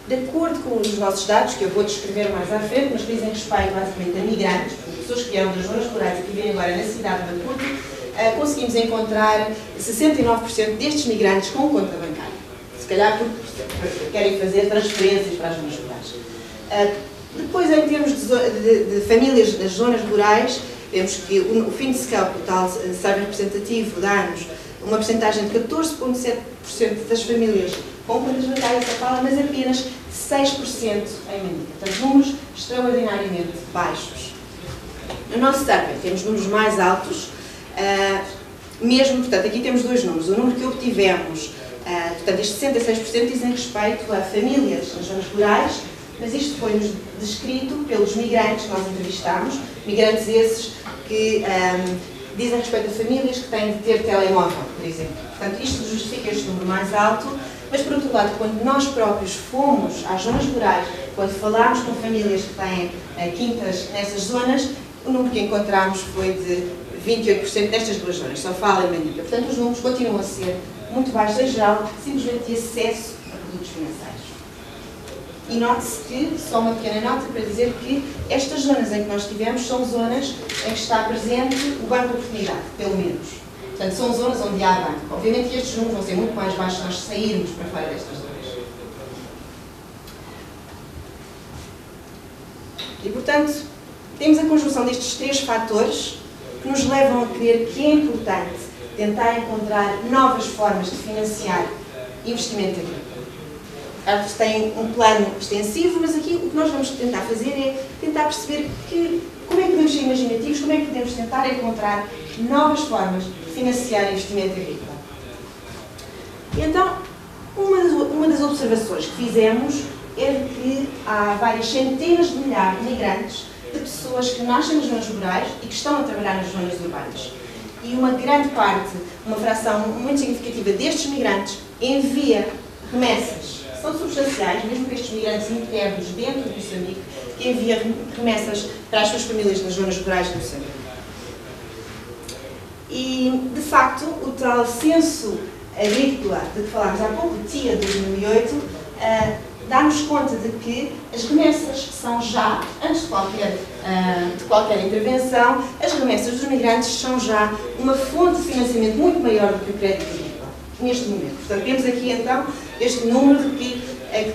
De acordo com os nossos dados, que eu vou descrever mais à frente, mas que dizem respeito basicamente a migrantes, pessoas que vieram das zonas rurais e que vivem agora na cidade de Maputo, conseguimos encontrar 69% destes migrantes com conta bancária. Se calhar porque querem fazer transferências para as zonas rurais. Depois, em termos de famílias das zonas rurais, vemos que o FinScope, o tal survey representativo, dá-nos uma porcentagem de 14,7% das famílias com contas bancárias a fala, mas apenas 6% em Manica. Portanto, números extraordinariamente baixos. No nosso survey temos números mais altos, portanto, aqui temos dois números. O número que obtivemos, portanto, estes 66% dizem respeito a famílias nas zonas rurais, mas isto foi-nos descrito pelos migrantes que nós entrevistámos, migrantes esses que dizem respeito a famílias que têm de ter telemóvel, por exemplo. Portanto, isto justifica este número mais alto, mas, por outro lado, quando nós próprios fomos às zonas rurais, quando falámos com famílias que têm quintas nessas zonas, o número que encontramos foi de 28% nestas duas zonas, só fala em Manica. Portanto, os números continuam a ser muito baixos em geral, simplesmente de acesso a produtos financeiros. E note-se que, só uma pequena nota para dizer que estas zonas em que nós estivemos são zonas em que está presente o banco de oportunidade, pelo menos. Portanto, são zonas onde há banco. Obviamente que estes números vão ser muito mais baixos se nós sairmos para fora destas zonas. E, portanto, temos a conjunção destes três fatores que nos levam a crer que é importante tentar encontrar novas formas de financiar investimento agrícola. Eles têm um plano extensivo, mas aqui o que nós vamos tentar fazer é tentar perceber como é que podemos ser imaginativos, como é que podemos tentar encontrar novas formas de financiar investimento agrícola. E então, uma das observações que fizemos é de que há várias centenas de milhares de migrantes, de pessoas que nascem nas zonas rurais e que estão a trabalhar nas zonas urbanas. E uma grande parte, uma fração muito significativa destes migrantes envia remessas. São substanciais, mesmo que estes migrantes internos dentro de Moçambique, que enviam remessas para as suas famílias nas zonas rurais de Moçambique. E, de facto, o tal censo agrícola de que falámos há pouco, o TIA 2008, dá-nos conta de que as remessas são já, antes de qualquer intervenção, as remessas dos migrantes são já uma fonte de financiamento muito maior do que o crédito agrícola, neste momento. Portanto, temos aqui, então, este número de que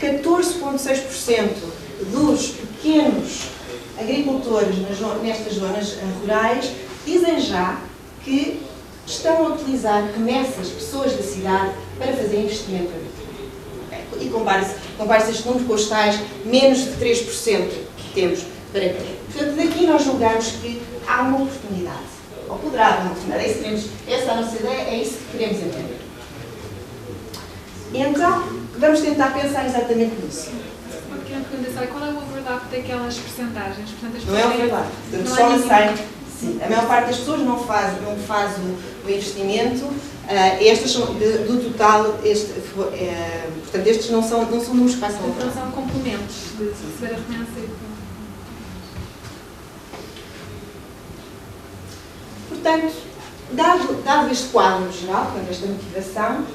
14,6% dos pequenos agricultores nestas zonas rurais dizem já que estão a utilizar remessas, pessoas da cidade, para fazer investimento agrícola. E compara-se este número com os tais menos de 3% que temos para crédito. Portanto, daqui nós julgamos que há uma oportunidade, ou poderá haver uma oportunidade. Essa é a nossa ideia, é isso que queremos entender. Então, vamos tentar pensar exatamente nisso. Uma pequena pergunta, qual é o overlap daquelas percentagens? Portanto, não é overlap. Portanto, só uma sai. Sim, a maior parte das pessoas não faz o investimento. Estas são, do total, portanto, estes não são números que passam. Então, são complementos de receber a remessa e... Portanto, dado este quadro geral, portanto, esta motivação,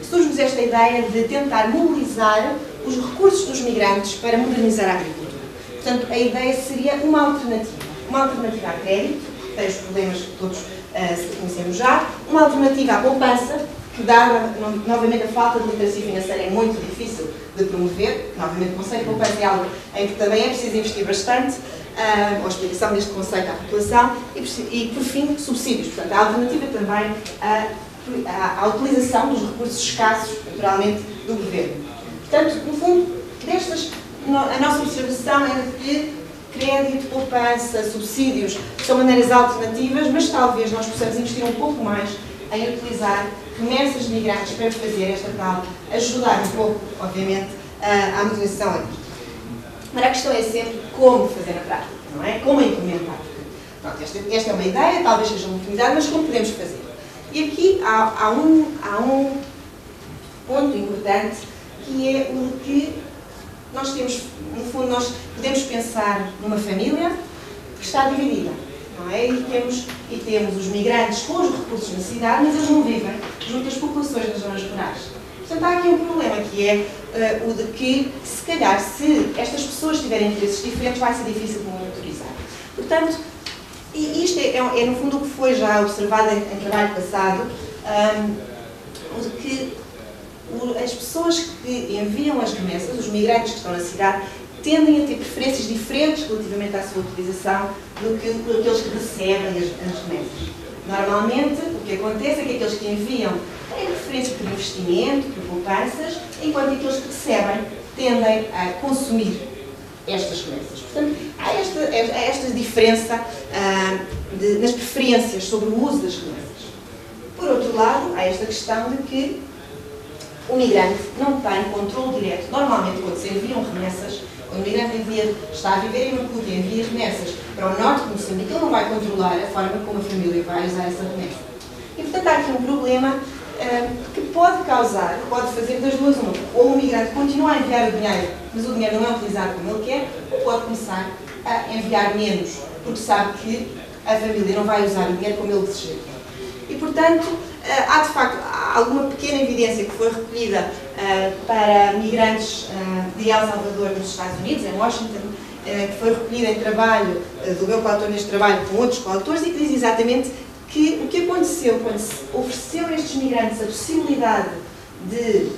surge-nos esta ideia de tentar mobilizar os recursos dos migrantes para modernizar a agricultura. Portanto, a ideia seria uma alternativa a crédito, que tem os problemas que todos conhecemos já, uma alternativa à poupança, que dada novamente a falta de literacia financeira é muito difícil de promover. Novamente o conceito de poupança é algo em que também é preciso investir bastante, a explicação deste conceito à população e por fim, subsídios. Portanto, a alternativa também à utilização dos recursos escassos, naturalmente, do governo. Portanto, no fundo, a nossa observação é que crédito, poupança, subsídios são maneiras alternativas, mas talvez nós possamos investir um pouco mais em utilizar remessas de migrantes para fazer esta tal, ajudar um pouco, obviamente, à modernização agrícola. Mas a questão é sempre como fazer na prática, não é? Como implementar. Pronto, esta é uma ideia, talvez seja uma oportunidade, mas como podemos fazer? E aqui há um ponto importante, que é o que nós temos, no fundo, nós podemos pensar numa família que está dividida, não é? E temos os migrantes com os recursos na cidade, mas eles não vivem junto às populações das zonas rurais. Portanto, há aqui um problema, que é o de que, se calhar, se estas pessoas tiverem interesses diferentes, vai ser difícil de monitorizar. Portanto, e isto é no fundo o que foi já observado em trabalho passado, o de que as pessoas que enviam as remessas, os migrantes que estão na cidade, tendem a ter preferências diferentes relativamente à sua utilização do que aqueles que recebem as remessas. Normalmente, o que acontece é que aqueles que enviam têm preferência por investimento, por poupanças, enquanto aqueles que recebem tendem a consumir estas remessas. Portanto, há esta diferença nas preferências sobre o uso das remessas. Por outro lado, há esta questão de que o migrante não tem controle direto. Normalmente, quando se enviam remessas, quando o migrante está a viver em Maputo e envia remessas para o norte de Moçambique, ele não vai controlar a forma como a família vai usar essa remessa. E, portanto, há aqui um problema que pode fazer das duas uma. Ou o migrante continua a enviar o dinheiro, mas o dinheiro não é utilizado como ele quer, ou pode começar a enviar menos, porque sabe que a família não vai usar o dinheiro como ele deseja. E, portanto, há de facto alguma pequena evidência que foi recolhida para migrantes de El Salvador nos Estados Unidos, em Washington, que foi recolhida em trabalho do meu coautor neste trabalho com outros coautores, e que diz exatamente que o que aconteceu quando se ofereceu a estes migrantes a possibilidade de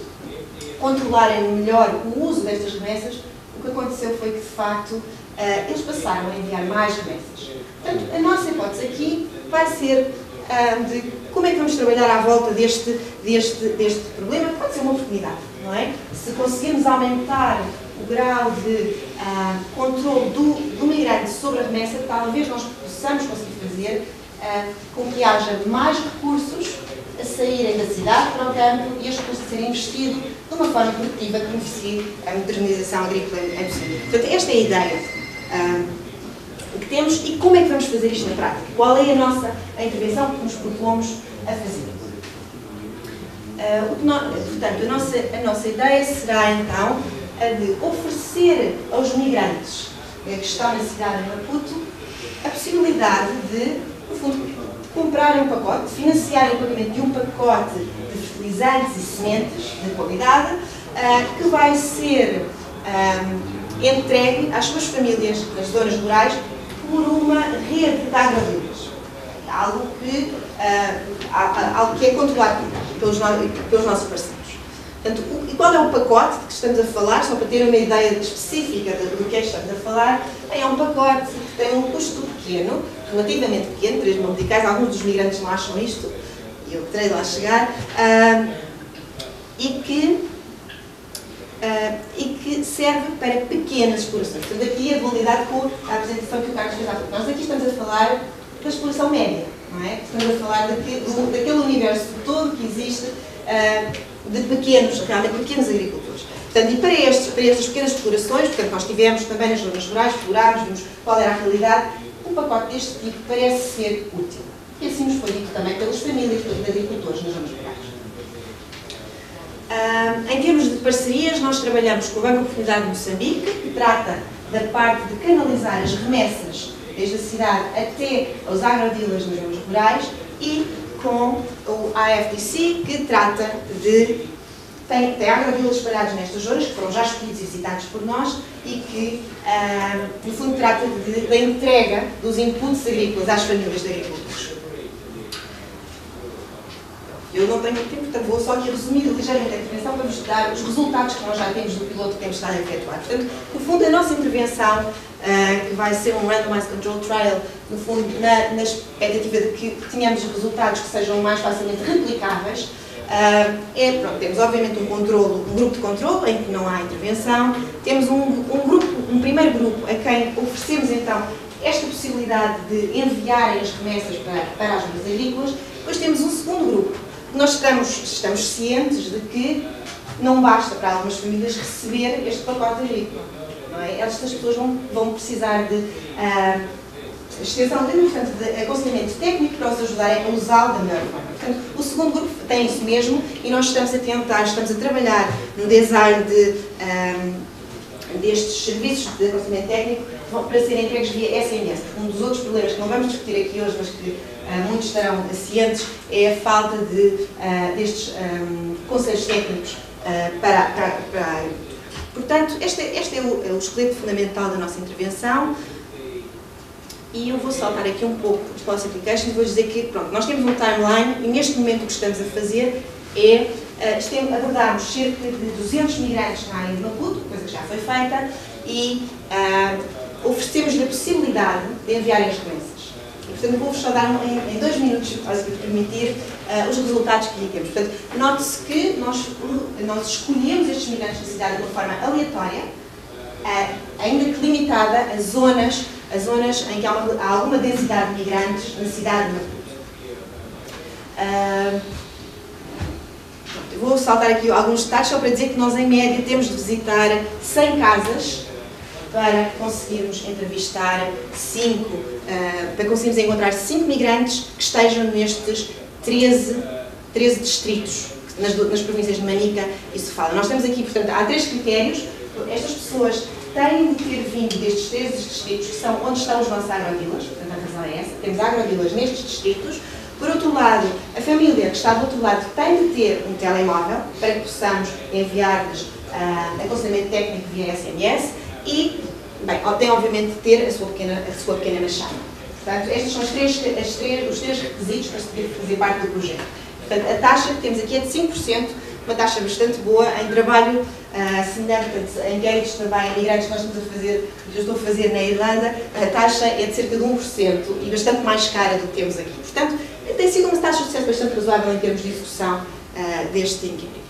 controlarem melhor o uso destas remessas, o que aconteceu foi que, de facto, eles passaram a enviar mais remessas. Portanto, a nossa hipótese aqui vai ser de como é que vamos trabalhar à volta deste problema, que pode ser uma oportunidade, não é? Se conseguirmos aumentar o grau de controle do migrante sobre a remessa, talvez nós possamos conseguir fazer com que haja mais recursos a saírem da cidade para o campo e estes recursos a serem investidos de uma forma produtiva que beneficie a modernização agrícola em Moçambique. Portanto, esta é a ideia que temos e como é que vamos fazer isto na prática? Qual é a intervenção que nos propomos a fazer? Portanto, a nossa ideia será então a de oferecer aos migrantes que estão na cidade de Maputo a possibilidade de, no fundo, comprarem um pacote, financiarem o pagamento de um pacote de fertilizantes e sementes de qualidade que vai ser entregue às suas famílias nas zonas rurais por uma rede de agrovilas. Algo que é controlado pelos nossos parceiros. Portanto, e qual é o pacote de que estamos a falar? Só para ter uma ideia específica do que é que estamos a falar, é um pacote que tem um custo pequeno, relativamente pequeno, 3 mil meticais, alguns dos migrantes não acham isto, e eu terei de lá chegar, e que serve para pequenas explorações. Portanto, aqui a dualidade com a apresentação que o Carlos fez há pouco. Nós aqui estamos a falar da exploração média, não é? Estamos a falar daquele universo todo que existe de realmente pequenos agricultores. Portanto, e para estas pequenas explorações, portanto, nós tivemos também nas zonas rurais, explorámos, vimos qual era a realidade, um pacote deste tipo parece ser útil. E assim nos foi dito também pelas famílias de agricultores nas zonas rurais. Em termos de parcerias, nós trabalhamos com o Banco de Oportunidade de Moçambique, que trata da parte de canalizar as remessas desde a cidade até aos agrodealers nas zonas rurais, e com o AFDC, que trata de tem agrovilas espalhados nestas zonas, que foram já escolhidos e citados por nós, e que, no fundo, trata da entrega dos inputs agrícolas às famílias de agricultores. Eu não tenho tempo, portanto vou só aqui resumir ligeiramente a intervenção para vos dar os resultados que nós já temos do piloto que temos estado a efetuar. Portanto, no fundo, a nossa intervenção, que vai ser um Randomized Control Trial, no fundo, na expectativa de que tenhamos resultados que sejam mais facilmente replicáveis, pronto, temos obviamente um grupo de controle em que não há intervenção, temos um primeiro grupo a quem oferecemos então esta possibilidade de enviarem as remessas para as zonas agrícolas, depois temos um segundo grupo. Nós estamos cientes de que não basta para algumas famílias receber este pacote agrícola. Não é? Estas pessoas vão precisar de extensão de, portanto, de aconselhamento técnico para os ajudarem a usá-lo da melhor forma. Portanto, o segundo grupo tem isso mesmo e nós estamos a trabalhar no design destes serviços de aconselhamento técnico para serem entregues via SMS. Um dos outros problemas que não vamos discutir aqui hoje, mas que muitos estarão cientes, é a falta destes conselhos técnicos para a área. Portanto, este é o esqueleto fundamental da nossa intervenção. E eu vou saltar aqui um pouco de Policy Application e vou dizer que, pronto, nós temos um timeline e neste momento o que estamos a fazer é abordarmos cerca de 200 migrantes na área de Maputo, coisa que já foi feita, e oferecemos-lhe a possibilidade de enviarem as remessas. E, portanto, vou-vos só dar em 2 minutos, se me permitir, os resultados que lhe temos. Portanto, note-se que nós escolhemos estes migrantes da cidade de uma forma aleatória, ainda que limitada a zonas em que há alguma densidade de migrantes na cidade de Maputo. Vou saltar aqui alguns detalhes só para dizer que nós, em média, temos de visitar 100 casas para conseguirmos entrevistar para conseguirmos encontrar 5 migrantes que estejam nestes 13 distritos, nas províncias de Manica e Sofala. Nós temos aqui, portanto, há 3 critérios. Estas pessoas têm de ter vindo destes 13 distritos, que são onde estão os nossos agrovilas, portanto a razão é essa, temos agrovilas nestes distritos. Por outro lado, a família que está do outro lado tem de ter um telemóvel para que possamos enviar-lhes aconselhamento técnico via SMS e, bem, tem obviamente de ter a sua pequena machada. Portanto, estes são os três requisitos para fazer parte do projeto. Portanto, a taxa que temos aqui é de 5%, uma taxa bastante boa em trabalho semelhante, em inquéritos também migrantes que nós estamos a fazer, que eu estou a fazer na Irlanda, a taxa é de cerca de 1% e bastante mais cara do que temos aqui. Portanto, tem sido uma taxa de sucesso bastante razoável em termos de execução deste inquérito.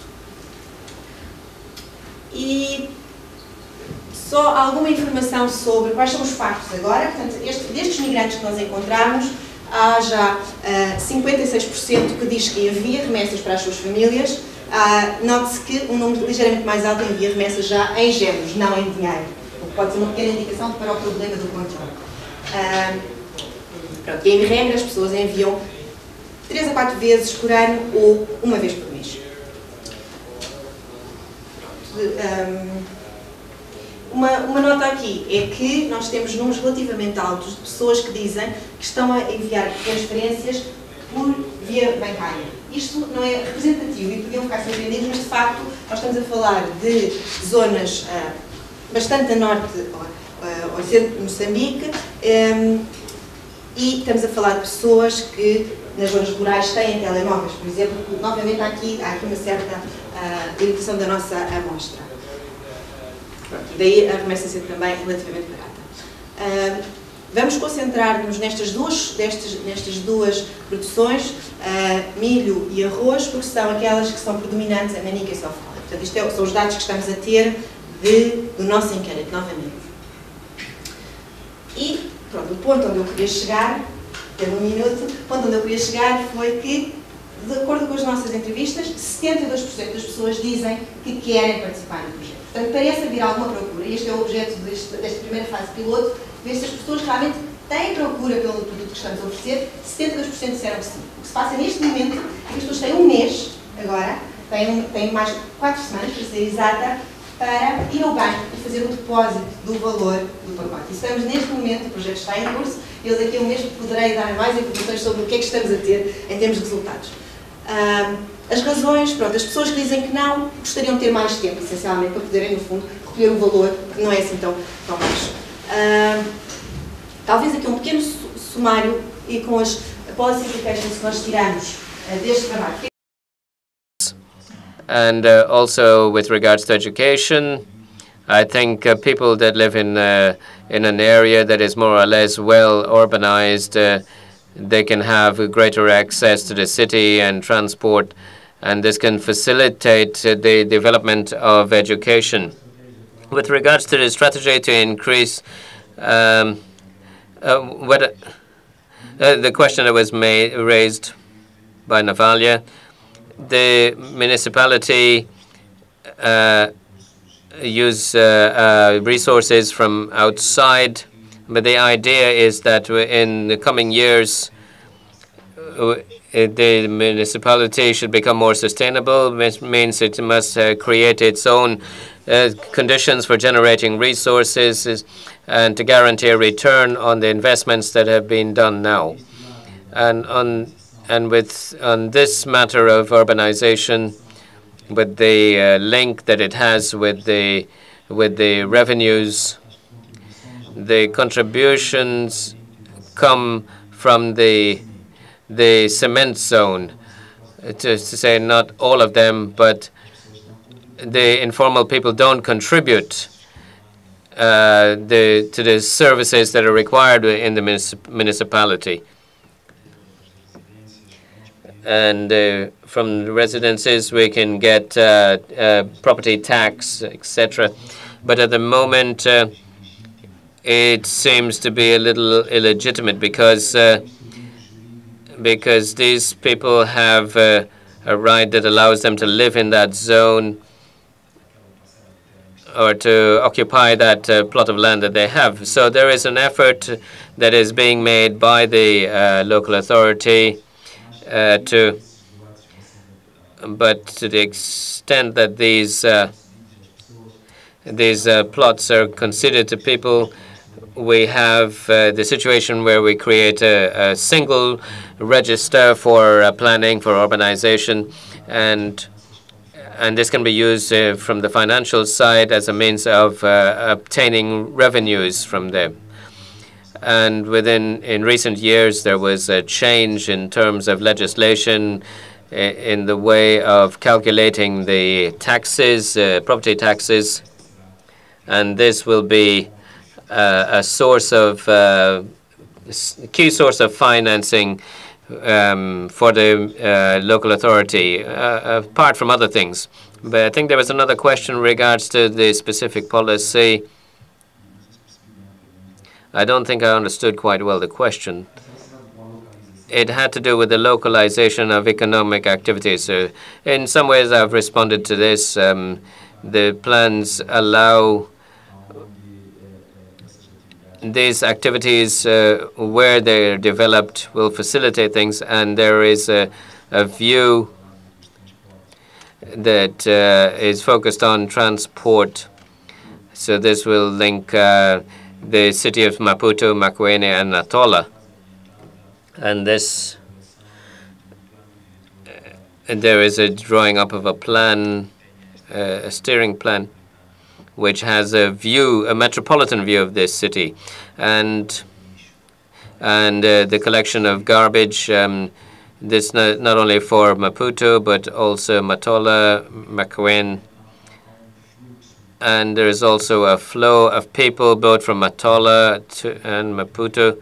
E só alguma informação sobre quais são os factos agora. Portanto, destes migrantes que nós encontramos, há já 56% que diz que envia remessas para as suas famílias. Note-se que um número ligeiramente mais alto envia remessas já em géneros, não em dinheiro, o que pode ser uma pequena indicação para o problema do controle. E em regra as pessoas enviam 3 a 4 vezes por ano ou uma vez por mês. Uma nota aqui é que nós temos números relativamente altos de pessoas que dizem que estão a enviar transferências por via bancária. Isto não é representativo e podiam ficar surpreendidos, mas de facto nós estamos a falar de zonas bastante a norte, ao centro de Moçambique, e estamos a falar de pessoas que nas zonas rurais têm telemóveis, por exemplo, porque, novamente há aqui uma certa limitação da nossa amostra. Daí a remessa ser também relativamente barata. Vamos concentrar-nos nestas duas produções, milho e arroz, porque são aquelas que são predominantes em Manica e Sofala. Portanto, isto são os dados que estamos a ter do nosso inquérito, novamente. E, pronto, o ponto onde eu queria chegar, teve um minuto, o ponto onde eu queria chegar foi que, de acordo com as nossas entrevistas, 72% das pessoas dizem que querem participar no projeto. Portanto, parece haver alguma procura, e este é o objeto desta primeira fase piloto, ver se as pessoas realmente têm procura pelo produto que estamos a oferecer. 72% disseram que sim. O que se passa neste momento é que as pessoas têm um mês, agora, têm mais 4 semanas, para ser exata, para ir ao banco e fazer o depósito do valor do pacote. E estamos neste momento, o projeto está em curso, eu daqui a um mês poderei dar mais informações sobre o que é que estamos a ter em termos de resultados. As razões, pronto, as pessoas que dizem que não, gostariam de ter mais tempo, essencialmente, para poderem, no fundo, recolher o valor, que não é assim tão baixo. Talvez aqui um pequeno sumário e com as policy implications que nós tiramos deste trabalho. And also with regards to education, I think people that live in an area that is more or less well urbanized, they can have greater access to the city and transport, and this can facilitate the development of education. With regards to the strategy to increase the question that was raised by Navalia, the municipality use resources from outside, but the idea is that in the coming years, the municipality should become more sustainable, which means it must create its own conditions for generating resources and to guarantee a return on the investments that have been done now. And on this matter of urbanization, with the link that it has with the revenues, the contributions come from the cement zone. To say not all of them, but the informal people don't contribute to the services that are required in the municipality. And from the residences, we can get property tax, etc. But at the moment, it seems to be a little illegitimate because these people have a right that allows them to live in that zone or to occupy that plot of land that they have. So there is an effort that is being made by the local authority but to the extent that these plots are considered to people, we have the situation where we create a single register for planning, for urbanization, and this can be used from the financial side as a means of obtaining revenues from them. And in recent years, there was a change in terms of legislation in the way of calculating the taxes, property taxes, and this will be a source of key source of financing for the local authority, apart from other things. But I think there was another question in regards to the specific policy. I don't think I understood quite well the question. It had to do with the localization of economic activities. In some ways, I've responded to this. The plans allow these activities where they're developed will facilitate things, and there is a view that is focused on transport. So this will link the city of Maputo, Makuene, and Natola. And this, there is a drawing up of a plan, a steering plan, which has a view, a metropolitan view of this city, and the collection of garbage. This not only for Maputo but also Matola, Makuene, and there is also a flow of people both from Matola and Maputo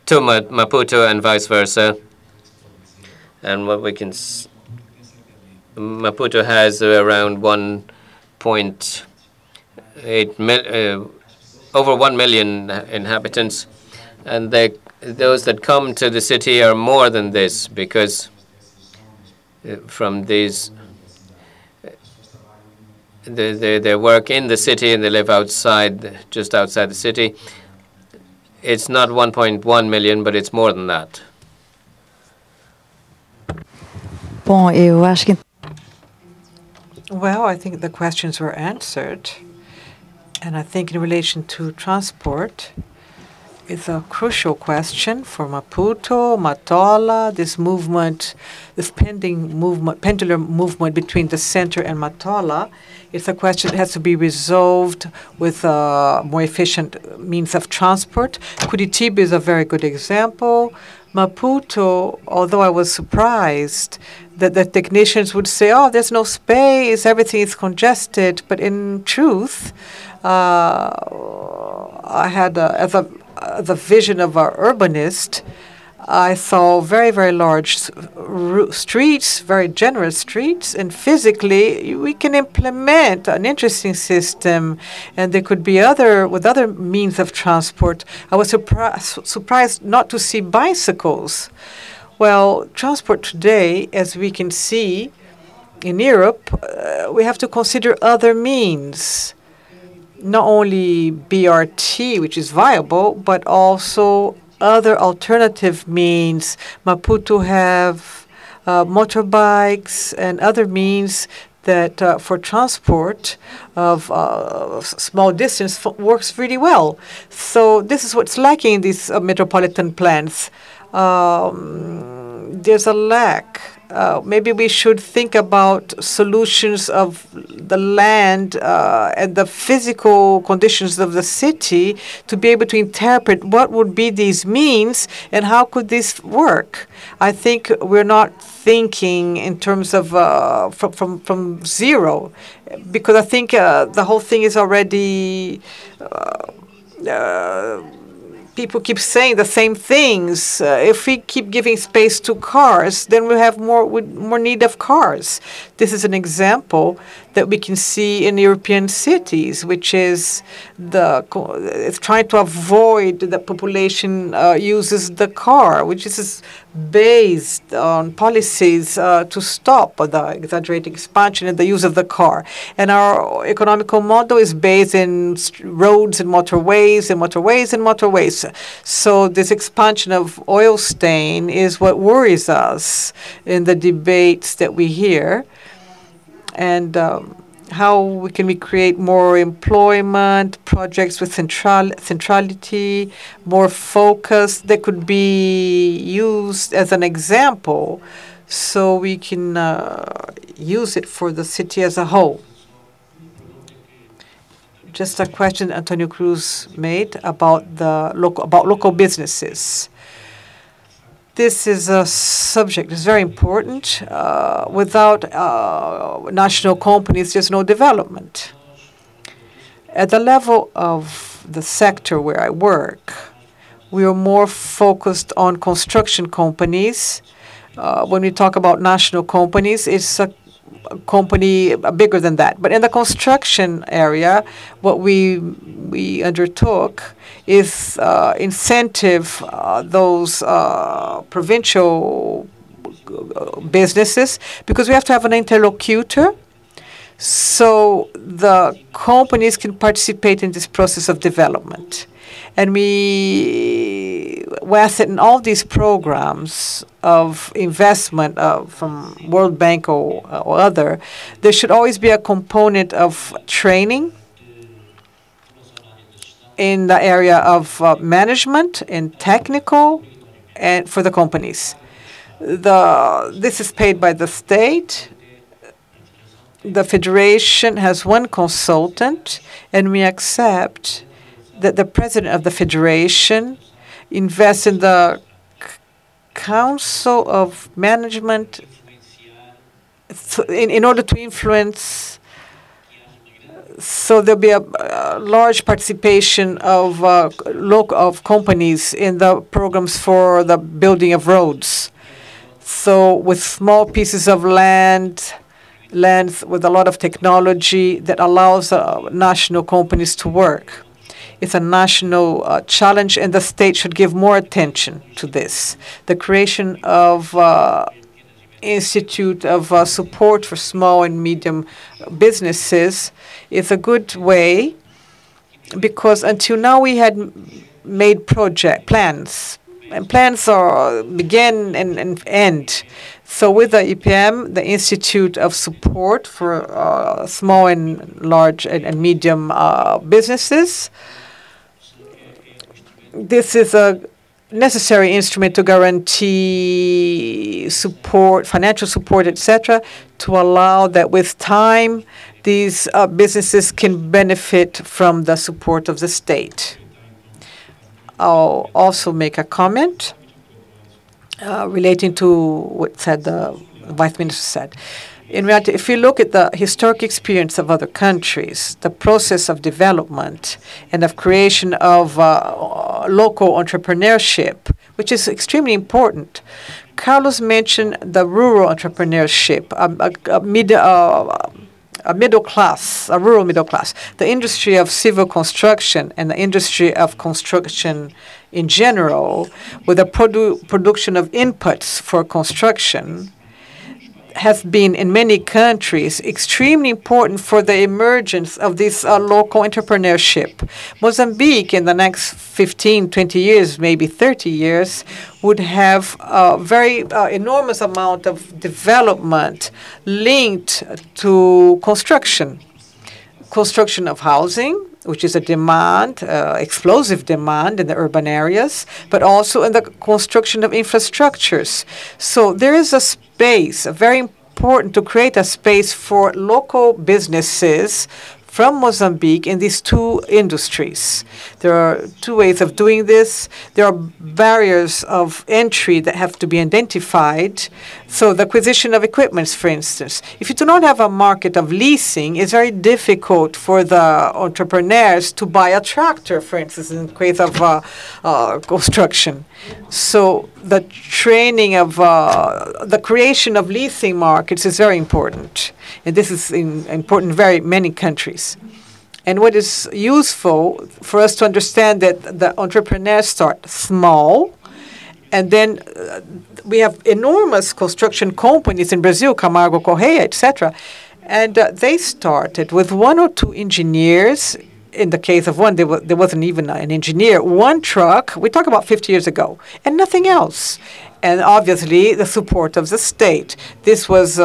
to Maputo and vice versa. And what we can Maputo has around 1.8 over 1 million inhabitants, and those that come to the city are more than this, because from these they work in the city and they live outside, just outside the city. It's not 1.1 million, but it's more than that. Well, I think the questions were answered. And I think in relation to transport, is a crucial question for Maputo, Matola, this movement, this pendulum movement between the center and Matola. It's a question that has to be resolved with more efficient means of transport. Curitiba is a very good example. Maputo, although I was surprised that the technicians would say, oh, there's no space, everything is congested. But in truth, I had, as a vision of an urbanist, I saw very, very large streets, very generous streets, and physically we can implement an interesting system, and there could be other means of transport. I was surprised not to see bicycles. Well, transport today, as we can see in Europe, we have to consider other means. Not only BRT, which is viable, but also other alternative means. Maputo have motorbikes and other means that for transport of small distance works really well. So this is what's lacking in these metropolitan plans. There's a lack. Maybe we should think about solutions of the land and the physical conditions of the city to be able to interpret what would be these means and how could this work. I think we're not thinking in terms of from zero, because I think the whole thing is already people keep saying the same things. If we keep giving space to cars, then we have more need of cars. This is an example that we can see in European cities, which is it's trying to avoid the population uses the car, which is based on policies to stop the exaggerated expansion and the use of the car. And our economical model is based in roads and motorways and motorways and motorways. So this expansion of oil stain is what worries us in the debates that we hear. And how can we create more employment, projects with centrality, more focus that could be used as an example so we can use it for the city as a whole. Just a question Antonio Cruz made about local businesses. This is a subject that's very important. Without national companies, there's no development. At the level of the sector where I work, we are more focused on construction companies. When we talk about national companies, it's a company bigger than that. But in the construction area, what we undertook is incentive those provincial businesses, because we have to have an interlocutor so the companies can participate in this process of development. And we assess in all these programs of investment from World Bank or other, there should always be a component of training in the area of management and technical and for the companies. This is paid by the state. The federation has one consultant, and we accept that the president of the federation invests in the council of management in order to influence. So there'll be a large participation of companies in the programs for the building of roads. So with small pieces of lands with a lot of technology that allows national companies to work. It's a national challenge, and the state should give more attention to this. The creation of Institute of Support for Small and Medium Businesses is a good way, because until now we had made plans, and plans begin and end. So with the EPM, the Institute of Support for Small and Large and Medium Businesses, this is a necessary instrument to guarantee support, financial support, etc., to allow that with time these businesses can benefit from the support of the state. I'll also make a comment relating to what the Vice Minister said. In reality, if you look at the historic experience of other countries, the process of development and of creation of local entrepreneurship, which is extremely important. Carlos mentioned the rural entrepreneurship, a middle class, a rural middle class. The industry of civil construction and the industry of construction in general, with the production of inputs for construction, has been in many countries extremely important for the emergence of this local entrepreneurship. Mozambique in the next 15, 20 years, maybe 30 years, would have a very enormous amount of development linked to construction. Construction of housing, which is a demand, explosive demand in the urban areas, but also in the construction of infrastructures. So there is a space, very important to create a space for local businesses from Mozambique in these two industries. There are two ways of doing this. There are barriers of entry that have to be identified. So the acquisition of equipments, for instance. If you do not have a market of leasing, it's very difficult for the entrepreneurs to buy a tractor, for instance, in the case of construction. So the training of the creation of leasing markets is very important. And this is important in very many countries. And what is useful for us to understand that the entrepreneurs start small, and then we have enormous construction companies in Brazil, Camargo Correia, etc. And they started with one or two engineers. In the case of one, there wasn't even an engineer. One truck, we talk about 50 years ago, and nothing else. And obviously, the support of the state. This was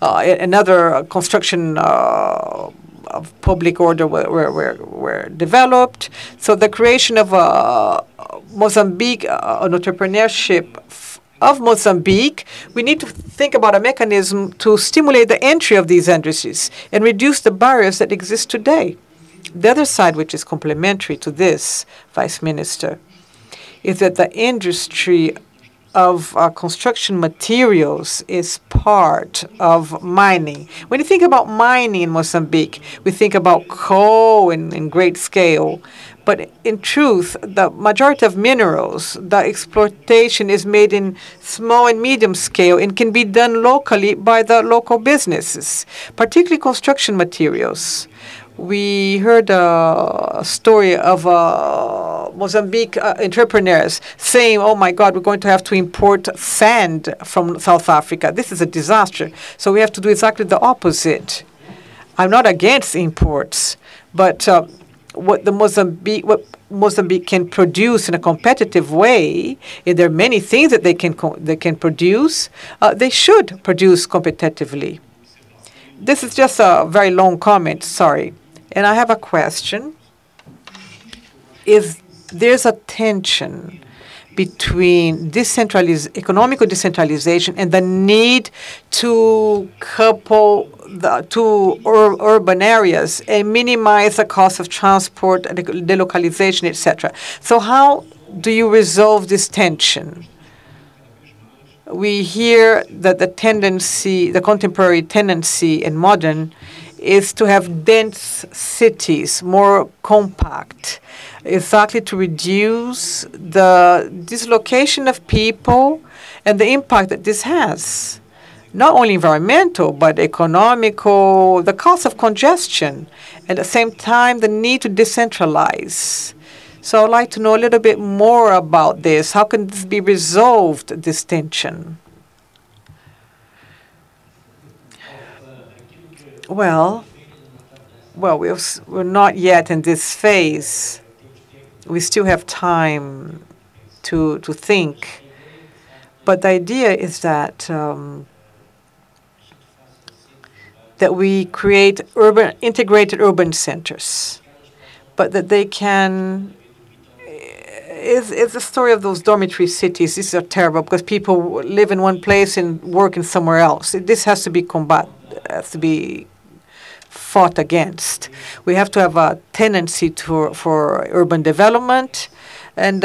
another construction of public order were developed. So the creation of Mozambique, an entrepreneurship of Mozambique, we need to think about a mechanism to stimulate the entry of these industries and reduce the barriers that exist today. The other side, which is complementary to this, Vice Minister, is that the industry of construction materials is part of mining. When you think about mining in Mozambique, we think about coal in great scale. But in truth, the majority of minerals, the exploitation is made in small and medium scale and can be done locally by the local businesses, particularly construction materials. We heard a story of Mozambique entrepreneurs saying, oh my God, we're going to have to import sand from South Africa. This is a disaster. So we have to do exactly the opposite. I'm not against imports, but what Mozambique can produce in a competitive way, and there are many things that they can produce, they should produce competitively. This is just a very long comment, sorry. And I have a question. There's a tension between economical decentralization and the need to couple the two urban areas and minimize the cost of transport, delocalization, etc. So how do you resolve this tension? We hear that the contemporary tendency in modern is to have dense cities, more compact, exactly to reduce the dislocation of people and the impact that this has. Not only environmental, but economical, the cost of congestion, and at the same time, the need to decentralize. So I'd like to know a little bit more about this. How can this be resolved, this tension? Well, we're not yet in this phase. We still have time to think. But the idea is that that we create integrated urban centers, but that they can is the story of those dormitory cities. These are terrible because people live in one place and work in somewhere else. This has to be fought against. We have to have a tendency for urban development, and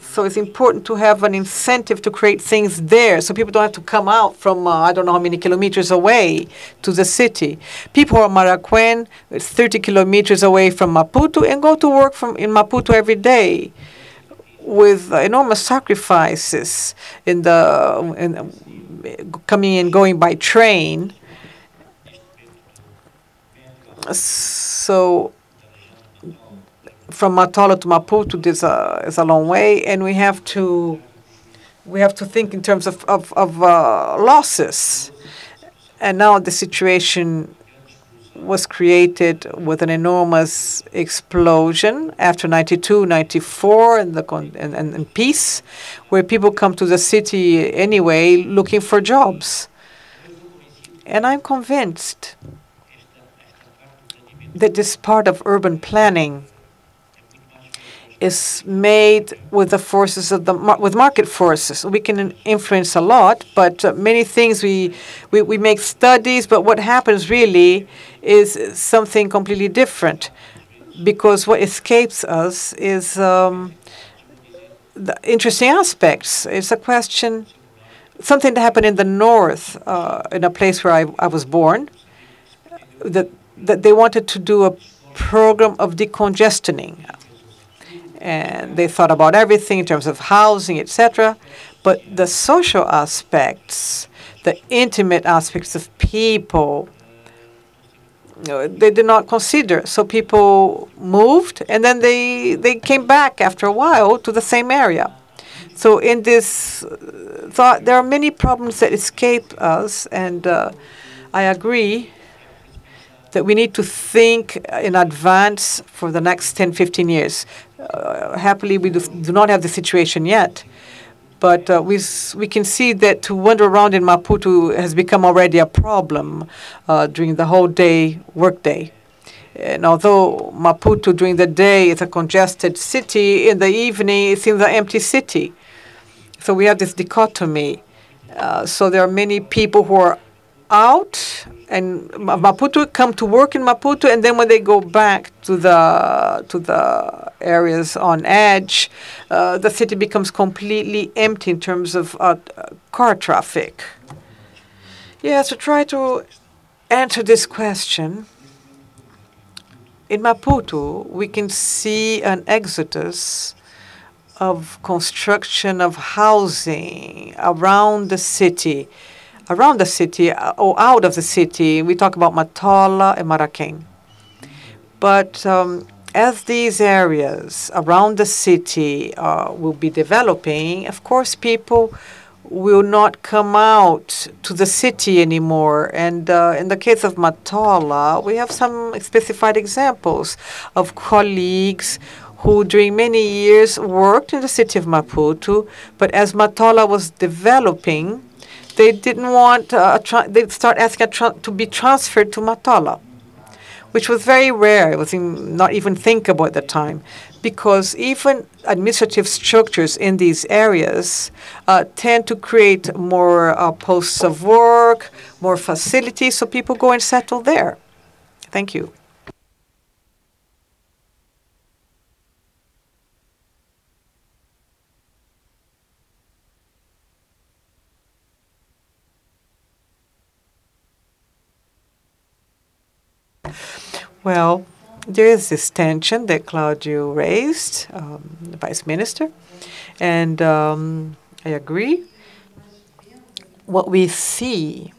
so it's important to have an incentive to create things there, so people don't have to come out from I don't know how many kilometers away to the city. People who are Maracuén, it's 30 kilometers away from Maputo, and go to work in Maputo every day, with enormous sacrifices in coming and going by train. So from Matola to Maputo, this is a long way, and we have to think in terms of losses. And now the situation was created with an enormous explosion after 92, 94, and peace, where people come to the city anyway looking for jobs. And I'm convinced that this part of urban planning is made with the forces of with market forces. We can influence a lot, but many things we make studies, but what happens really is something completely different, because what escapes us is the interesting aspects. It's a question, something that happened in the north, in a place where I was born, that they wanted to do a program of decongestioning. And they thought about everything in terms of housing, etc. But the social aspects, the intimate aspects of people, they did not consider. So people moved, and then they came back after a while to the same area. So in this thought, there are many problems that escape us, and I agree that we need to think in advance for the next 10, 15 years. Happily, we do not have the situation yet, but we can see that to wander around in Maputo has become already a problem during the whole workday. And although Maputo during the day is a congested city, in the evening it seems an empty city. So we have this dichotomy. So there are many people who are out and Maputo come to work in Maputo, and then when they go back to the areas on edge, the city becomes completely empty in terms of car traffic. Yes, to try to answer this question, in Maputo we can see an exodus of construction of housing around the city. Around the city or out of the city, we talk about Matola and Maracuén. But as these areas around the city will be developing, of course, people will not come out to the city anymore. And in the case of Matola, we have some specified examples of colleagues who during many years worked in the city of Maputo, but as Matola was developing, they didn't want they'd start asking to be transferred to Matola, which was very rare. It was not even thinkable at the time, because even administrative structures in these areas tend to create more posts of work, more facilities, so people go and settle there. Thank you. Well, there is this tension that Claudio raised, the Vice Minister, and I agree. What we see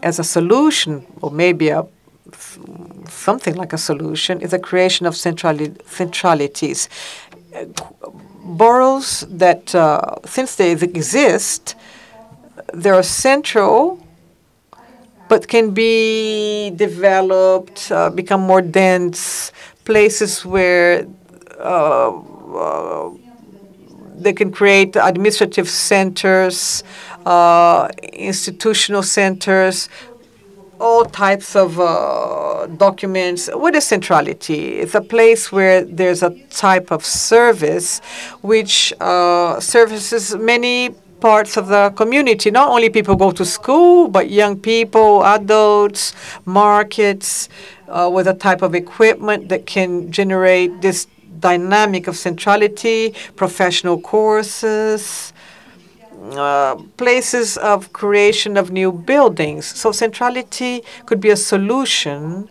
as a solution, or maybe something like a solution, is the creation of centralities. Boroughs that, since they exist, they are central, but can be developed, become more dense, places where they can create administrative centers, institutional centers, all types of documents. What is centrality? It's a place where there's a type of service which services many parts of the community. Not only people go to school, but young people, adults, markets, with a type of equipment that can generate this dynamic of centrality, professional courses, places of creation of new buildings. So centrality could be a solution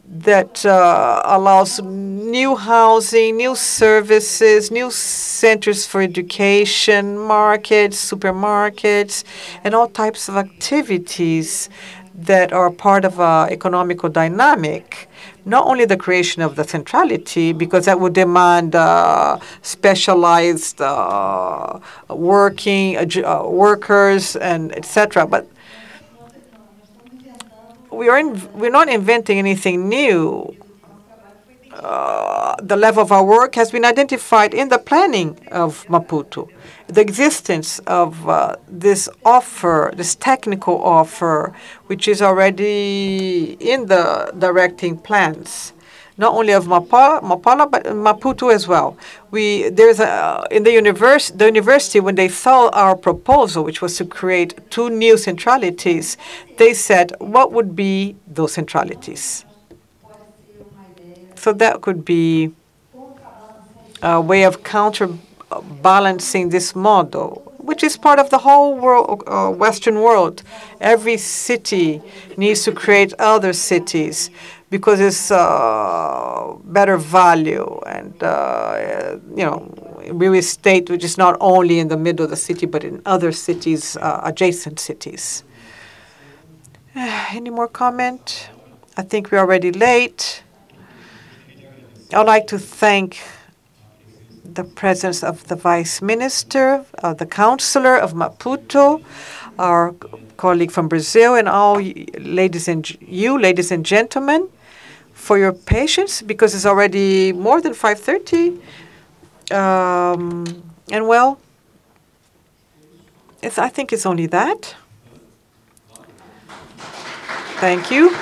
that allows new housing, new services, new centers for education, markets, supermarkets, and all types of activities that are part of an economical dynamic. Not only the creation of the centrality, because that would demand specialized workers and etc. But we're not inventing anything new. The level of our work has been identified in the planning of Maputo. The existence of this offer, this technical offer, which is already in the directing plans, not only of Mapala, but Maputo as well. There's in the university, when they saw our proposal, which was to create 2 new centralities, they said, what would be those centralities? So that could be a way of counterbalancing this model, which is part of the whole world, Western world. Every city needs to create other cities because it's better value and real estate, which is not only in the middle of the city but in other cities, adjacent cities. Any more comment? I think we're already late. I'd like to thank the presence of the Vice Minister, the Councillor of Maputo, our colleague from Brazil, and all ladies and gentlemen, for your patience, because it's already more than 5:30. And well, I think it's only that. Thank you.